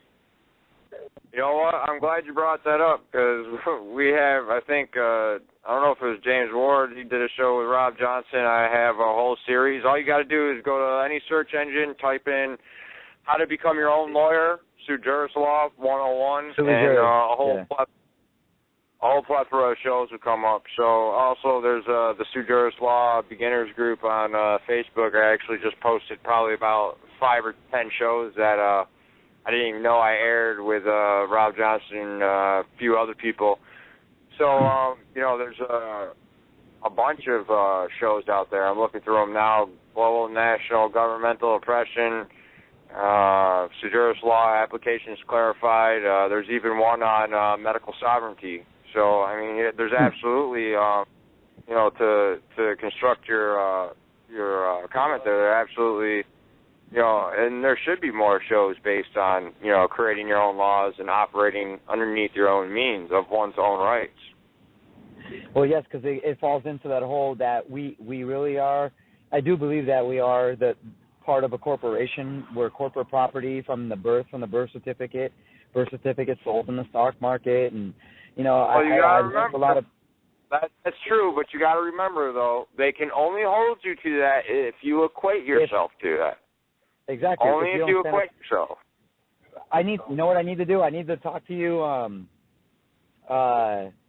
You know what? I'm glad you brought that up because we have, I think, I don't know if it was James Ward. He did a show with Rob Johnson. I have a whole series. All you got to do is go to any search engine, type in how to become your own lawyer, Sue Juris Law 101, and a whole plethora of shows will come up. So also there's the Sue Juris Law Beginners Group on Facebook. I actually just posted probably about 5 or 10 shows that I didn't even know I aired with Rob Johnson and a few other people. So, there's a bunch of shows out there. I'm looking through them now. Global National Governmental Oppression, Sue Juris Law Applications Clarified. There's even one on medical sovereignty. So, I mean, there's absolutely, to construct your comment there absolutely, and there should be more shows based on, creating your own laws and operating underneath your own means of one's own rights. Well, yes, because it falls into that whole that we really are. I do believe that we are the part of a corporation. We're corporate property from the birth certificate. Birth certificate sold in the stock market, and I learned a lot of. That's true, but you got to remember though, they can only hold you to that if you equate yourself to that. Exactly. Only if you equate yourself. You know what I need to do? I need to talk to you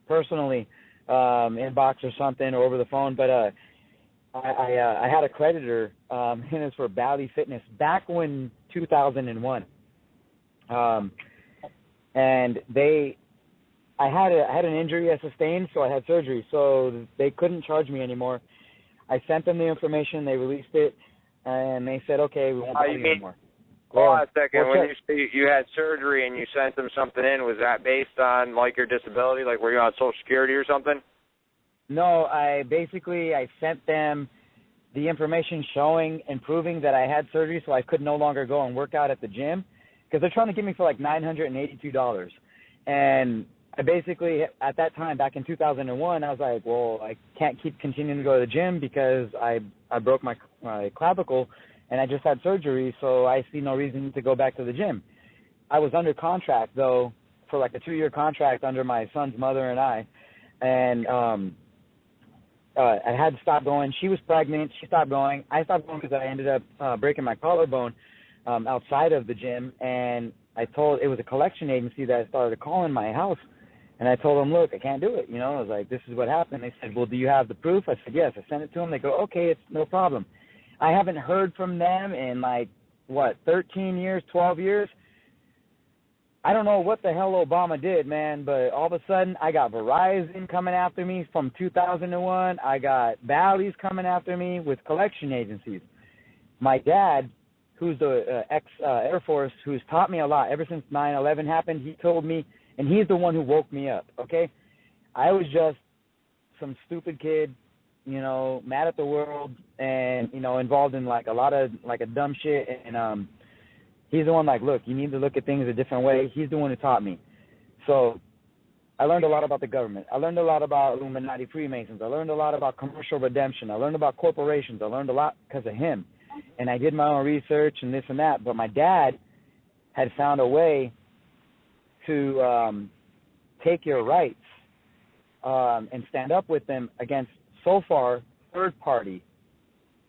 personally, inbox or something, or over the phone. But I had a creditor, and it's for Bally Fitness back when 2001, and I had an injury I sustained, so I had surgery, so they couldn't charge me anymore. I sent them the information, they released it. And they said, okay, we won't bother you anymore. Hold on a second. When you say you had surgery and you sent them something in, was that based on, like, your disability? Like, were you on Social Security or something? No, I sent them the information showing and proving that I had surgery so I could no longer go and work out at the gym. Because they're trying to get me for, like, $982. And I basically, at that time, back in 2001, I was like, well, I can't keep continuing to go to the gym because I broke my clavicle and I just had surgery, so I see no reason to go back to the gym. I was under contract, though, for like a 2-year contract under my son's mother and I, and I had to stop going. She was pregnant. She stopped going. I stopped going because I ended up breaking my collarbone outside of the gym, and it was a collection agency that started calling my house. And I told them, look, I can't do it. I was like, this is what happened. They said, well, do you have the proof? I said, yes. I sent it to them. They go, okay, it's no problem. I haven't heard from them in 13 years, 12 years. I don't know what the hell Obama did, man, but all of a sudden I got Verizon coming after me from 2001. I got Bally's coming after me with collection agencies. My dad, who's the ex-Air Force, who's taught me a lot ever since 9/11 happened, he told me, and he's the one who woke me up, okay? I was just some stupid kid, mad at the world and, involved in a lot of a dumb shit. And he's the one look, you need to look at things a different way. He's the one who taught me. So I learned a lot about the government. I learned a lot about Illuminati Freemasons. I learned a lot about commercial redemption. I learned about corporations. I learned a lot because of him. And I did my own research and this and that. But my dad had found a way to take your rights and stand up with them against, so far, third-party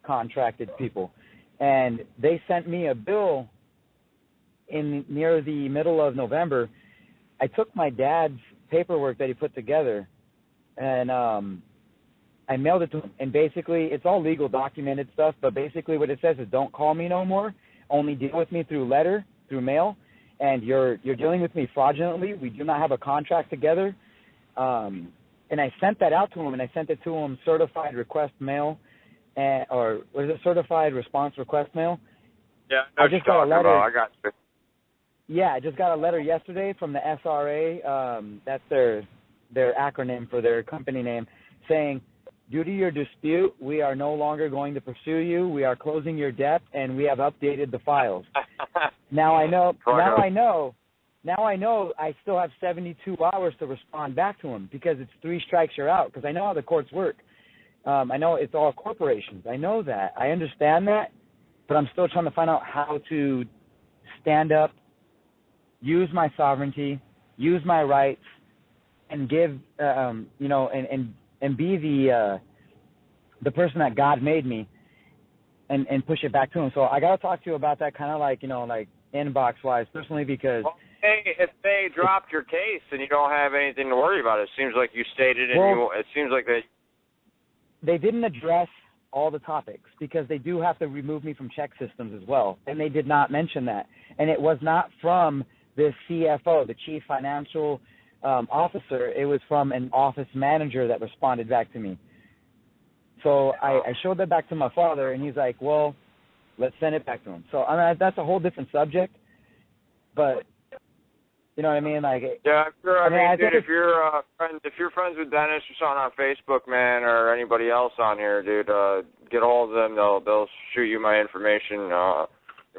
contracted people. And they sent me a bill near the middle of November. I took my dad's paperwork that he put together and I mailed it to him. And basically, it's all legal, documented stuff. But basically, what it says is, don't call me no more. Only deal with me through mail. And you're dealing with me fraudulently. We do not have a contract together. And I sent that out to him, and I sent it to him certified request mail, or was it certified response request mail? Yeah, I just got a letter. I got you. Yeah, I just got a letter yesterday from the SRA. That's their acronym for their company name, saying, due to your dispute, we are no longer going to pursue you. We are closing your debt, and we have updated the files. Now I know I still have 72 hours to respond back to him, because it's 3 strikes you're out, because I know how the courts work. I know it's all corporations. I know that. I understand that, but I'm still trying to find out how to stand up, use my sovereignty, use my rights, and give, and be the person that God made me, and push it back to him. So I got to talk to you about that, kind of like inbox wise, personally, because if they dropped your case, then you don't have anything to worry about. It seems like you stated, it seems like they didn't address all the topics, because they do have to remove me from check systems as well, and they did not mention that. And it was not from the CFO, the chief financial officer. It was from an office manager that responded back to me. So I showed that back to my father, and he's like, well, let's send it back to him. So I mean, that's a whole different subject, but you know what I mean? Like, yeah, sure. I mean, dude, if if you're friends with Dennis or someone on Facebook, man, or anybody else on here, dude, get a hold of them. They'll shoot you my information. You're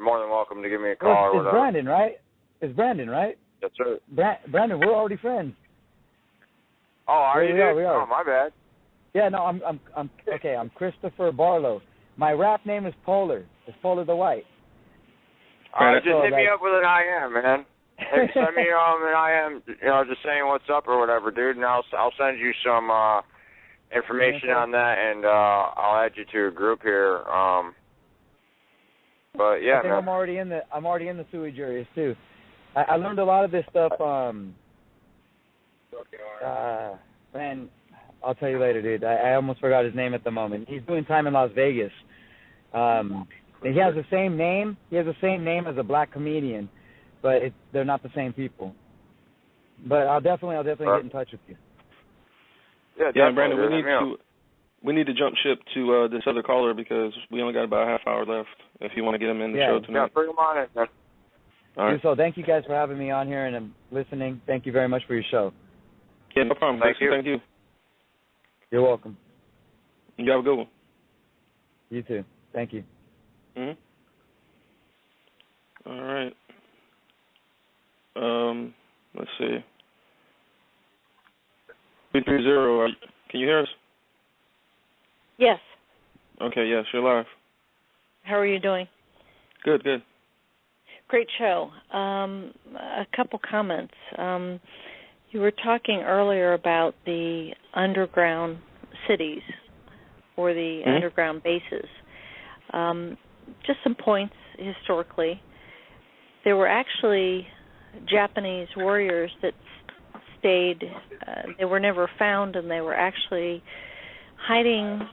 more than welcome to give me a call or whatever. It's Brandon, right? Yes, sir. Brandon, we're already friends. Oh, are you? We are. Oh, my bad. Yeah, no, I'm okay. I'm Christopher Barlow. My rap name is Polar. It's Polar the White. All right, just hit me up with an IM, man. Hey, send me an IM, just saying what's up or whatever, dude, and I'll send you some information on that, and I'll add you to a group here. But yeah, I think man. I'm already in the sewage areas too. I learned a lot of this stuff. Man, I'll tell you later, dude. I almost forgot his name at the moment. He's doing time in Las Vegas. He has the same name. He has the same name as a black comedian, but they're not the same people. But I'll definitely get in touch with you. Yeah, Brandon, we need to jump ship to this other caller, because we only got about a half hour left. If you want to get him in the show tonight. Yeah, bring him on in, man. All right. So thank you guys for having me on here, and I'm listening. Thank you very much for your show. Yeah, no problem. Thank you. You're welcome. You have a good one. You too. Thank you. Mhm. All right. Let's see. 330. Can you hear us? Yes. Okay. Yes, you're live. How are you doing? Good. Great show. A couple comments. You were talking earlier about the underground cities or the underground bases. Just some points historically. There were actually Japanese warriors that stayed. They were never found, and they were actually hiding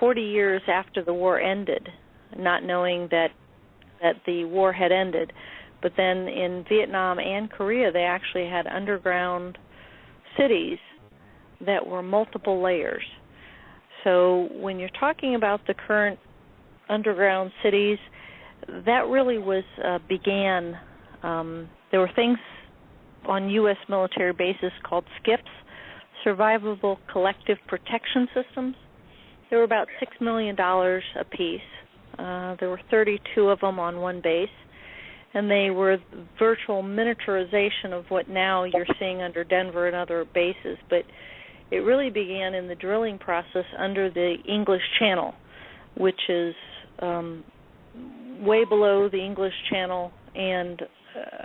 40 years after the war ended, not knowing that the war had ended. But then in Vietnam and Korea, they actually had underground cities that were multiple layers. So when you're talking about the current underground cities, that really was began. There were things on U.S. military bases called SCIPs, Survivable Collective Protection Systems. They were about $6 million a piece. There were 32 of them on one base, and they were virtual miniaturization of what now you're seeing under Denver and other bases. But it really began in the drilling process under the English Channel, which is way below the English Channel, and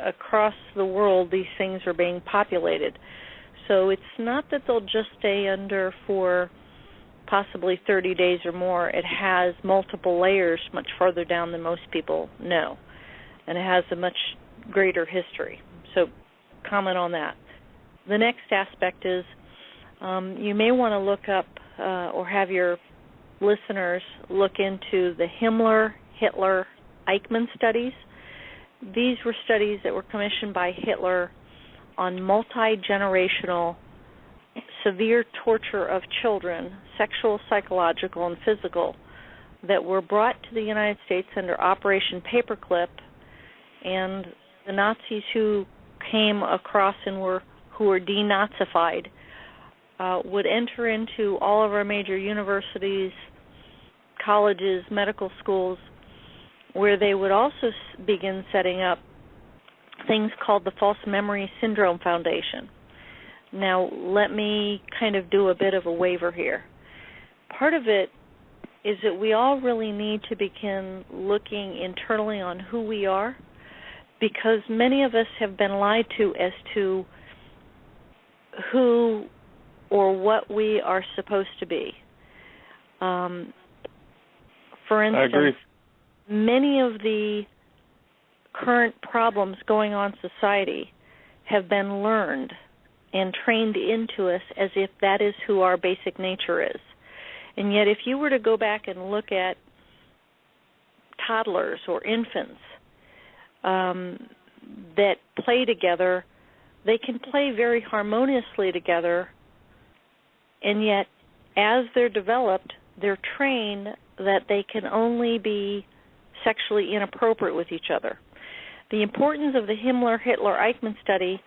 across the world these things are being populated. So it's not that they'll just stay under for possibly 30 days or more. It has multiple layers much farther down than most people know, and it has a much greater history. So comment on that. The next aspect is You may want to look up or have your listeners look into the Himmler, Hitler, Eichmann studies. These were studies that were commissioned by Hitler on multi-generational severe torture of children, sexual, psychological, and physical, that were brought to the United States under Operation Paperclip, and the Nazis who came across and who were denazified would enter into all of our major universities, colleges, medical schools, where they would also begin setting up things called the False Memory Syndrome Foundation. Now, let me kind of do a bit of a waiver here. Part of it is that we all really need to begin looking internally on who we are, because many of us have been lied to as to who or what we are supposed to be. For instance, I agree. Many of the current problems going on in society have been learned and trained into us as if that is who our basic nature is. And yet if you were to go back and look at toddlers or infants that play together, they can play very harmoniously together, and yet as they're developed, they're trained that they can only be sexually inappropriate with each other. The importance of the Himmler-Hitler-Eichmann study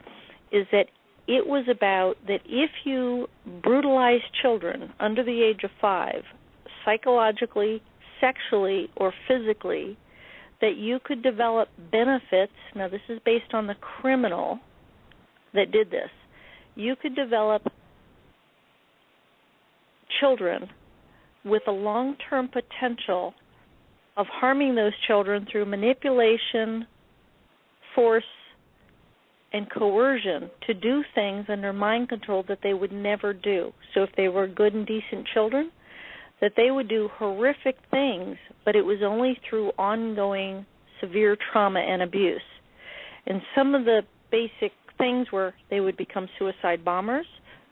is that it was about that if you brutalize children under the age of 5, psychologically, sexually, or physically, that you could develop benefits. Now, this is based on the criminal that did this. You could develop children with a long-term potential of harming those children through manipulation, force, and coercion to do things under mind control that they would never do. So if they were good and decent children, that they would do horrific things, but it was only through ongoing severe trauma and abuse. And some of the basic things were they would become suicide bombers,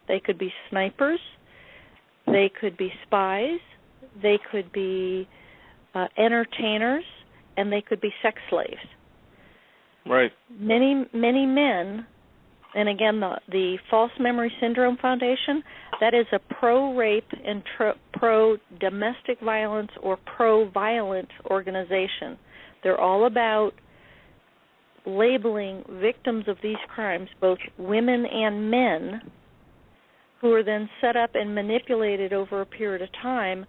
they could be snipers, they could be spies, they could be entertainers, and they could be sex slaves. Right. Many men, and again, the False Memory Syndrome Foundation, that is a pro-rape and pro-domestic violence or pro-violent organization. They're all about labeling victims of these crimes, both women and men, who are then set up and manipulated over a period of time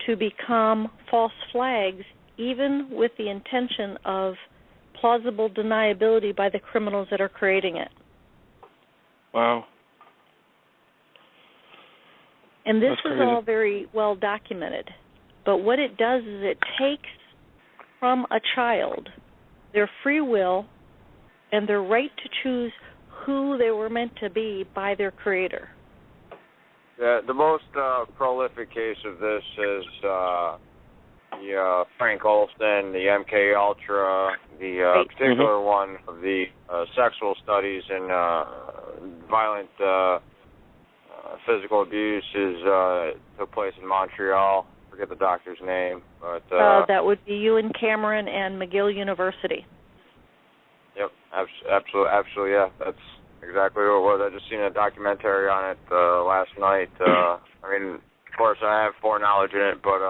to become false flags, even with the intention of plausible deniability by the criminals that are creating it. Wow. And this That's is crazy. all very well documented. But what it does is it takes from a child their free will and their right to choose who they were meant to be by their creator. The most prolific case of this is the Frank Olson, the MK Ultra, the particular one of the sexual studies and violent physical abuse took place in Montreal. I forget the doctor's name, but that would be Ewan Cameron and McGill University. Yep, absolutely, yeah, that's exactly what it was. I just seen a documentary on it last night. I mean, of course, I have foreknowledge in it, but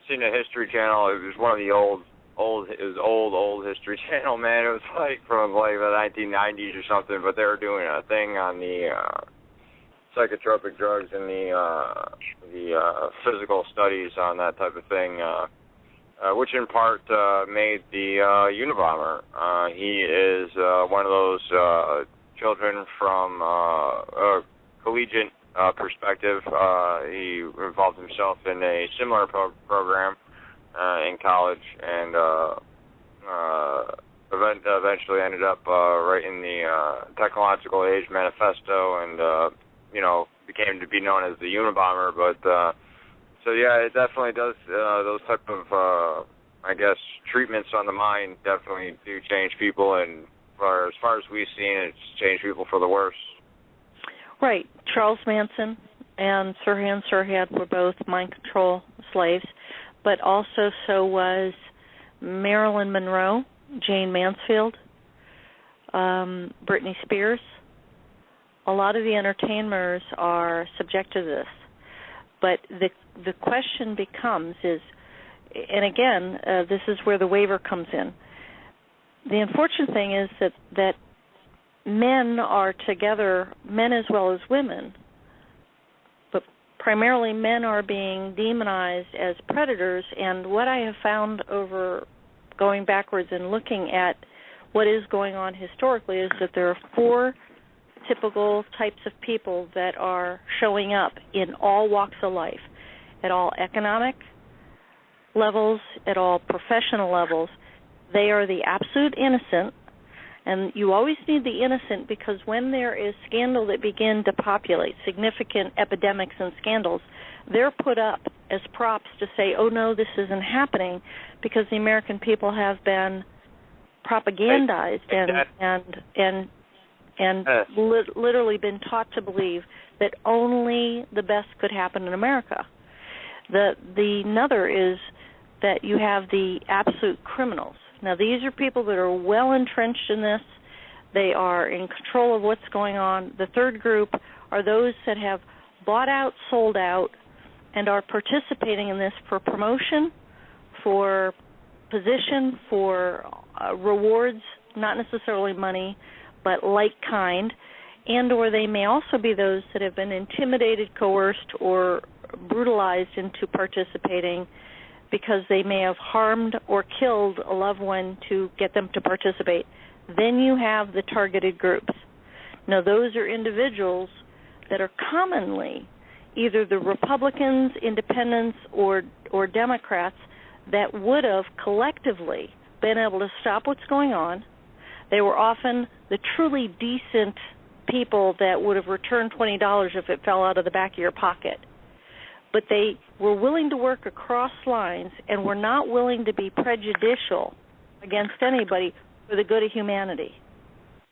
seen a History Channel. It was one of the old History Channel, man. It was like from like the 1990s or something. But they were doing a thing on the psychotropic drugs and the physical studies on that type of thing, which in part made the Unabomber. He is one of those children from a collegiate perspective. He involved himself in a similar program in college and eventually ended up writing the Technological Age Manifesto and, became to be known as the Unabomber. But, so yeah, it definitely does, those type of, treatments on the mind definitely do change people, and as far as we've seen, it's changed people for the worse. Right. Charles Manson and Sirhan Sirhan were both mind control slaves, but also so was Marilyn Monroe, Jane Mansfield, Britney Spears. A lot of the entertainers are subject to this. But the question becomes is, and again, this is where the waiver comes in. The unfortunate thing is that men are together, men as well as women, but primarily men are being demonized as predators. And what I have found over going backwards and looking at what is going on historically is that there are 4 typical types of people that are showing up in all walks of life, at all economic levels, at all professional levels. They are the absolute innocent, and you always need the innocent because when there is scandal that begin to populate, significant epidemics and scandals, they're put up as props to say, oh no, this isn't happening, because the American people have been propagandized and literally been taught to believe that only the best could happen in America. The another is that you have the absolute criminals. Now, these are people that are well entrenched in this. They are in control of what's going on. The third group are those that have bought out, sold out, and are participating in this for promotion, for position, for rewards, not necessarily money, but like kind, and or they may also be those that have been intimidated, coerced, or brutalized into participating because they may have harmed or killed a loved one to get them to participate. Then you have the targeted groups. Now, those are individuals that are commonly either the Republicans, independents, or Democrats that would have collectively been able to stop what's going on. They were often the truly decent people that would have returned $20 if it fell out of the back of your pocket. But they were willing to work across lines and were not willing to be prejudicial against anybody for the good of humanity.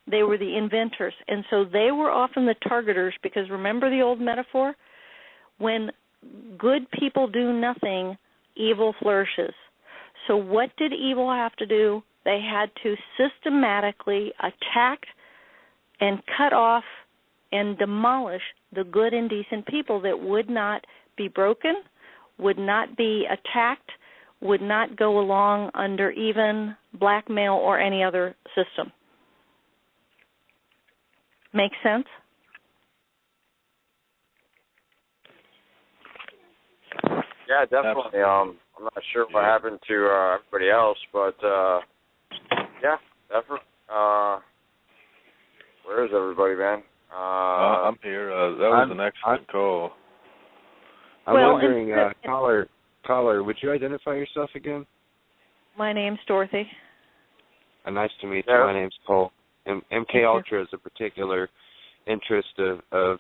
They were the inventors. And so they were often the targeters because remember the old metaphor? When good people do nothing, evil flourishes. So what did evil have to do? They had to systematically attack and cut off and demolish the good and decent people that would not be broken, would not be attacked, would not go along under even blackmail or any other system. Make sense? Yeah, definitely. I'm not sure what happened to everybody else, but yeah, definitely. Where is everybody, man? I'm here. That was an excellent call. I'm wondering, caller, would you identify yourself again? My name's Dorothy. Nice to meet you. My name's Cole. MK Ultra is a particular interest of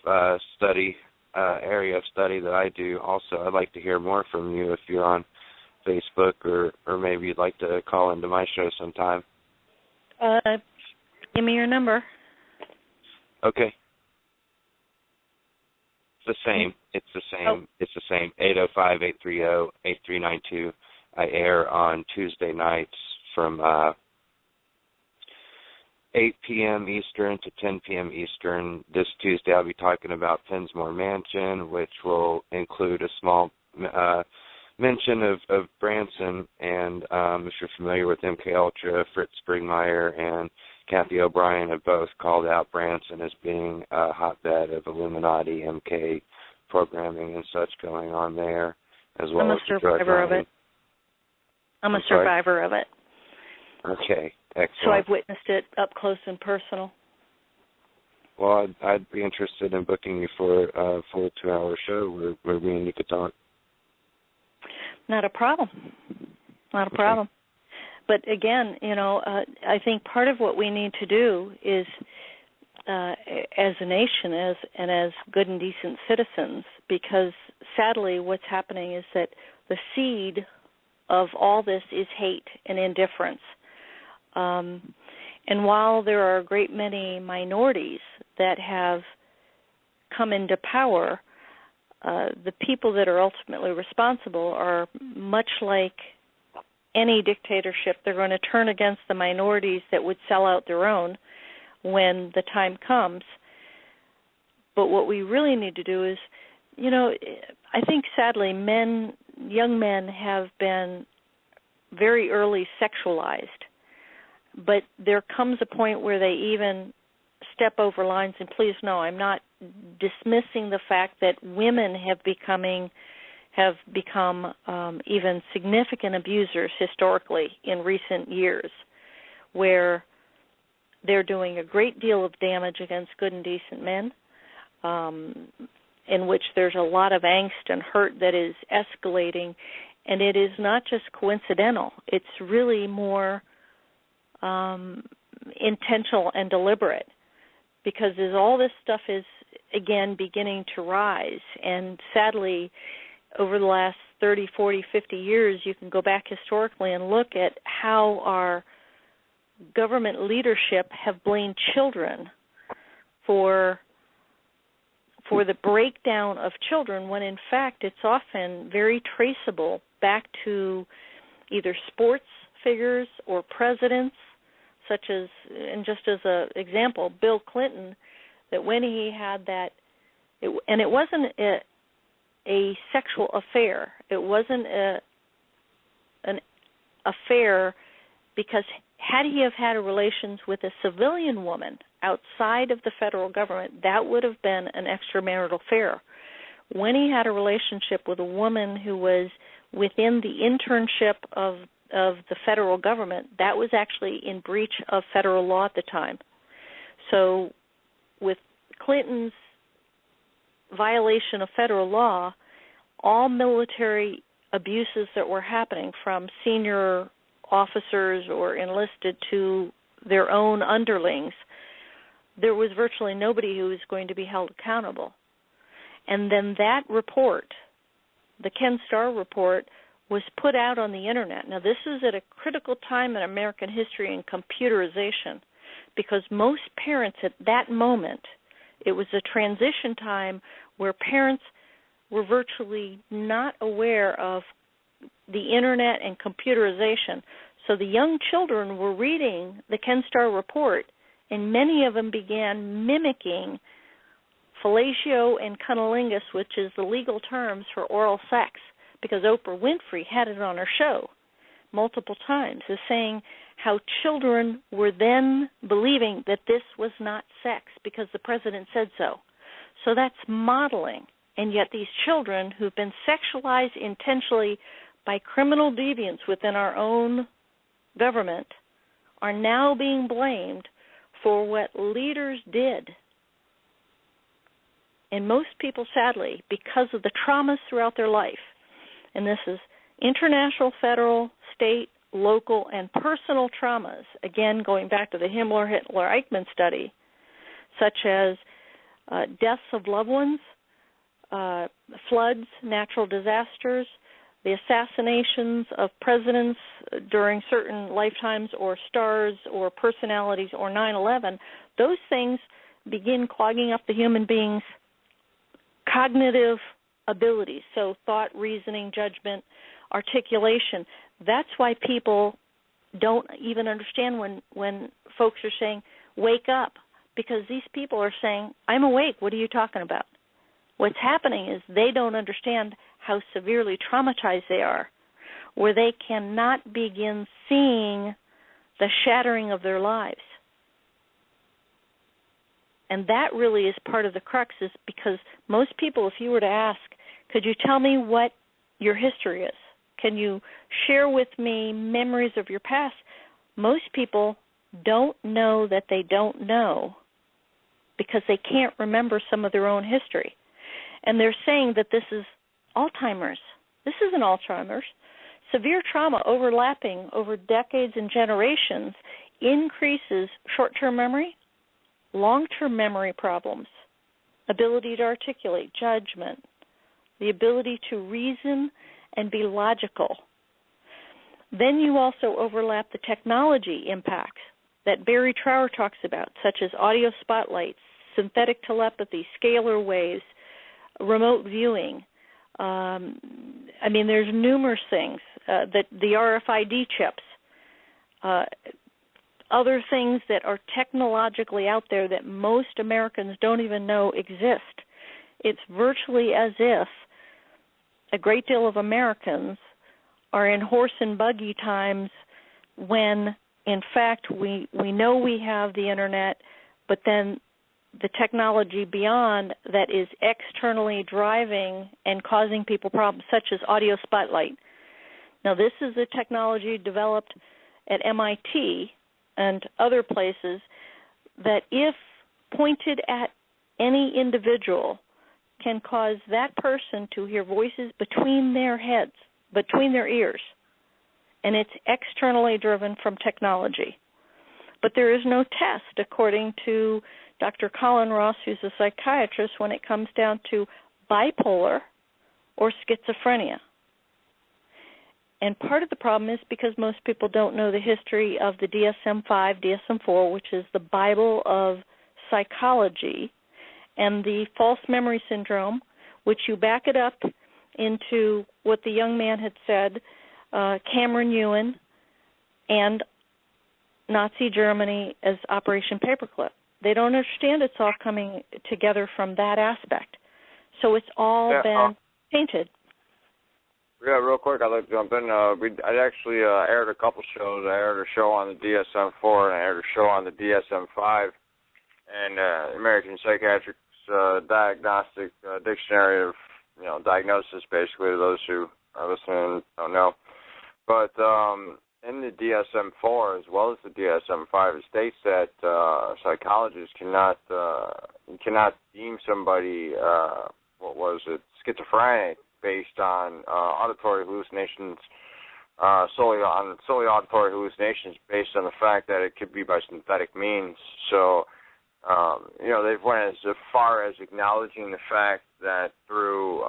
study, area of study that I do. Also, I'd like to hear more from you if you're on Facebook or maybe you'd like to call into my show sometime. Give me your number. Okay. It's the same. It's the same. 805-830-8392. I air on Tuesday nights from 8 p.m. Eastern to 10 p.m. Eastern. This Tuesday I'll be talking about Pensmore Mansion, which will include a small mention of Branson. And if you're familiar with MK Ultra, Fritz Springmeier and Kathy O'Brien have both called out Branson as being a hotbed of Illuminati, MK programming and such going on there, as well as the drug running. I'm a survivor of it. Okay, excellent. So I've witnessed it up close and personal. Well, I'd be interested in booking you for a full 2-hour show where me and you could talk. Not a problem. Not a problem. But again, I think part of what we need to do is, as a nation, as good and decent citizens, because sadly what's happening is that the seed of all this is hate and indifference. And while there are a great many minorities that have come into power, the people that are ultimately responsible are much like any dictatorship. They're going to turn against the minorities that would sell out their own when the time comes. But what we really need to do is, I think sadly young men have been very early sexualized, but there comes a point where they even step over lines. And please no, I'm not dismissing the fact that women have become even significant abusers historically in recent years, where they're doing a great deal of damage against good and decent men, in which there's a lot of angst and hurt that is escalating, and it is not just coincidental. It's really more intentional and deliberate, because as all this stuff is, again, beginning to rise, and sadly, over the last 30, 40, 50 years, you can go back historically and look at how our government leadership have blamed children for the breakdown of children, when in fact it's often very traceable back to either sports figures or presidents, such as, and just as an example, Bill Clinton, that when he had that, and it wasn't a sexual affair. It wasn't an affair, because had he have had relations with a civilian woman outside of the federal government, that would have been an extramarital affair. When he had a relationship with a woman who was within the internship of the federal government, that was actually in breach of federal law at the time. So with Clinton's violation of federal law, all military abuses that were happening from senior officers or enlisted to their own underlings, there was virtually nobody who was going to be held accountable. And then that report, the Ken Starr report, was put out on the Internet. Now, this is at a critical time in American history in computerization, because most parents at that moment, it was a transition time where parents were virtually not aware of the Internet and computerization. So the young children were reading the Ken Starr report, and many of them began mimicking fellatio and cunnilingus, which is the legal terms for oral sex, because Oprah Winfrey had it on her show multiple times, as saying how children were then believing that this was not sex because the president said so. So that's modeling. And yet these children who've been sexualized intentionally by criminal deviants within our own government are now being blamed for what leaders did. And most people, sadly, because of the traumas throughout their life, and this is international, federal, state, local, and personal traumas, again, going back to the Himmler-Hitler-Eichmann study, such as deaths of loved ones, floods, natural disasters, the assassinations of presidents during certain lifetimes or stars or personalities, or 9/11, those things begin clogging up the human being's cognitive abilities, so thought, reasoning, judgment, articulation. That's why people don't even understand when folks are saying, wake up, because these people are saying, I'm awake, what are you talking about? What's happening is they don't understand how severely traumatized they are, where they cannot begin seeing the shattering of their lives. And that really is part of the crux, is because most people, if you were to ask, could you tell me what your history is? Can you share with me memories of your past? Most people don't know that they don't know, because they can't remember some of their own history. And they're saying that this is Alzheimer's. This isn't Alzheimer's. Severe trauma overlapping over decades and generations increases short-term memory, long-term memory problems, ability to articulate, judgment, the ability to reason and be logical. Then you also overlap the technology impacts that Barry Trower talks about, such as audio spotlights, synthetic telepathy, scalar waves, remote viewing. I mean, there's numerous things, that the RFID chips, other things that are technologically out there that most Americans don't even know exist. It's virtually as if a great deal of Americans are in horse and buggy times when, in fact, we know we have the Internet, but then the technology beyond that is externally driving and causing people problems, such as audio spotlight. Now, this is a technology developed at MIT and other places that, if pointed at any individual, can cause that person to hear voices between their heads, between their ears. And it's externally driven from technology. But there is no test, according to Dr. Colin Ross, who's a psychiatrist, when it comes down to bipolar or schizophrenia. And part of the problem is because most people don't know the history of the DSM-5, DSM-4, which is the Bible of psychology, and the false memory syndrome, which you back it up into what the young man had said, Cameron Ewan and Nazi Germany as Operation Paperclip. They don't understand it's all coming together from that aspect. So it's all been painted. Yeah, real quick, I'd like to jump in. I actually aired a couple shows. I aired a show on the DSM-4 and I aired a show on the DSM-5 and American Psychiatric Diagnostic Dictionary of diagnosis, basically, to those who are listening and don't know. But in the DSM-4 as well as the DSM-5, it states that psychologists cannot deem somebody schizophrenic based on auditory hallucinations, solely auditory hallucinations, based on the fact that it could be by synthetic means. So, they've went as far as acknowledging the fact that through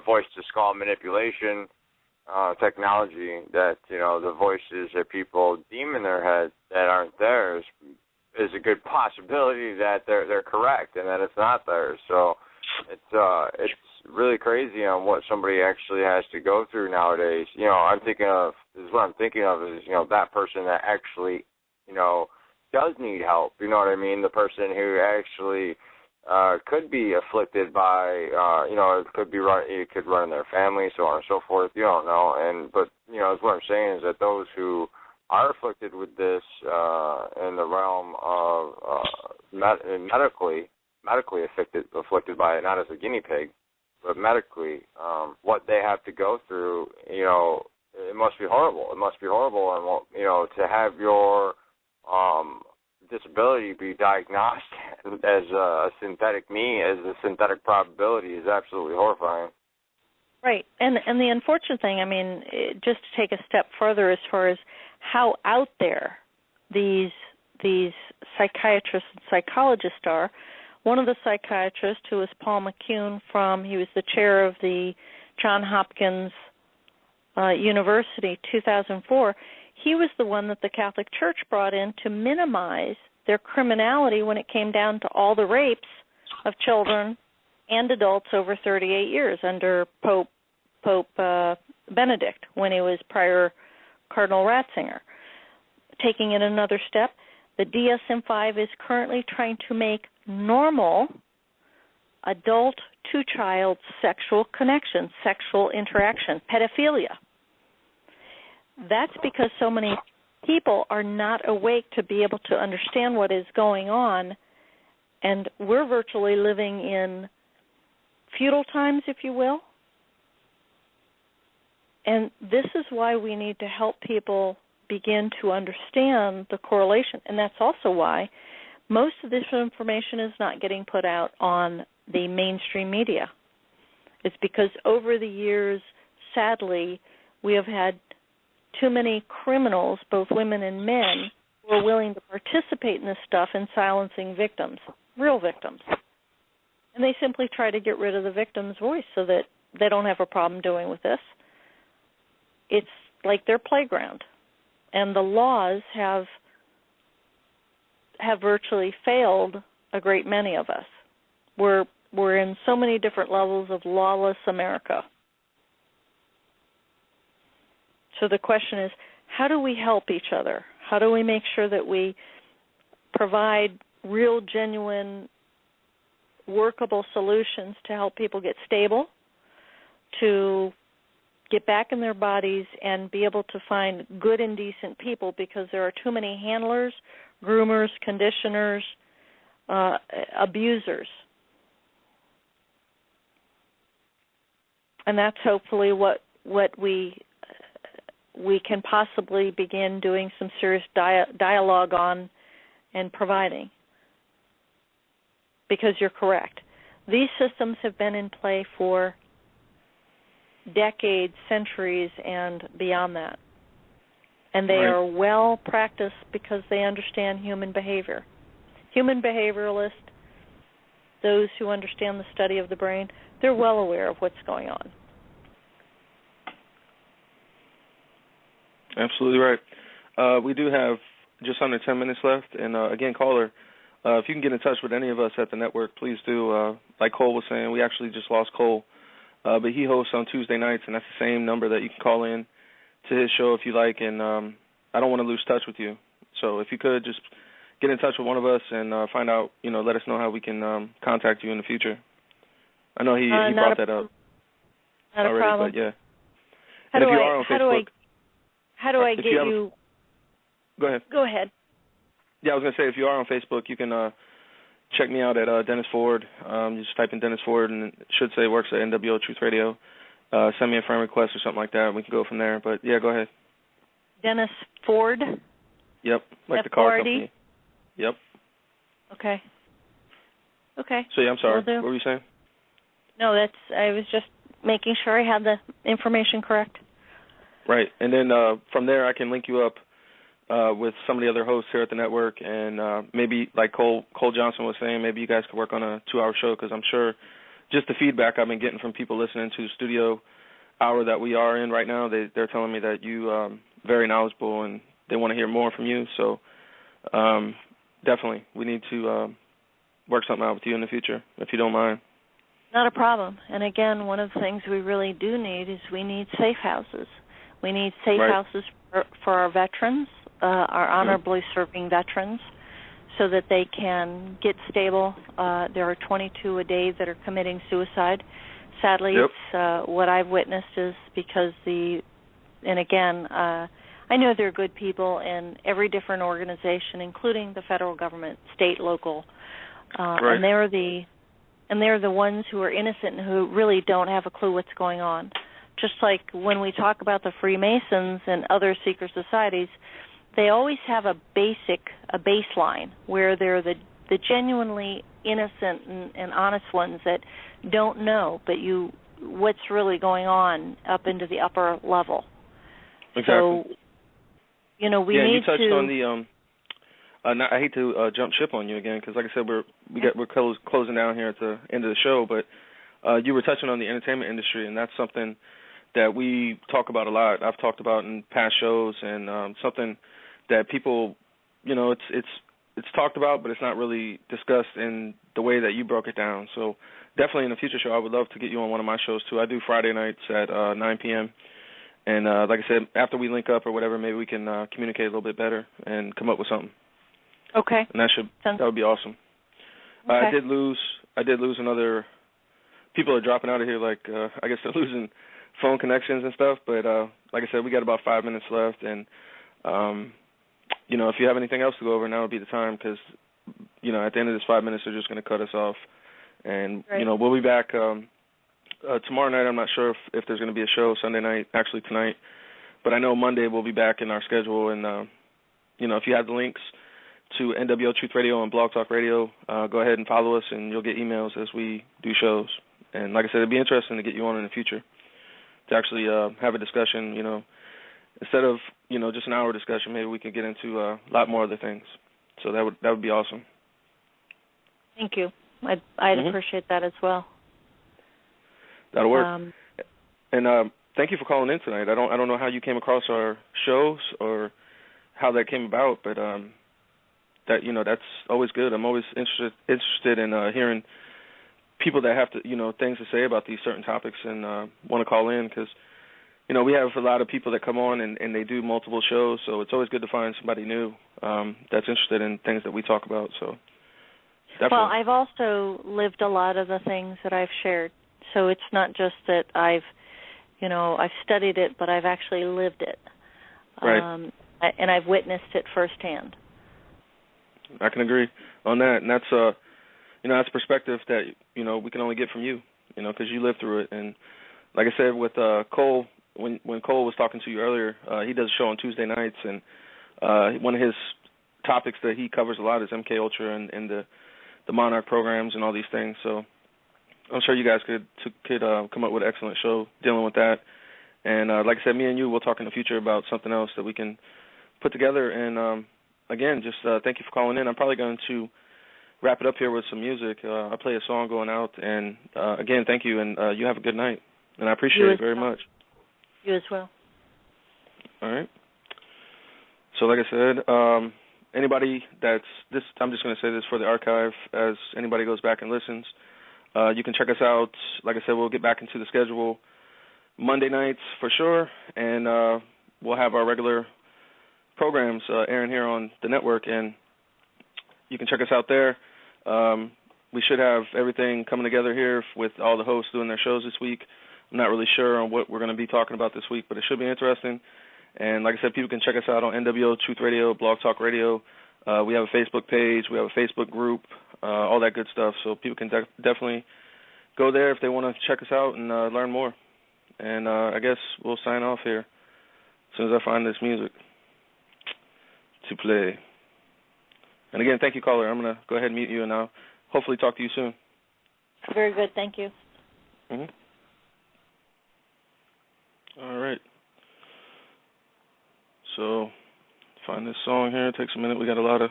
voice-to-skull manipulation technology, that the voices that people deem in their head that aren't theirs is a good possibility that they're correct and that it's not theirs. So it's really crazy on what somebody actually has to go through nowadays. What I'm thinking of is that person that actually does need help. You know what I mean? The person who actually could be afflicted by, it could run in their family, so on and so forth. You don't know. But what I'm saying is that those who are afflicted with this in the realm of medically afflicted by it, not as a guinea pig, but medically, what they have to go through, it must be horrible. It must be horrible, and to have your disability be diagnosed as a synthetic probability is absolutely horrifying. Right, and the unfortunate thing, just to take a step further as far as how out there these psychiatrists and psychologists are. One of the psychiatrists, who was Paul McCune he was the chair of the Johns Hopkins University, 2004. He was the one that the Catholic Church brought in to minimize their criminality when it came down to all the rapes of children and adults over 38 years under Pope Benedict, when he was prior Cardinal Ratzinger. Taking it another step, the DSM-5 is currently trying to make normal adult-to-child sexual connection, sexual interaction, pedophilia. That's because so many people are not awake to be able to understand what is going on, and we're virtually living in feudal times, if you will. And this is why we need to help people begin to understand the correlation, and that's also why most of this information is not getting put out on the mainstream media. It's because over the years, sadly, we have had too many criminals, both women and men, who are willing to participate in this stuff and silencing victims, real victims. And they simply try to get rid of the victim's voice so that they don't have a problem doing with this. It's like their playground. And the laws have have virtually failed a great many of us. We're in so many different levels of lawless America. So the question is, how do we help each other? How do we make sure that we provide real, genuine, workable solutions to help people get stable, to get back in their bodies and be able to find good and decent people, because there are too many handlers, groomers, conditioners, abusers. And that's hopefully what we can possibly begin doing some serious dialogue on and providing. Because you're correct. These systems have been in play for decades, centuries, and beyond that. And they are well practiced because they understand human behavior. Human behavioralists, those who understand the study of the brain, they're well aware of what's going on. Absolutely right. We do have just under 10 minutes left. And, again, caller, if you can get in touch with any of us at the network, please do. Like Cole was saying, we actually just lost Cole. But he hosts on Tuesday nights, and that's the same number that you can call in to his show if you like. And I don't want to lose touch with you. So if you could just get in touch with one of us and find out, let us know how we can contact you in the future. I know he brought that up not already, a problem. but yeah. How and do if you I, are on how Facebook, do I get you? Go ahead. Go ahead. Yeah, I was going to say, if you are on Facebook, you can check me out at Dennis Ford. You just type in Dennis Ford, and it should say works at NWO Truth Radio. Send me a friend request or something like that. We can go from there. But, yeah, go ahead. Dennis Ford? Yep, like F-O-R-D? the car company. Yep. Okay. So, yeah, I'm sorry. Will do. What were you saying? No, I was just making sure I had the information correct. Right. And then from there I can link you up with some of the other hosts here at the network, and maybe, like Cole Johnson was saying, maybe you guys could work on a 2-hour show, because I'm sure just the feedback I've been getting from people listening to the studio hour that we are in right now, they're telling me that you very knowledgeable and they want to hear more from you. So definitely we need to work something out with you in the future, if you don't mind. Not a problem. And again, one of the things we really do need is we need safe houses. We need safe houses for our veterans, our honorably serving veterans, so that they can get stable. There are 22 a day that are committing suicide. Sadly, it's what I've witnessed is because and again, I know there are good people in every different organization, including the federal government, state, local, and they're the ones who are innocent and who really don't have a clue what's going on. Just like when we talk about the Freemasons and other secret societies, they always have a baseline where they're the genuinely innocent and honest ones that don't know, but what's really going on up into the upper level. Exactly. So, we need you touched to. on the. I hate to jump ship on you again, because, like I said, we're closing down here at the end of the show. But you were touching on the entertainment industry, and that's something that we talk about a lot. I've talked about in past shows, and something that people, it's talked about, but it's not really discussed in the way that you broke it down. So definitely in a future show, I would love to get you on one of my shows too. I do Friday nights at 9 p.m. And like I said, after we link up or whatever, maybe we can communicate a little bit better and come up with something. Okay. And that would be awesome. Okay. I did lose another. People are dropping out of here. Like I guess they're losing phone connections and stuff. But like I said, we got about 5 minutes left, and if you have anything else to go over, now would be the time, because at the end of this 5 minutes, they're just going to cut us off. And we'll be back tomorrow night. I'm not sure if there's going to be a show Sunday night, actually tonight, but I know Monday we'll be back in our schedule. And if you have the links to NWO Truth Radio and Blog Talk Radio, go ahead and follow us, and you'll get emails as we do shows. And like I said, it'd be interesting to get you on in the future to actually have a discussion. Instead of just an hour discussion, maybe we could get into a lot more other things. So that would be awesome. Thank you. I'd appreciate that as well. That'll work. And thank you for calling in tonight. I don't know how you came across our shows or how that came about, but that's always good. I'm always interested in hearing people that have to things to say about these certain topics and want to call in, because we have a lot of people that come on and they do multiple shows, so it's always good to find somebody new that's interested in things that we talk about. So definitely. Well, I've also lived a lot of the things that I've shared, so it's not just that I've studied it, but I've actually lived it. Right. And I've witnessed it firsthand. I can agree on that, and that's that's a perspective that we can only get from you, because you lived through it. And like I said with Cole, when Cole was talking to you earlier, he does a show on Tuesday nights, and one of his topics that he covers a lot is MK Ultra and the Monarch programs and all these things. So I'm sure you guys could come up with an excellent show dealing with that. And like I said, me and you will talk in the future about something else that we can put together. And again, just thank you for calling in. I'm probably going to wrap it up here with some music. I'll play a song going out. And again, thank you, and you have a good night. And I appreciate it very much. You as well. All right. So like I said, anybody I'm just going to say this for the archive, as anybody goes back and listens, you can check us out. Like I said, we'll get back into the schedule Monday nights for sure, and we'll have our regular programs airing here on the network, and you can check us out there. We should have everything coming together here with all the hosts doing their shows this week. I'm not really sure on what we're going to be talking about this week, but it should be interesting. And like I said, people can check us out on NWO Truth Radio, Blog Talk Radio. We have a Facebook page. We have a Facebook group, all that good stuff. So people can definitely go there if they want to check us out and learn more. And I guess we'll sign off here as soon as I find this music to play. And again, thank you, caller. I'm going to go ahead and mute you, and I'll hopefully talk to you soon. Very good. Thank you. Mm-hmm. All right. So find this song here. It takes a minute. We got a lot of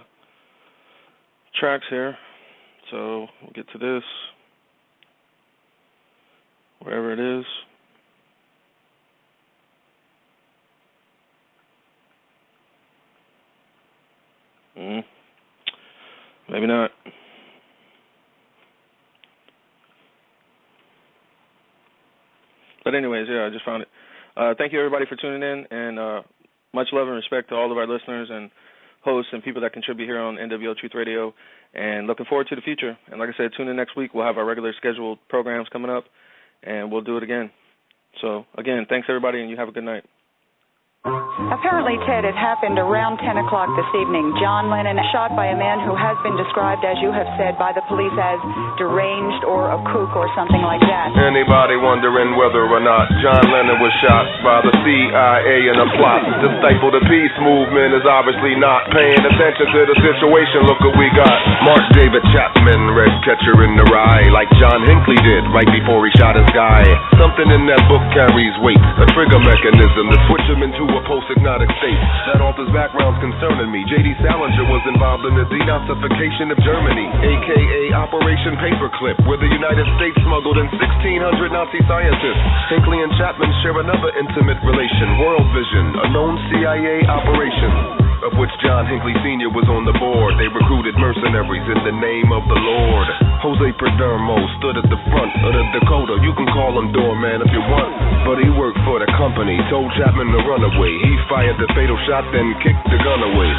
tracks here. So we'll get to this, wherever it is. Maybe not. But anyways, yeah, I just found it. Thank you, everybody, for tuning in, and much love and respect to all of our listeners and hosts and people that contribute here on NWO Truth Radio, and looking forward to the future. And like I said, tune in next week. We'll have our regular scheduled programs coming up, and we'll do it again. So, again, thanks, everybody, and you have a good night. Apparently, Ted, it happened around 10 o'clock this evening. John Lennon shot by a man who has been described, as you have said, by the police as deranged or a kook or something like that. Anybody wondering whether or not John Lennon was shot by the CIA in a plot to stifle the peace movement is obviously not paying attention to the situation. Look what we got. Mark David Chapman, red catcher in the rye, like John Hinckley did right before he shot his guy. Something in that book carries weight, a trigger mechanism to switch him into a post-hypnotic state that alters backgrounds concerning me. J.D. Salinger was involved in the denazification of Germany, a.k.a. Operation Paperclip, where the United States smuggled in 1,600 Nazi scientists. Hinckley and Chapman share another intimate relation, World Vision, a known CIA operation, of which John Hinckley Sr. was on the board. They recruited mercenaries in the name of the Lord. Jose Perdermo stood at the front of the Dakota. You can call him doorman if you want, but he worked for the company, told Chapman to run away. He fired the fatal shot, then kicked the gun away.